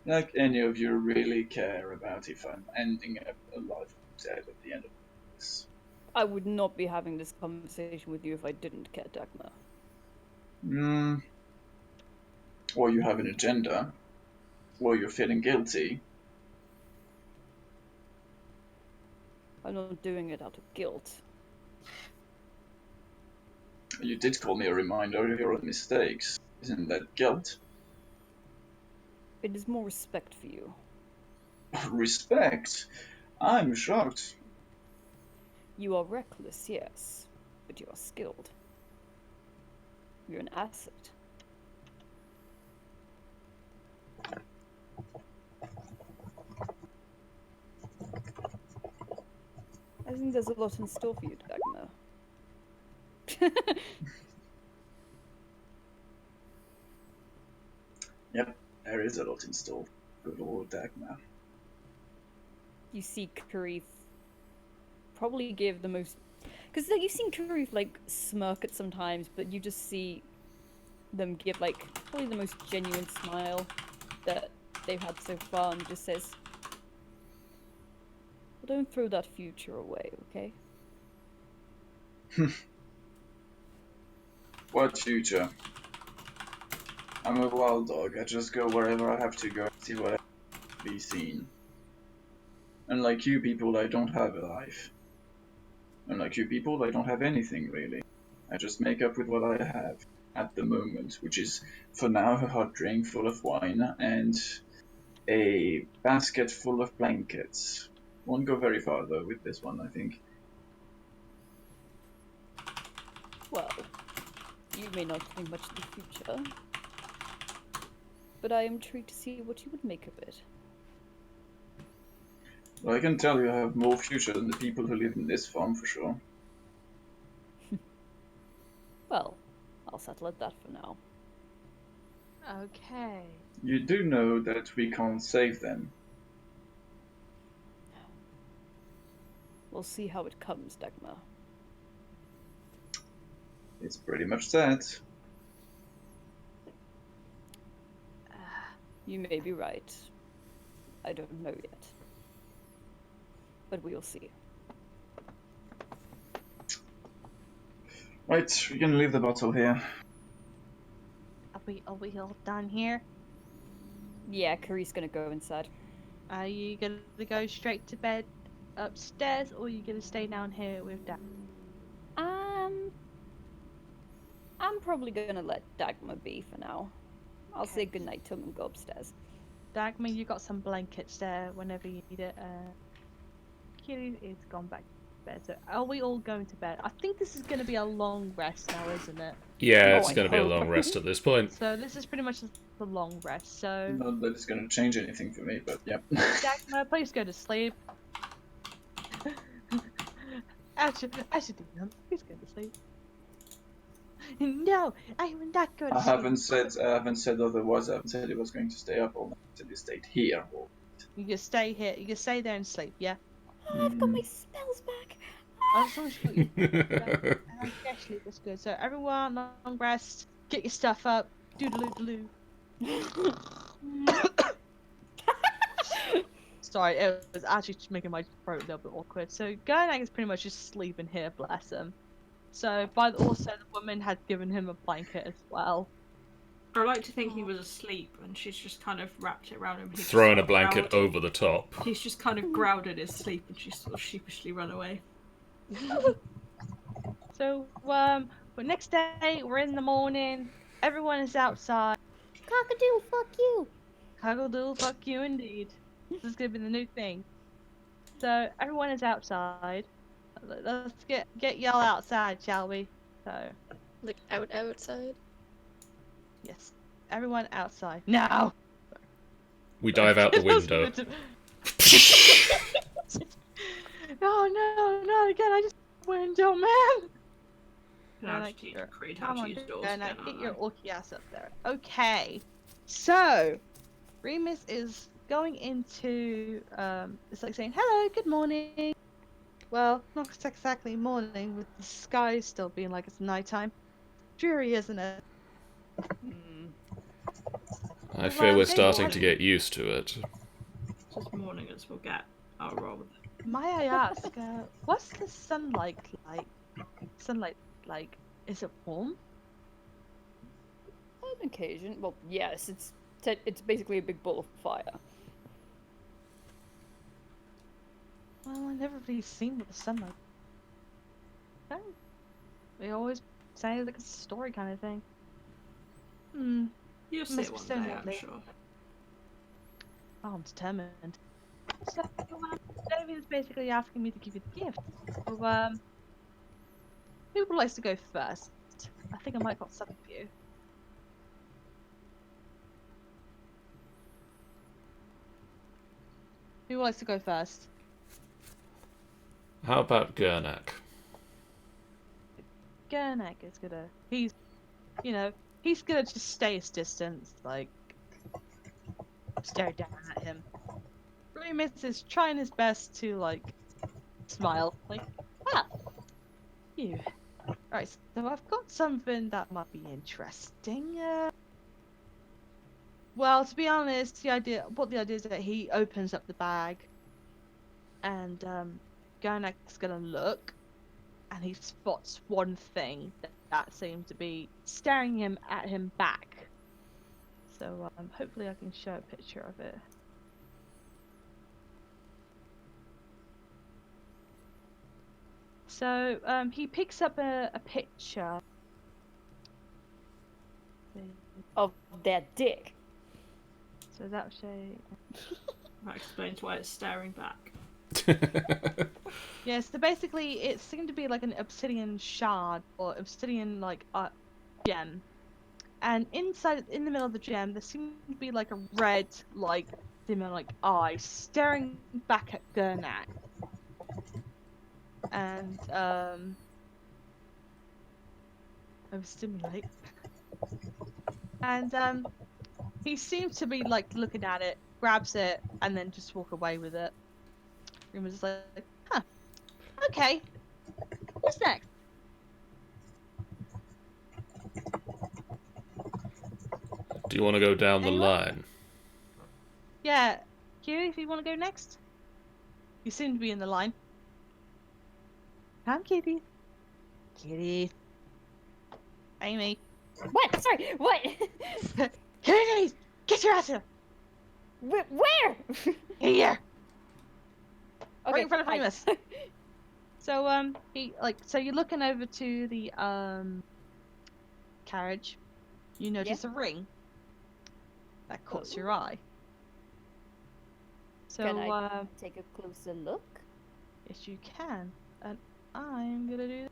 Speaker 5: Like any of you really care about if I'm ending up alive or dead at the end of this.
Speaker 7: I would not be having this conversation with you if I didn't care, Dagmar.
Speaker 5: Or you have an agenda. Or you're feeling guilty.
Speaker 7: I'm not doing it out of guilt.
Speaker 5: You did call me a reminder of your own mistakes. Isn't that guilt?
Speaker 7: It is more respect for you.
Speaker 5: Respect? I'm shocked.
Speaker 7: You are reckless, yes, but you are skilled. You're an asset. I think there's a lot in store for you, Dagmar.
Speaker 5: Yep, there is a lot in store. Good old Dagmar.
Speaker 7: You see Karith probably give the most... Because like, you've seen Karith like smirk at sometimes, but you just see them give like probably the most genuine smile that they've had so far, and just says, well, don't throw that future away, okay?
Speaker 5: What future? I'm a wild dog. I just go wherever I have to go, see what I have to be seen. Unlike you people, I don't have a life. Unlike you people, I don't have anything really. I just make up with what I have at the moment, which is for now a hot drink full of wine and a basket full of blankets. Won't go very far though with this one, I think.
Speaker 7: Well, you may not think much of the future, but I am intrigued to see what you would make of it.
Speaker 5: Well, I can tell you I have more future than the people who live in this farm for sure.
Speaker 7: Well, I'll settle at that for now.
Speaker 2: Okay.
Speaker 5: You do know that we can't save them.
Speaker 7: We'll see how it comes, Dagmar.
Speaker 5: It's pretty much that.
Speaker 7: You may be right. I don't know yet. but we'll see.
Speaker 5: Right, we're gonna leave the bottle here.
Speaker 2: Are we all done here?
Speaker 7: Yeah, Kari's gonna go inside.
Speaker 2: Are you gonna go straight to bed upstairs, or are you gonna stay down here with Dad?
Speaker 7: I'm probably gonna let Dagmar be for now. I'll say
Speaker 2: Okay.
Speaker 7: goodnight to him and go upstairs.
Speaker 2: Dagmar, you got some blankets there whenever you need it. Kitty is gone back to bed. So are we all going to bed? I think this is going to be a long rest now, isn't it?
Speaker 1: Yeah,
Speaker 7: Oh,
Speaker 1: it's
Speaker 7: I
Speaker 1: going to be a
Speaker 7: hope.
Speaker 1: long rest at this point.
Speaker 2: So this is pretty much the long rest. So
Speaker 5: Not that it's gonna change anything for me, but yeah.
Speaker 2: Dagmar, please go to sleep. Actually, Dylan, please go to sleep. No, I will not go to
Speaker 5: I
Speaker 2: sleep.
Speaker 5: haven't said otherwise. I haven't said he was going to stay up all night. I said he stayed here.
Speaker 2: You can stay here. You can stay there and sleep. Yeah.
Speaker 7: Oh, I've got my spells back.
Speaker 2: As long as you got sleep is good. So everyone, long rest. Get your stuff up. Doodaloo daloo. Sorry, it was actually just making my throat a little bit awkward. So Gernak is pretty much just sleeping here, bless him. So, but also the woman had given him a blanket as well.
Speaker 6: I like to think he was asleep and she's just kind of wrapped it around him.
Speaker 1: Throwing a blanket over the top.
Speaker 6: He's just kind of growled in his sleep and she's sort of sheepishly run away.
Speaker 2: So, but next day, we're in the morning. Everyone is outside.
Speaker 7: Cockadoo, fuck you.
Speaker 2: Cockle-doodle, fuck you indeed. This is gonna be the new thing. So everyone is outside. Let's get y'all outside, shall we? So
Speaker 4: Like outside.
Speaker 2: yes, everyone outside now.
Speaker 1: We dive out the window.
Speaker 2: No, not again! I just window, man.
Speaker 6: Now
Speaker 2: Like,
Speaker 6: to teach
Speaker 2: sure.
Speaker 6: Creed how
Speaker 2: Come
Speaker 6: to
Speaker 2: on,
Speaker 6: use doors
Speaker 2: Gernak,
Speaker 6: again,
Speaker 2: get
Speaker 6: aren't
Speaker 2: your
Speaker 6: I?
Speaker 2: orky ass up there. Okay, so Remus is going into it's like saying hello, good morning. Well, not exactly morning, with the sky still being like it's nighttime. Dreary, isn't it?
Speaker 1: I fear we're
Speaker 2: Hey,
Speaker 1: starting
Speaker 2: what-
Speaker 1: to get used to it.
Speaker 6: It's as morning as we'll get. I'll roll with it.
Speaker 2: May I ask, what's the sunlight like? Sunlight like? Is it warm?
Speaker 7: On occasion, well, yes, it's basically a big ball of fire.
Speaker 2: Well, I've never really seen what the sunlight. Okay. They always say like a story kind of thing.
Speaker 6: You'll see
Speaker 2: Must
Speaker 6: it
Speaker 2: be
Speaker 6: one
Speaker 2: so
Speaker 6: day, I'm
Speaker 2: lovely.
Speaker 6: sure.
Speaker 2: Oh, I'm determined. So, David's basically asking me to give you the gift. So, who would like to go first? I think I might got something for you. Who would like to go first?
Speaker 1: How about Gernak?
Speaker 2: Gernak is gonna. He's gonna just stay his distance, like stare down at him. Remus is trying his best to like smile, like you. Right, so I've got something that might be interesting. Well, to be honest, the idea is that he opens up the bag, and Garnak's gonna look, and he spots one thing that seems to be staring at him back. So hopefully I can show a picture of it. So he picks up a picture
Speaker 7: Of that dick.
Speaker 2: So that will show.
Speaker 6: That explains why it's staring back.
Speaker 2: Yeah, so basically it seemed to be like an obsidian shard or obsidian like gem. And in the middle of the gem there seemed to be like a red like demon like eye staring back at Gernak. And overstimulate. And he seems to be like looking at it, grabs it, and then just walk away with it. And was like, huh. Okay. What's next?
Speaker 1: Do you want to go down the
Speaker 2: Anyone?
Speaker 1: line?
Speaker 2: Yeah. Q, if you want to go next? You seem to be in the line. Come, kitty. Kitty. Amy.
Speaker 7: What? Sorry, what?
Speaker 2: Kitty! Get your ass here!
Speaker 7: Where?
Speaker 2: Here!
Speaker 7: Okay,
Speaker 2: Right in front of
Speaker 7: hi.
Speaker 2: Remus. So, so you're looking over to the, carriage. You notice a ring that caught your eye. So,
Speaker 7: Can I take a closer look?
Speaker 2: yes, you can. And I'm gonna do this.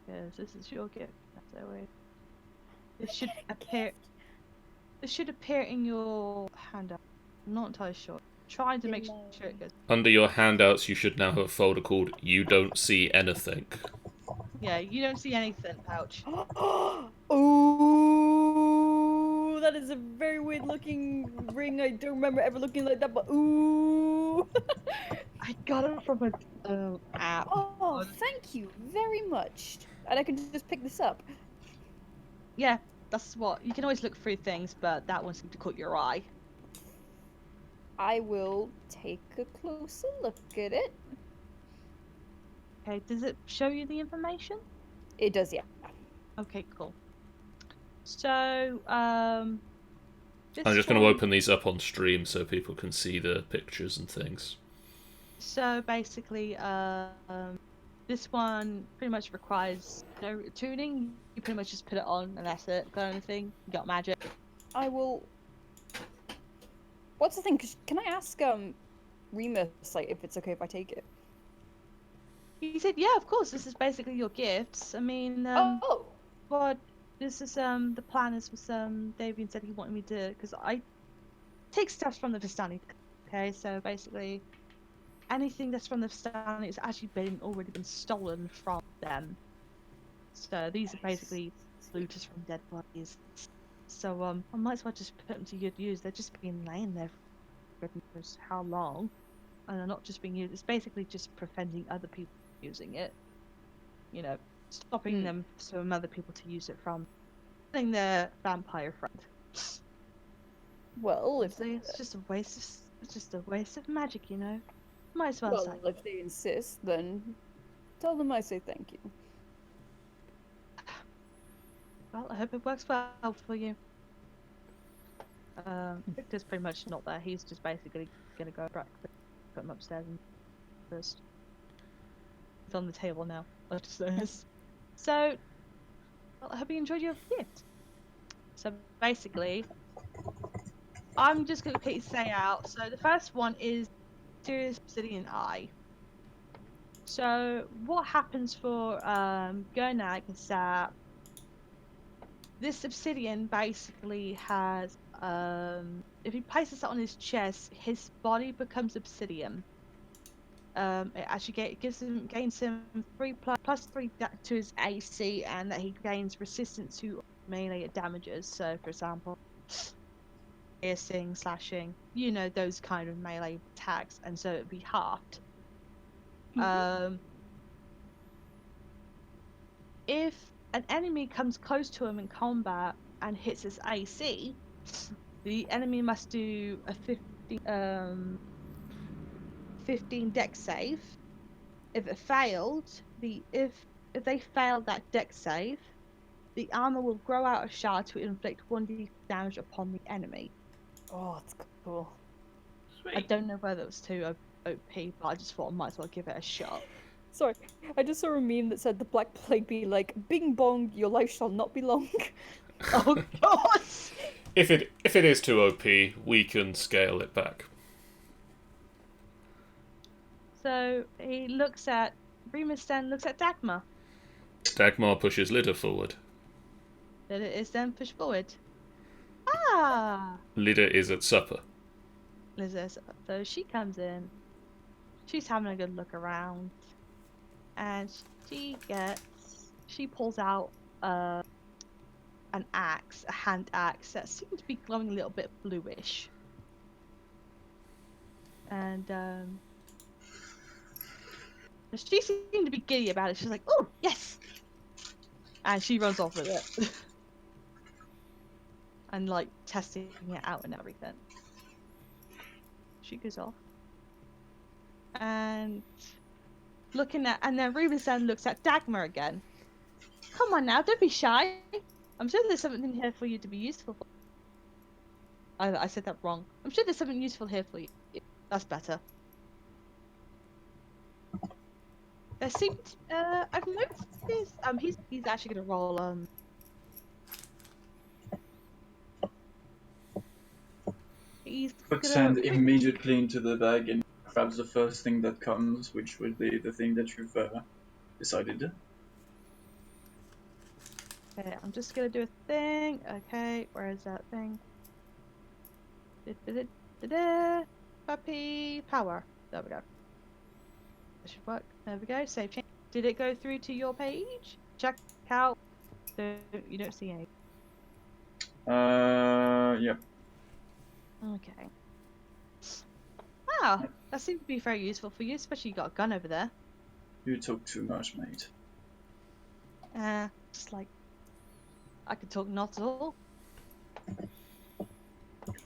Speaker 2: Because this is your gift. That's the way. This should appear. This should appear in your handout. I'm not entirely sure. Trying to make sure it goes.
Speaker 1: Under your handouts, you should now have a folder called "You Don't See Anything."
Speaker 2: Yeah, you don't see anything, pouch.
Speaker 7: Ooh, that is a very weird looking ring. I don't remember ever looking like that, but ooh.
Speaker 2: I got it from an app.
Speaker 7: Oh, thank you very much. And I can just pick this up.
Speaker 2: Yeah, that's what. You can always look through things, but that one seemed to caught your eye.
Speaker 7: I will take a closer look at it.
Speaker 2: Okay, does it show you the information?
Speaker 7: It does, yeah.
Speaker 2: Okay, cool. So,
Speaker 1: I'm just going to open these up on stream so people can see the pictures and things.
Speaker 2: So basically, this one pretty much requires no tuning. You pretty much just put it on and that's it. Got anything? You got magic.
Speaker 7: I will. What's the thing? Can I ask Remus like if it's okay if I take it?
Speaker 2: He said, "Yeah, of course. This is basically your gifts. I mean, but this is the plan is with Davian said he wanted me to because I take stuff from the Vistani. Okay, so basically, anything that's from the Vistani has actually already been stolen from them. So these are basically looters from dead bodies. So I might as well just put them to good use. They're just been laying there for goodness how long, and they're not just being used. It's basically just preventing other people using it. You know, stopping them from other people to use it from killing their vampire friend.
Speaker 7: Well, if
Speaker 2: it's just a waste of magic, you know. Might as well.
Speaker 7: Well, if they insist, then tell them I say thank you.
Speaker 2: Well, I hope it works well for you. Victor's pretty much not there. He's just basically gonna go back, put him upstairs and first. It's on the table now, upstairs. So, well, I hope you enjoyed your gift. So basically, I'm just gonna quickly say out. So the first one is Serious Obsidian Eye. So what happens for Gernag is that this obsidian basically has if he places it on his chest, his body becomes obsidian. It actually gains him 3 plus 3 to his AC, and that he gains resistance to melee damages. So, for example, piercing, slashing, you know, those kind of melee attacks, and so it'd be halved. If an enemy comes close to him in combat and hits his AC, the enemy must do a 15 dex save. If it failed, if they failed that dex save, the armor will grow out a shard to inflict 1d damage upon the enemy.
Speaker 7: Oh, that's cool.
Speaker 6: Sweet.
Speaker 2: I don't know whether it was too OP, but I just thought I might as well give it a shot.
Speaker 7: Sorry, I just saw a meme that said the Black Plague be like, "Bing bong, your life shall not be long."
Speaker 2: Oh God!
Speaker 1: If it is too OP, we can scale it back.
Speaker 2: So he looks at Remus, then looks at Dagmar.
Speaker 1: Dagmar pushes Lida forward.
Speaker 2: Lida is then pushed forward. Ah!
Speaker 1: Lida is at supper.
Speaker 2: So she comes in. She's having a good look around, and she pulls out an axe, a hand axe that seems to be glowing a little bit bluish. And she seemed to be giddy about it. She's like, "Oh, yes!" And she runs off with it. And like testing it out and everything. She goes off. and and then Rubens then looks at Dagmar again. Come on now, don't be shy. I'm sure there's something here for you to be useful for. I said that wrong. I'm sure there's something useful here for you. That's better. There seemed, I've noticed this. He's actually gonna roll. He's
Speaker 5: Puts
Speaker 2: gonna.
Speaker 5: hand immediately into the bag and grabs the first thing that comes, which will be the thing that you've decided.
Speaker 2: Okay, I'm just gonna do a thing. Okay, where is that thing? Puppy power. There we go. That should work. There we go. Save change. Did it go through to your page? Check out. So you don't see any.
Speaker 5: Yep.
Speaker 2: Okay. Wow, that seems to be very useful for you, especially you got a gun over there.
Speaker 5: You talk too much, mate.
Speaker 2: Just like I could talk not at all.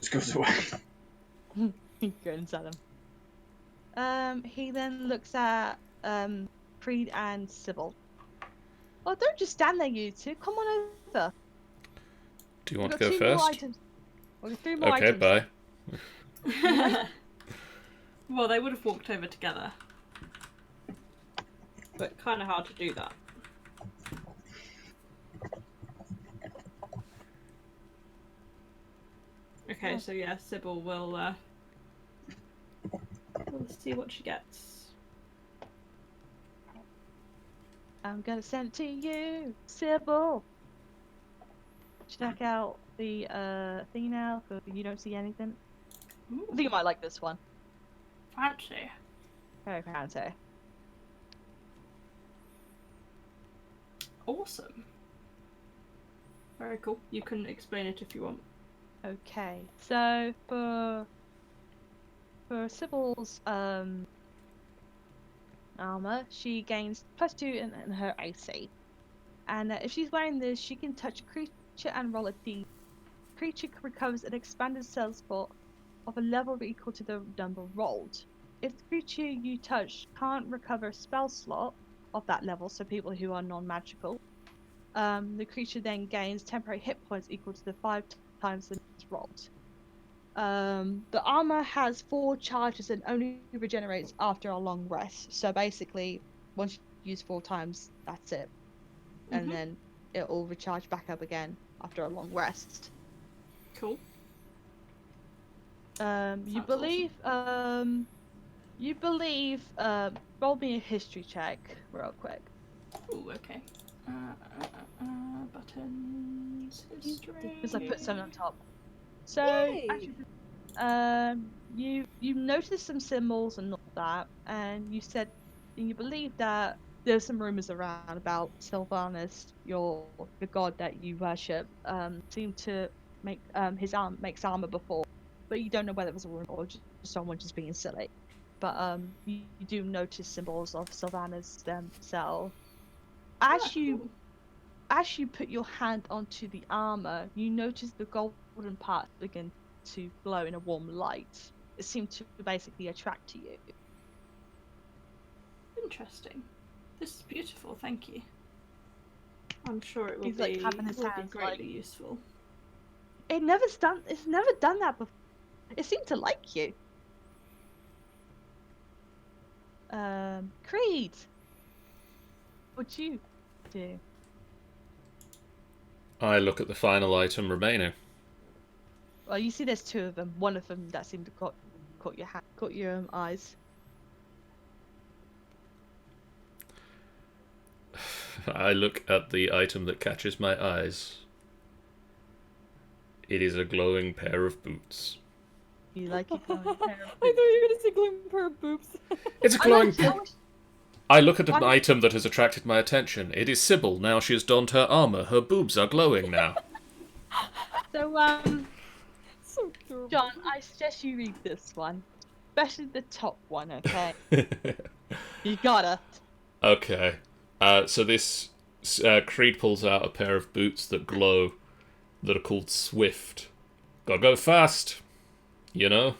Speaker 5: Just goes away.
Speaker 2: He grins at him. He then looks at Creed and Sybil. Oh, don't just stand there, you two. Come on over.
Speaker 1: Do you want to
Speaker 2: We've
Speaker 1: go
Speaker 2: got two more
Speaker 1: first?
Speaker 2: items. We've got three more
Speaker 1: Okay,
Speaker 2: items.
Speaker 1: bye.
Speaker 6: Well, they would have walked over together. But kind of hard to do that. Okay, so yeah, Sybil will we'll see what she gets.
Speaker 2: I'm gonna send it to you, Sybil. Check out the thing now, so you don't see anything.
Speaker 6: Ooh,
Speaker 2: I think you might like this one.
Speaker 6: fancy.
Speaker 2: Very fancy.
Speaker 6: Awesome. Very cool. You can explain it if you want.
Speaker 2: Okay, so for Sybil's armor, she gains +2 in her AC, and if she's wearing this, she can touch a creature and roll a D. Creature recovers an expanded spell slot of a level equal to the number rolled. If the creature you touch can't recover a spell slot of that level, so people who are non-magical, the creature then gains temporary hit points equal to the 5 times the rolled. The armor has 4 charges and only regenerates after a long rest. So basically, once you use 4 times, that's it. And then it will recharge back up again after a long rest.
Speaker 6: Cool.
Speaker 2: You
Speaker 6: Sounds
Speaker 2: believe, roll me a history check real quick.
Speaker 6: Ooh, okay. Buttons. History.
Speaker 2: Because I put 7 on top. So,
Speaker 7: Yay!
Speaker 2: actually, you noticed some symbols and all that, and you believe that there's some rumors around about Sylvanus, the god that you worship, seemed to make makes armor before, but you don't know whether it was a rumor or just someone just being silly. But you do notice symbols of Sylvanus themselves. As you put your hand onto the armor, you notice the golden parts begin to glow in a warm light. It seemed to basically attract to you.
Speaker 6: Interesting. This is beautiful, thank you. I'm sure it will
Speaker 2: He's,
Speaker 6: be,
Speaker 2: like, having his
Speaker 6: will be
Speaker 2: hands,
Speaker 6: greatly
Speaker 2: like-
Speaker 6: useful.
Speaker 2: It's never done that before. It seemed to like you. Creed, what'd you do?
Speaker 1: I look at the final item remaining.
Speaker 2: Well, you see there's 2 of them. One of them that seemed to caught your eyes.
Speaker 1: I look at the item that catches my eyes. It is a glowing pair of boots.
Speaker 2: You like it glowing pair of
Speaker 7: I thought you were gonna say glowing pair of boobs.
Speaker 1: It's a glowing
Speaker 2: I
Speaker 1: pair.
Speaker 2: wish-
Speaker 1: I look at an
Speaker 2: Why-
Speaker 1: item that has attracted my attention. It is Sybil. Now she has donned her armor. Her boobs are glowing now.
Speaker 2: So,
Speaker 7: So adorable.
Speaker 2: John, I suggest you read this one. Especially the top one, okay? You gotta.
Speaker 1: Okay. So this Creed pulls out a pair of boots that glow, that are called Swift. Gotta go fast, you know.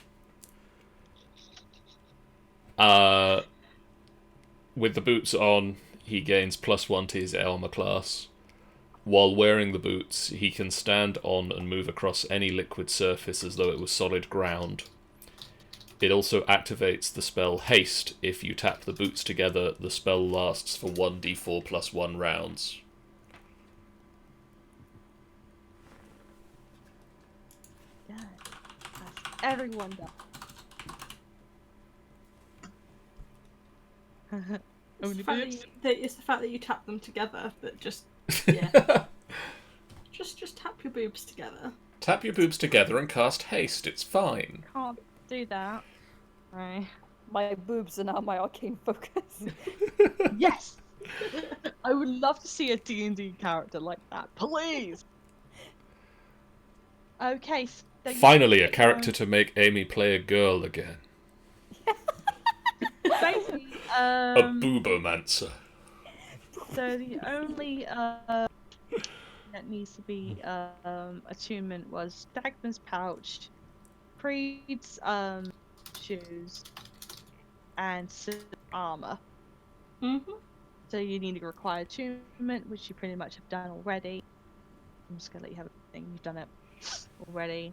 Speaker 1: With the boots on, he gains +1 to his armor class. While wearing the boots, he can stand on and move across any liquid surface as though it was solid ground. It also activates the spell Haste. If you tap the boots together, the spell lasts for 1d4 + 1 rounds.
Speaker 2: Yeah, that's everyone does.
Speaker 6: It's
Speaker 2: Only
Speaker 6: the, fact
Speaker 2: boobs?
Speaker 6: it's the fact that you tap them together that just yeah. just tap your boobs together.
Speaker 1: Tap your boobs together and cast Haste. It's fine.
Speaker 2: Can't do that. Right.
Speaker 7: My boobs are now my arcane focus.
Speaker 2: Yes! I would love to see a D&D character like that, please! Okay, so you
Speaker 1: Finally, a
Speaker 2: pick,
Speaker 1: character to make Amy play a girl again.
Speaker 2: basically,
Speaker 1: A boobomancer.
Speaker 2: so the only that needs to be attunement was Dagmar's pouch, Creed's shoes, and armor.
Speaker 6: Mm-hmm.
Speaker 2: So you need to require attunement, which you pretty much have done already. I'm just gonna let you have a thing. You've done it already.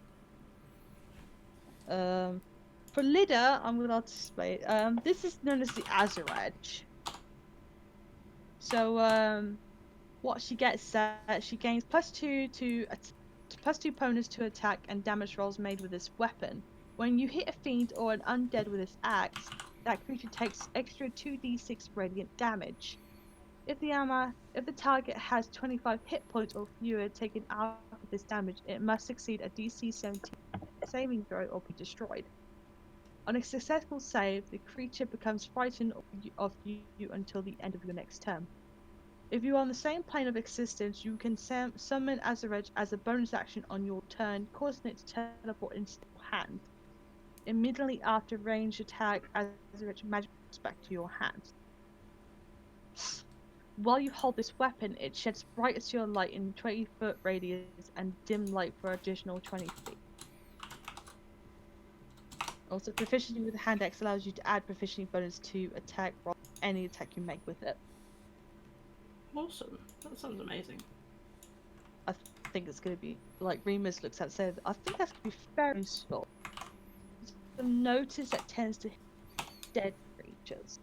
Speaker 2: For Lyda, I'm gonna display. This is known as the Azure Edge. So what she gets is that she gains +2 to +2 bonus to attack and damage rolls made with this weapon. When you hit a fiend or an undead with this axe, that creature takes extra 2d6 radiant damage. If the target has 25 hit points or fewer taken out of this damage, it must succeed a DC 17 saving throw or be destroyed. On a successful save, the creature becomes frightened of you until the end of your next turn. If you are on the same plane of existence, you can summon Azurage as a bonus action on your turn, causing it to teleport into your hand. Immediately after ranged attack, Azurage magic comes back to your hand. While you hold this weapon, it sheds bright azure light in 20-foot radius and dim light for additional 20 feet. Also, proficiency with the hand axe allows you to add proficiency bonus to attack roll any attack you make with it.
Speaker 6: Awesome. That sounds amazing.
Speaker 2: I think it's going to be, like Remus looks at it, said, I think that's going to be very useful. Notice that tends to hit dead creatures.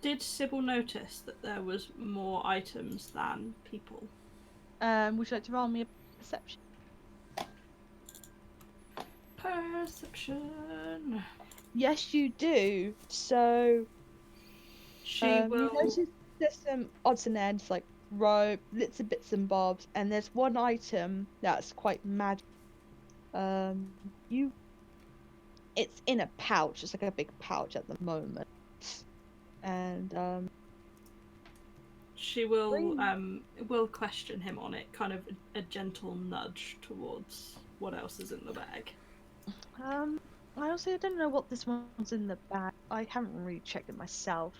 Speaker 6: Did Sybil notice that there was more items than people?
Speaker 2: Would you like to roll me a perception?
Speaker 6: Perception.
Speaker 2: Yes, you do. So
Speaker 6: She
Speaker 2: you
Speaker 6: will.
Speaker 2: notice there's some odds and ends like rope, little bits and bobs, and there's one item that's quite magic. It's in a pouch. It's like a big pouch at the moment, and
Speaker 6: She will question him on it, kind of a gentle nudge towards what else is in the bag.
Speaker 2: I also don't know what this one's in the bag. I haven't really checked it myself.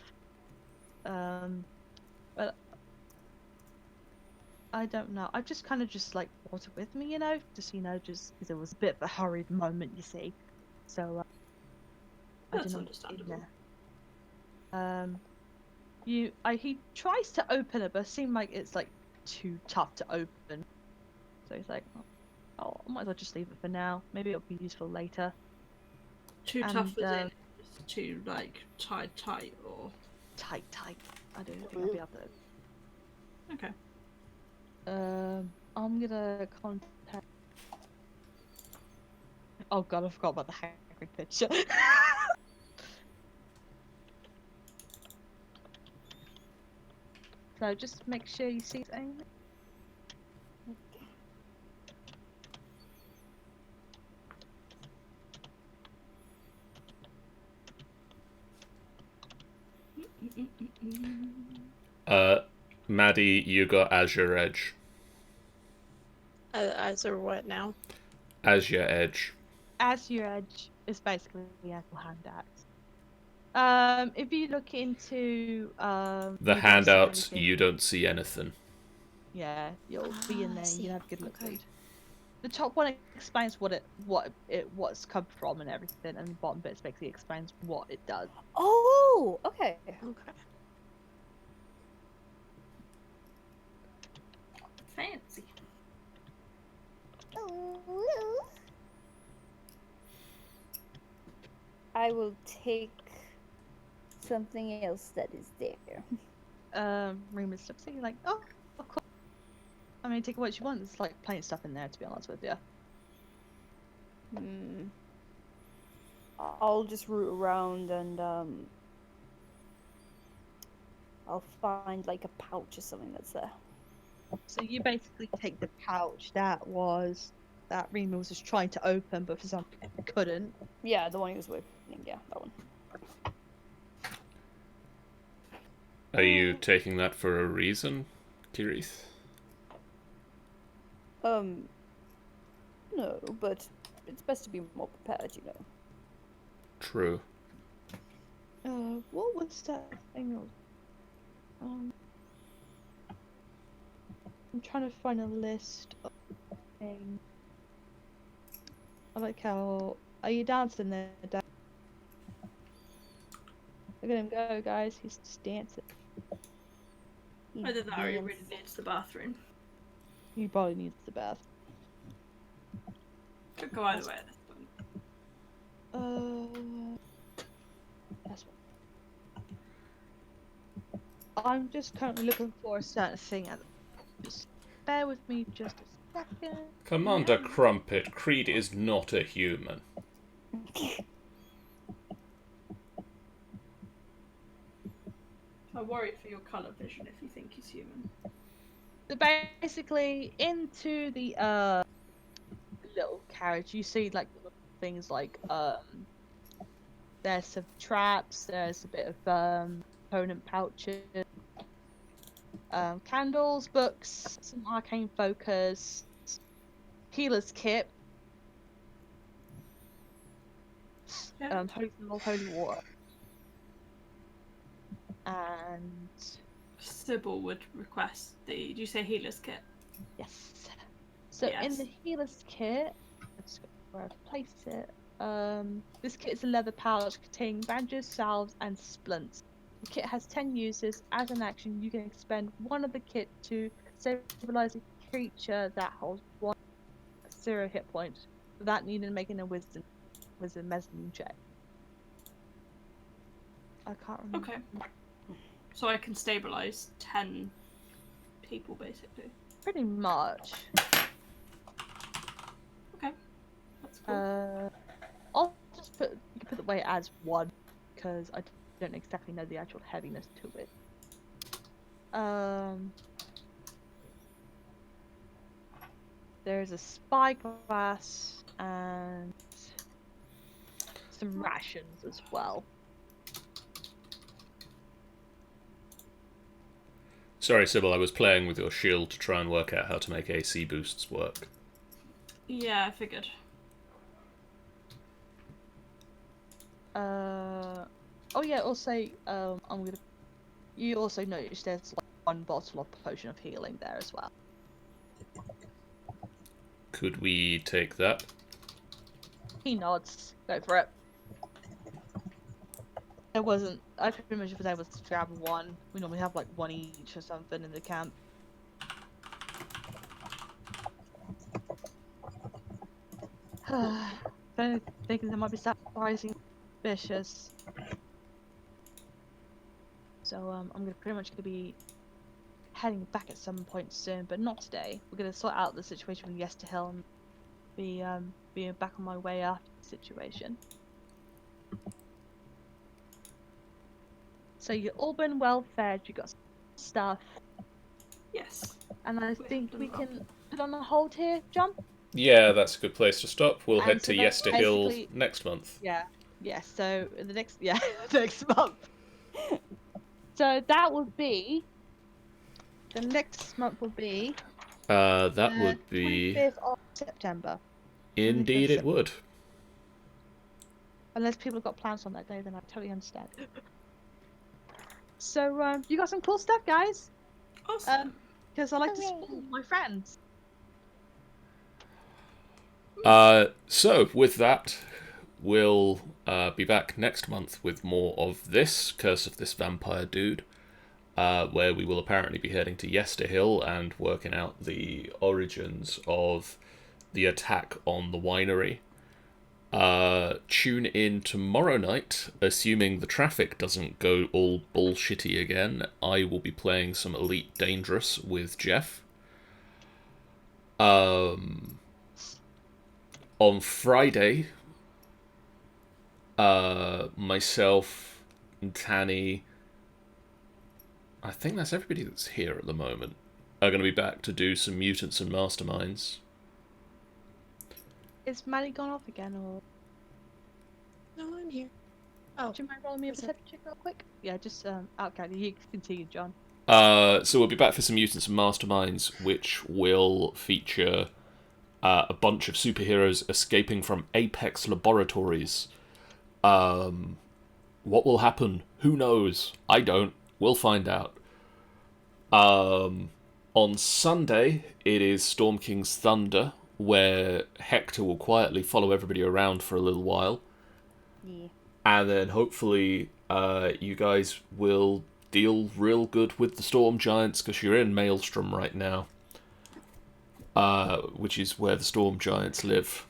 Speaker 2: But I don't know. I've just kind of just like brought it with me, just just because it was a bit of a hurried moment, you see. So I
Speaker 6: That's
Speaker 2: don't know what's in
Speaker 6: understandable.
Speaker 2: there. He tries to open it, but it seems like it's like too tough to open. So he's like, oh, I might as well just leave it for now. Maybe it'll be useful later.
Speaker 6: Too tough as in it's too like tight or
Speaker 2: Tight. I don't think I'll be able to.
Speaker 6: okay.
Speaker 2: I'm gonna contact. Oh god, I forgot about the Hagrid picture. So just make sure you see Amy.
Speaker 1: Maddie, you got Azure Edge.
Speaker 4: Azure what now?
Speaker 1: Azure Edge.
Speaker 2: Azure Edge is basically the apple hand axe. If you look into
Speaker 1: The
Speaker 2: you guys see
Speaker 1: handouts,
Speaker 2: anything-
Speaker 1: you don't see anything.
Speaker 2: Yeah, you'll be in there.
Speaker 4: I see.
Speaker 2: You have good look.
Speaker 4: Okay.
Speaker 2: The top one explains what's come from and everything, and the bottom bit basically explains what it does.
Speaker 7: Oh, okay.
Speaker 4: Okay.
Speaker 6: Fancy.
Speaker 7: I will take something else that is there.
Speaker 2: Remus looks at you like, oh, of course. I mean, take what you want. There's like plenty of stuff in there, to be honest with you.
Speaker 7: Hmm. I'll just root around and I'll find like a pouch or something that's there.
Speaker 2: So you basically take the pouch that Remus was just trying to open, but for some reason couldn't.
Speaker 7: Yeah, the one he was opening. Yeah, that one.
Speaker 1: Are you taking that for a reason, Kirith?
Speaker 7: No, but it's best to be more prepared, you know.
Speaker 1: True.
Speaker 2: What was that thing? I'm trying to find a list of things. I like how. Are you dancing there, Dad? Look at him go, guys. He's just dancing.
Speaker 6: Either that or he
Speaker 2: Dance.
Speaker 6: really needs the bathroom.
Speaker 2: He probably needs the bath.
Speaker 6: Could go either way at this point.
Speaker 2: That's what. I'm just currently looking for a certain thing. Just bear with me just a second.
Speaker 1: Commander Crumpet, Creed is not a human.
Speaker 6: I worry for your colour vision if you think he's human.
Speaker 2: So basically, into the little carriage, you see like little things like there's some traps, there's a bit of component pouches, candles, books, some arcane focus, healer's kit,
Speaker 6: Yeah.
Speaker 2: holy water, and
Speaker 6: Sybil would request the. Did you say healer's kit?
Speaker 2: yes. So in
Speaker 6: Yes.
Speaker 2: the healer's kit, let's go where I place it. This kit is a leather pouch containing bandages, salves, and splints. The kit has 10 uses. As an action, you can expend one of the kit to stabilize a creature that holds 0 hit points without needing making a wisdom mezzanine check. I can't remember.
Speaker 6: Okay. So I can stabilize 10 people basically.
Speaker 2: Pretty much.
Speaker 6: Okay. That's cool.
Speaker 2: I'll just put the weight as 1 because I don't exactly know the actual heaviness to it. There's a spyglass and some rations as well.
Speaker 1: Sorry, Sybil, I was playing with your shield to try and work out how to make AC boosts work.
Speaker 6: Yeah, I figured.
Speaker 2: Oh yeah, also, you also notice there's like 1 bottle of potion of healing there as well.
Speaker 1: Could we take that?
Speaker 2: He nods. Go for it. There wasn't. I pretty much was able to grab 1. We normally have like 1 each or something in the camp. I'm thinking there might be surprising vicious. So I'm pretty much gonna be heading back at some point soon, but not today. We're gonna sort out the situation with Yester Hill and be back on my way after the situation. So you've all been well fed. You got stuff,
Speaker 6: Yes.
Speaker 2: and I
Speaker 6: We
Speaker 2: think
Speaker 6: have
Speaker 2: we
Speaker 6: done well.
Speaker 2: can put on a hold here, John.
Speaker 1: Yeah, that's a good place to stop. We'll
Speaker 2: And
Speaker 1: head
Speaker 2: so
Speaker 1: to
Speaker 2: that's
Speaker 1: Yester Hill
Speaker 2: basically-
Speaker 1: next month.
Speaker 2: Yeah. So the next next month. So that would be the next month will be
Speaker 1: That would be...
Speaker 2: 25th of September.
Speaker 1: Indeed it would.
Speaker 2: Unless people have got plans on that day, then I totally understand. So you got some cool stuff, guys.
Speaker 6: Awesome.
Speaker 2: Because I like to
Speaker 7: Hooray.
Speaker 2: support my friends.
Speaker 1: So, with that, we'll be back next month with more of this Curse of this Vampire Dude, where we will apparently be heading to Yesterhill and working out the origins of the attack on the winery. Tune in tomorrow night, assuming the traffic doesn't go all bullshitty again. I will be playing some Elite Dangerous with Jeff. On Friday, myself and Tanny, I think that's everybody that's here at the moment, are going to be back to do some Mutants and Masterminds.
Speaker 2: Is Maddie gone off again, or
Speaker 4: No, I'm here. Oh,
Speaker 2: do you mind rolling me a
Speaker 4: where's it?
Speaker 2: perception check real quick? Yeah, just outcast. You can continue, John.
Speaker 1: So we'll be back for some Mutants and Masterminds, which will feature a bunch of superheroes escaping from Apex Laboratories. What will happen? Who knows? I don't. We'll find out. On Sunday, it is Storm King's Thunder, where Hector will quietly follow everybody around for a little while.
Speaker 2: Yeah.
Speaker 1: And then hopefully you guys will deal real good with the Storm Giants, because you're in Maelstrom right now. Which is where the Storm Giants live.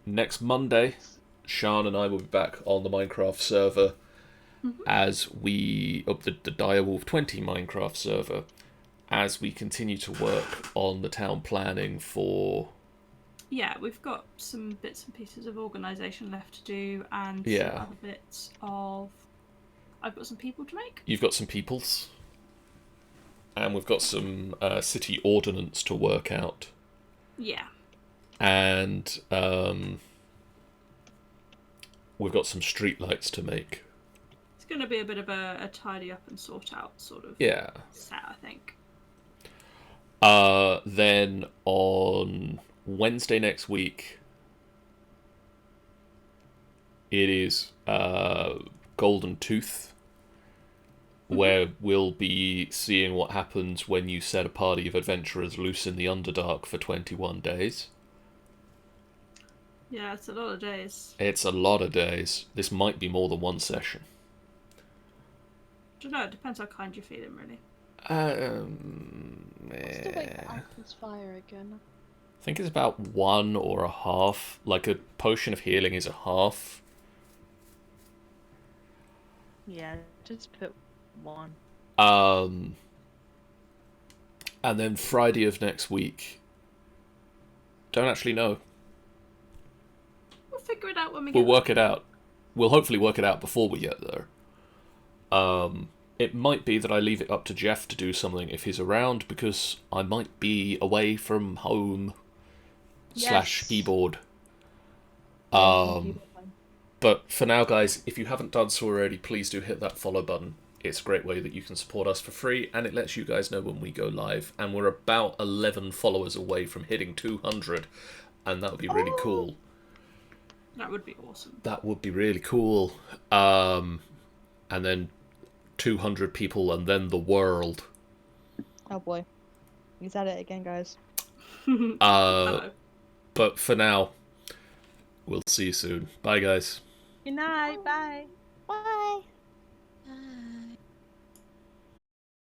Speaker 1: Next Monday, Sean and I will be back on the Minecraft server as we... the Direwolf 20 Minecraft server, as we continue to work on the town planning for...
Speaker 6: Yeah, we've got some bits and pieces of organisation left to do, and
Speaker 1: Yeah.
Speaker 6: some other bits of... I've got some people to make.
Speaker 1: You've got some peoples. And we've got some city ordnance to work out.
Speaker 6: Yeah.
Speaker 1: And we've got some streetlights to make.
Speaker 6: It's going to be a bit of a tidy up and sort out sort of
Speaker 1: Yeah.
Speaker 6: set, I think.
Speaker 1: Then on Wednesday next week, it is Golden Tooth, where we'll be seeing what happens when you set a party of adventurers loose in the Underdark for 21 days.
Speaker 6: Yeah, it's a lot of days.
Speaker 1: It's a lot of days. This might be more than one session.
Speaker 6: I don't know, it depends how kind you're feeling, really.
Speaker 2: What's the weight for
Speaker 1: I
Speaker 2: Alpha's fire again?
Speaker 1: think it's about 1 or a half. Like a potion of healing is a half.
Speaker 2: Yeah, just put 1.
Speaker 1: And then Friday of next week. Don't actually know.
Speaker 6: We'll figure it out when we
Speaker 1: We'll
Speaker 6: get
Speaker 1: work it out. We'll hopefully work it out before we get there. It might be that I leave it up to Jeff to do something if he's around, because I might be away from home /
Speaker 6: Yes.
Speaker 1: keyboard. But for now, guys, if you haven't done so already, please do hit that follow button. It's a great way that you can support us for free, and it lets you guys know when we go live. And we're about 11 followers away from hitting 200, and that would be really cool.
Speaker 6: That would be awesome.
Speaker 1: That would be really cool. And then 200 people, and then the world.
Speaker 2: Oh boy. He's at it again, guys.
Speaker 6: Hello.
Speaker 1: But for now, we'll see you soon. Bye, guys.
Speaker 2: Good night, bye.
Speaker 7: Bye.
Speaker 4: Bye.